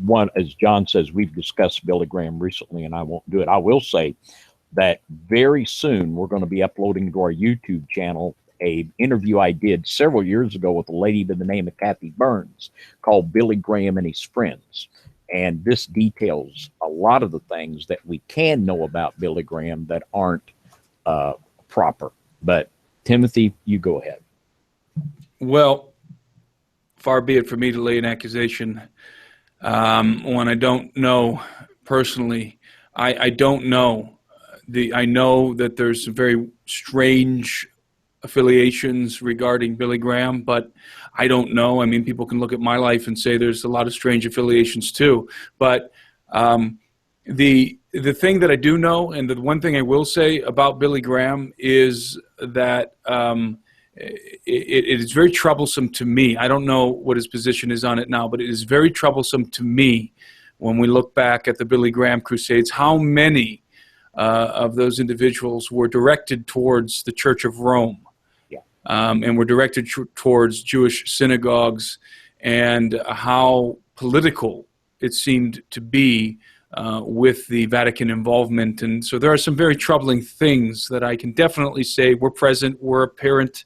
one, as John says, we've discussed Billy Graham recently, and I won't do it. I will say that very soon we're going to be uploading to our YouTube channel an interview I did several years ago with a lady by the name of Kathy Burns called Billy Graham and His Friends. And this details a lot of the things that we can know about Billy Graham that aren't proper. But Timothy, you go ahead. Well, far be it for me to lay an accusation when I don't know personally. I don't know. I know that there's some very strange affiliations regarding Billy Graham, but I don't know. I mean, people can look at my life and say there's a lot of strange affiliations too. But the thing that I do know, and the one thing I will say about Billy Graham, is that it is very troublesome to me. I don't know what his position is on it now, but it is very troublesome to me when we look back at the Billy Graham Crusades, how many of those individuals were directed towards the Church of Rome, and were directed towards Jewish synagogues, and how political it seemed to be with the Vatican involvement. And so there are some very troubling things that I can definitely say were present, were apparent.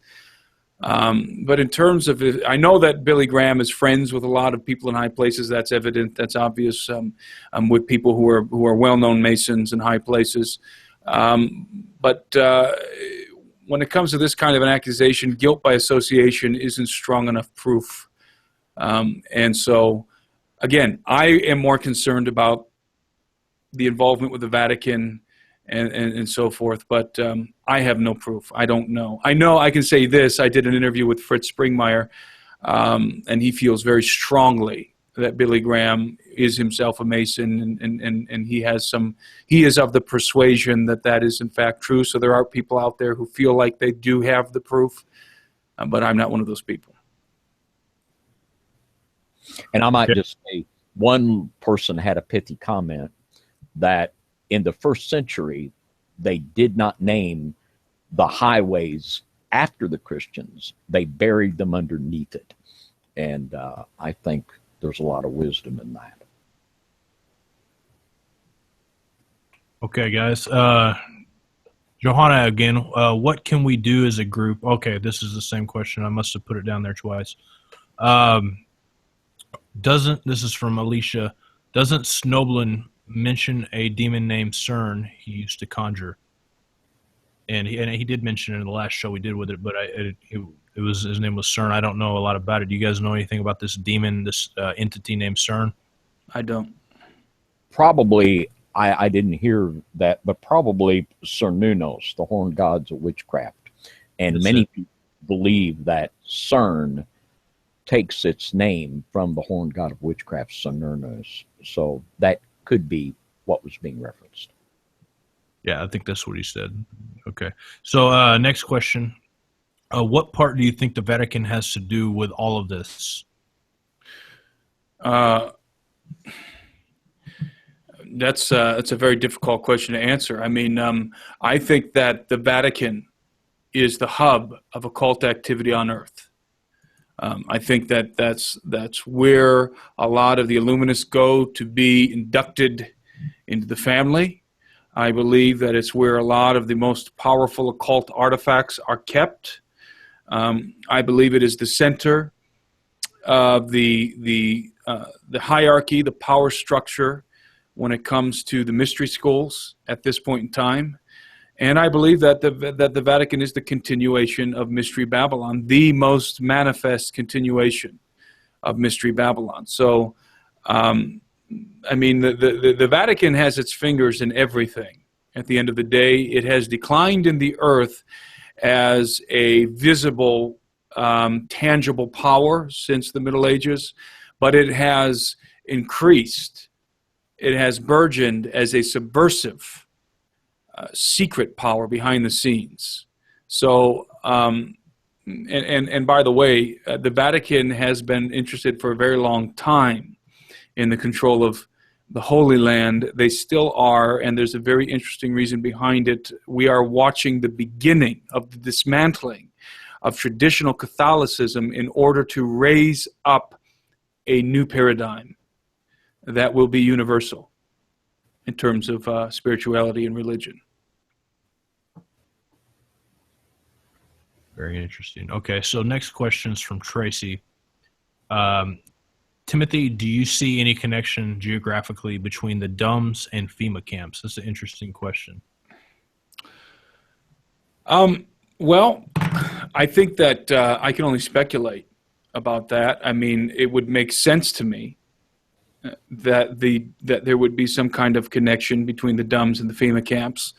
But in terms of, I know that Billy Graham is friends with a lot of people in high places. That's evident. That's obvious. With people who are well-known Masons in high places. But when it comes to this kind of an accusation, guilt by association isn't strong enough proof. And so, again, I am more concerned about the involvement with the Vatican and so forth, but I have no proof. I don't know. I know I can say this. I did an interview with Fritz Springmeier, and he feels very strongly that Billy Graham is himself a Mason, and he is of the persuasion that that is in fact true. So there are people out there who feel like they do have the proof, but I'm not one of those people. And I might just say, one person had a pithy comment that in the first century, they did not name the highways after the Christians. They buried them underneath it. And I think there's a lot of wisdom in that. Okay, guys. Johanna again, what can we do as a group? Okay, this is the same question. I must have put it down there twice. This is from Alicia, doesn't Snoblin mention a demon named CERN he used to conjure? And he did mention it in the last show we did with it, but it was, his name was CERN. I don't know a lot about it. Do you guys know anything about this demon, this entity named CERN? I don't. Probably, I didn't hear that, but probably Cernunnos, the horned gods of witchcraft. And That's many it. people believe that CERN takes its name from the horned god of witchcraft, Cernunnos. So that could be what was being referenced. Yeah, I think that's what he said. Okay. So next question. What part do you think the Vatican has to do with all of this? That's a very difficult question to answer. I mean, I think that the Vatican is the hub of occult activity on Earth. I think that's where a lot of the Illuminists go to be inducted into the family. I believe that it's where a lot of the most powerful occult artifacts are kept. I believe it is the center of the hierarchy, the power structure when it comes to the mystery schools at this point in time. And I believe that the Vatican is the continuation of Mystery Babylon, the most manifest continuation of Mystery Babylon. So, I mean, the Vatican has its fingers in everything. At the end of the day, it has declined in the earth as a visible, tangible power since the Middle Ages, but it has increased. It has burgeoned as a subversive, secret power behind the scenes. So, and by the way, the Vatican has been interested for a very long time in the control of the Holy Land. They still are, and there's a very interesting reason behind it. We are watching the beginning of the dismantling of traditional Catholicism in order to raise up a new paradigm that will be universal in terms of spirituality and religion. Very interesting. Okay, so next question is from Tracy. Timothy, do you see any connection geographically between the DUMBs and FEMA camps? That's an interesting question. Well, I think that I can only speculate about that. I mean, it would make sense to me that there would be some kind of connection between the DUMBs and the FEMA camps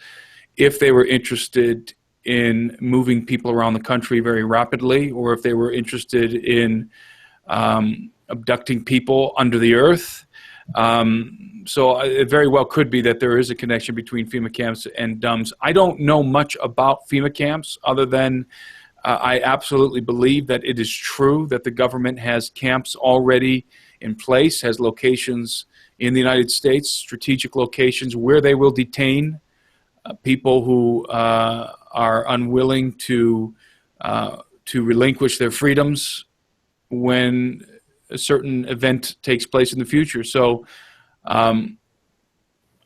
if they were interested in moving people around the country very rapidly, or if they were interested in abducting people under the earth. So it very well could be that there is a connection between FEMA camps and DUMBs. I don't know much about FEMA camps other than I absolutely believe that it is true that the government has camps already in place, has locations in the United States, strategic locations where they will detain people who are unwilling to relinquish their freedoms when a certain event takes place in the future. So I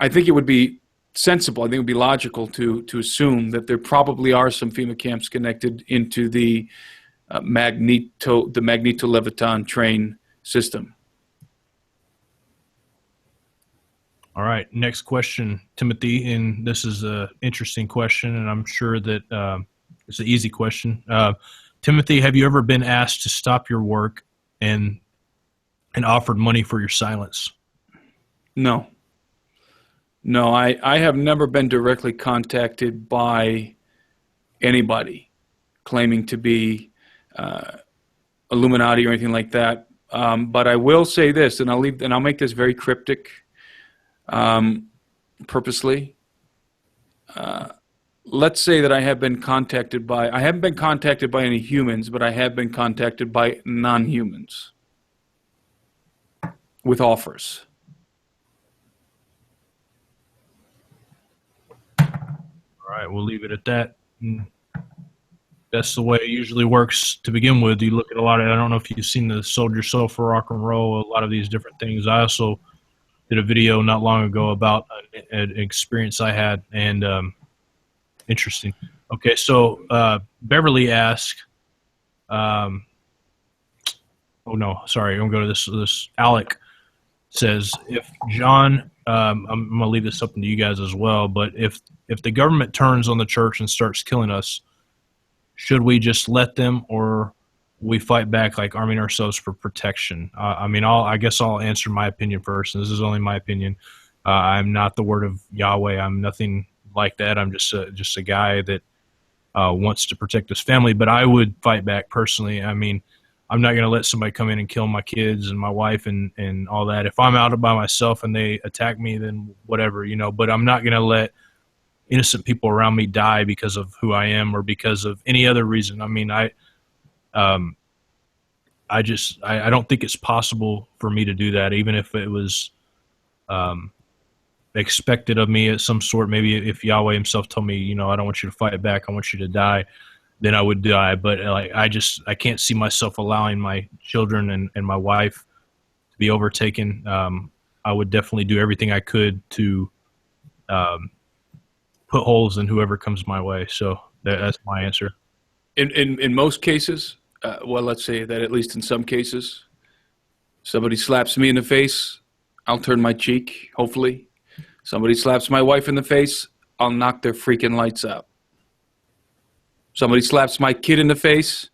think it would be sensible, I think it would be logical to assume that there probably are some FEMA camps connected into the Magneto-Leviton train system. All right, next question, Timothy, and this is an interesting question, and I'm sure that it's an easy question. Timothy, have you ever been asked to stop your work and offered money for your silence? No. No, I have never been directly contacted by anybody claiming to be Illuminati or anything like that. But I will say this, and I'll make this very cryptic. Purposely. Let's say that I haven't been contacted by any humans, but I have been contacted by non-humans with offers. All right, we'll leave it at that. That's the way it usually works to begin with. You look at a lot of, I don't know if you've seen the Sold Your Soul for Rock and Roll, a lot of these different things. I also did a video not long ago about an experience I had, and interesting. Okay, so Beverly asked, oh no, sorry, I'm going to go to this. Alec says, if John, I'm going to leave this up to you guys as well, but if the government turns on the church and starts killing us, should we just let them, or we fight back, like arming ourselves for protection? I mean, I guess I'll answer my opinion first, and this is only my opinion. I'm not the word of Yahweh. I'm nothing like that. I'm just a guy that wants to protect his family, but I would fight back personally. I mean, I'm not going to let somebody come in and kill my kids and my wife and all that. If I'm out by myself and they attack me, then whatever, but I'm not going to let innocent people around me die because of who I am or because of any other reason. I mean, I don't think it's possible for me to do that, even if it was expected of me at some sort. Maybe if Yahweh himself told me, I don't want you to fight back, I want you to die. then I would die. But like, I can't see myself allowing my children and my wife to be overtaken. I would definitely do everything I could to put holes in whoever comes my way. So that's my answer. In most cases, well, let's say that at least in some cases, somebody slaps me in the face, I'll turn my cheek, hopefully. Somebody slaps my wife in the face, I'll knock their freaking lights out. Somebody slaps my kid in the face,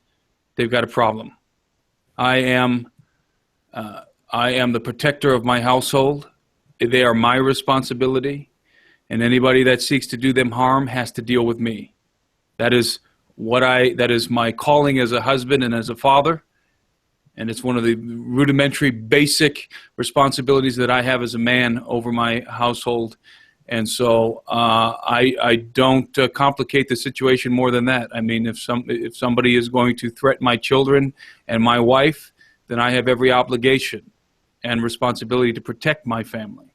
they've got a problem. I am the protector of my household. They are my responsibility, and anybody that seeks to do them harm has to deal with me. That is my calling as a husband and as a father, and it's one of the rudimentary, basic responsibilities that I have as a man over my household. And so I don't complicate the situation more than that. I mean, if somebody is going to threaten my children and my wife, then I have every obligation and responsibility to protect my family.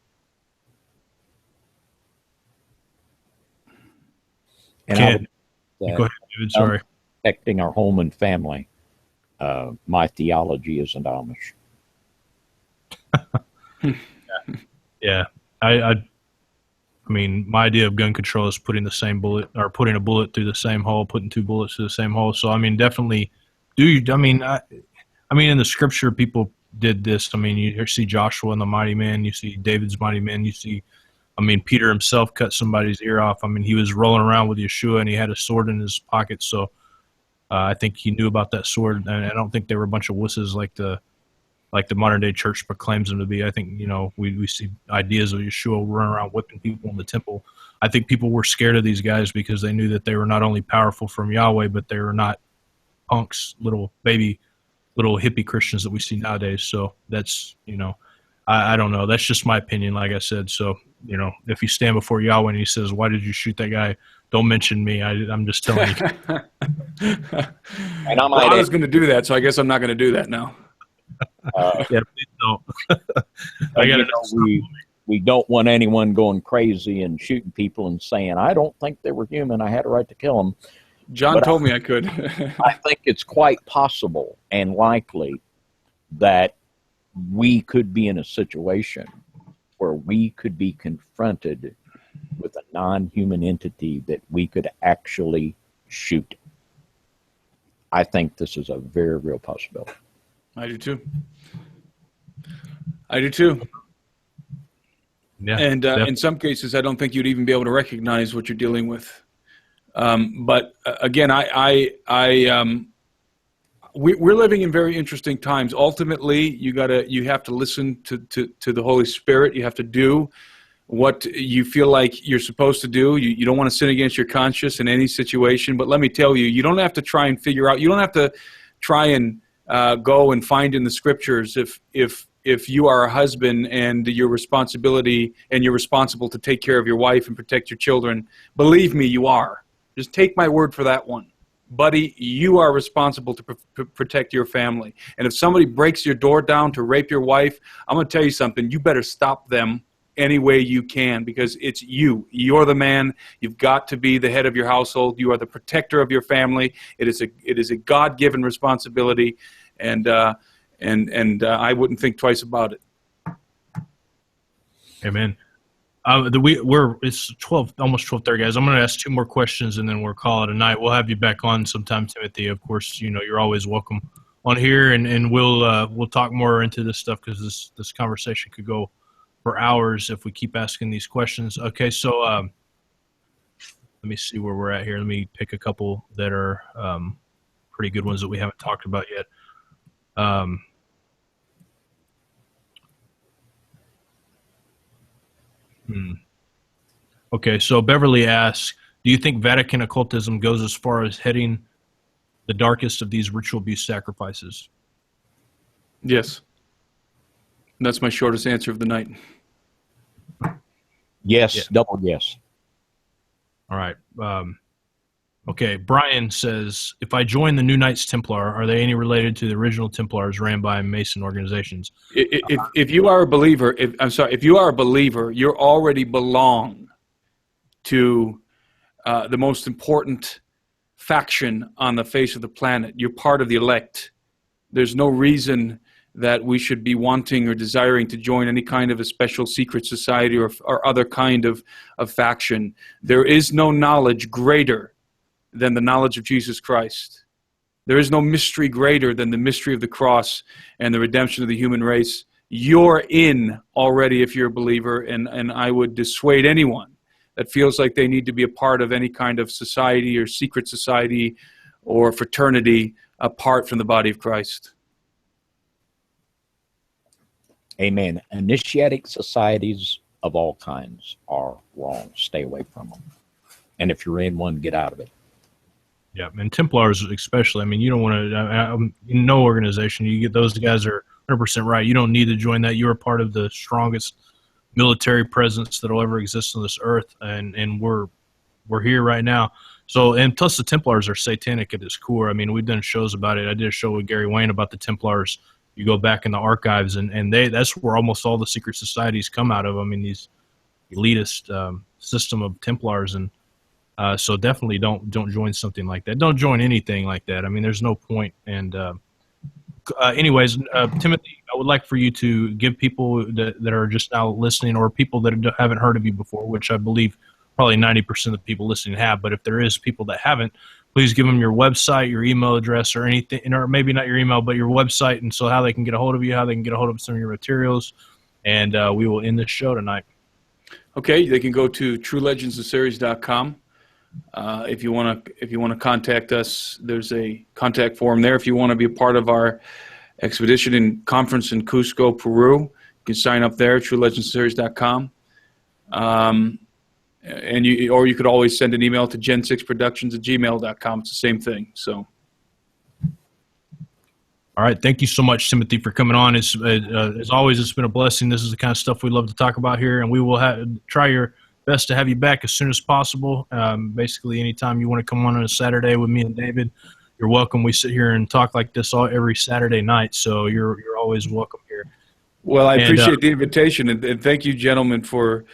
And go ahead, David. Sorry. Protecting our home and family. My theology isn't Amish. Yeah. I mean, my idea of gun control is putting a bullet through the same hole, putting two bullets through the same hole. So, I mean, definitely I mean, in the scripture, people did this. I mean, you see Joshua and the mighty men, you see David's mighty men, you see, I mean, Peter himself cut somebody's ear off. I mean, he was rolling around with Yeshua and he had a sword in his pocket. So I think he knew about that sword. And I don't think they were a bunch of wusses like the modern day church proclaims them to be. I think, we see ideas of Yeshua running around whipping people in the temple. I think people were scared of these guys because they knew that they were not only powerful from Yahweh, but they were not punks, little hippie Christians that we see nowadays. So that's, I don't know. That's just my opinion, like I said. So, if you stand before Yahweh and he says, why did you shoot that guy? Don't mention me. I'm just telling you. And I was going to do that, so I guess I'm not going to do that now. Yeah, please don't. We don't want anyone going crazy and shooting people and saying, I don't think they were human. I had a right to kill them. John told me I could. I think it's quite possible and likely that we could be in a situation where we could be confronted with a non-human entity that we could actually shoot. I think this is a very real possibility. I do too. Yeah, and in some cases, I don't think you'd even be able to recognize what you're dealing with. But again, we're living in very interesting times. Ultimately, you have to listen to the Holy Spirit. You have to do what you feel like you're supposed to do. You don't want to sin against your conscience in any situation. But let me tell you, you don't have to try and figure out. You don't have to try and go and find in the scriptures if you are a husband and you're responsible to take care of your wife and protect your children. Believe me, you are. Just take my word for that one. Buddy, you are responsible to protect your family. And if somebody breaks your door down to rape your wife, I'm going to tell you something. You better stop them any way you can, because it's you. You're the man. You've got to be the head of your household. You are the protector of your family. It is a God-given responsibility, and I wouldn't think twice about it. Amen. It's 12, almost 12:30, guys. I'm going to ask two more questions and then we'll call it a night. We'll have you back on sometime, Timothy. Of course, you're always welcome on here, and we'll talk more into this stuff because this conversation could go for hours if we keep asking these questions. Okay, so let me see where we're at here. Let me pick a couple that are pretty good ones that we haven't talked about yet. Okay, so Beverly asks, do you think Vatican occultism goes as far as heading the darkest of these ritual abuse sacrifices? Yes. That's my shortest answer of the night. Yes, Yeah. Double yes. All right. Okay, Brian says, if I join the New Knights Templar, are they any related to the original Templars ran by Mason organizations? If you are a believer, if you are a believer, you already belong to the most important faction on the face of the planet. You're part of the elect. There's no reason that we should be wanting or desiring to join any kind of a special secret society or other kind of faction. There is no knowledge greater than the knowledge of Jesus Christ. There is no mystery greater than the mystery of the cross and the redemption of the human race. You're in already if you're a believer, and I would dissuade anyone that feels like they need to be a part of any kind of society or secret society or fraternity apart from the body of Christ. Amen. Initiatic societies of all kinds are wrong. Stay away from them. And if you're in one, get out of it. Yeah, and Templars especially. I mean, you don't want to, in no organization, you get those guys are 100% right. You don't need to join that. You're a part of the strongest military presence that will ever exist on this earth, and we're here right now. So, and plus the Templars are satanic at its core. I mean, we've done shows about it. I did a show with Gary Wayne about the Templars. You go back in the archives, and that's where almost all the secret societies come out of. I mean, these elitist system of Templars, and so definitely don't join something like that. Don't join anything like that. I mean, there's no point. And anyways, Timothy, I would like for you to give people that are just now listening, or people that haven't heard of you before, which I believe probably 90% of the people listening have, but if there is people that haven't, please give them your website, your email address, or anything, or maybe not your email, but your website, and so how they can get a hold of you, how they can get a hold of some of your materials, and we will end this show tonight. Okay, they can go to truelegendsofseries.com. If you want to contact us, there's a contact form there. If you want to be a part of our expedition and conference in Cusco, Peru, you can sign up there, truelegendsofseries.com. And you could always send an email to gen6productions@gmail.com. It's the same thing. So, all right, thank you so much, Timothy, for coming on. As always, it's been a blessing. This is the kind of stuff we love to talk about here, and we will try your best to have you back as soon as possible. Basically, anytime you want to come on a Saturday with me and David, you're welcome. We sit here and talk like this every Saturday night, so you're always welcome here. Well, I appreciate the invitation, and thank you, gentlemen, for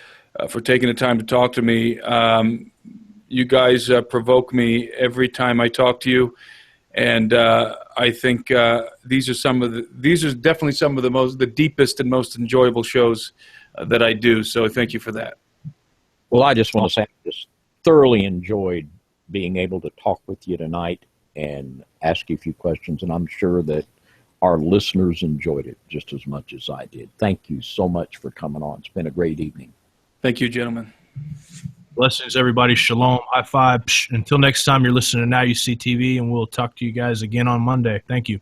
taking the time to talk to me. You guys provoke me every time I talk to you, and I think these are definitely some of the deepest and most enjoyable shows that I do. So thank you for that. Well, I just want to say I just thoroughly enjoyed being able to talk with you tonight and ask you a few questions, and I'm sure that our listeners enjoyed it just as much as I did. Thank you so much for coming on. It's been a great evening. Thank you, gentlemen. Blessings, everybody. Shalom. High five. Until next time, you're listening to Now You See TV, and we'll talk to you guys again on Monday. Thank you.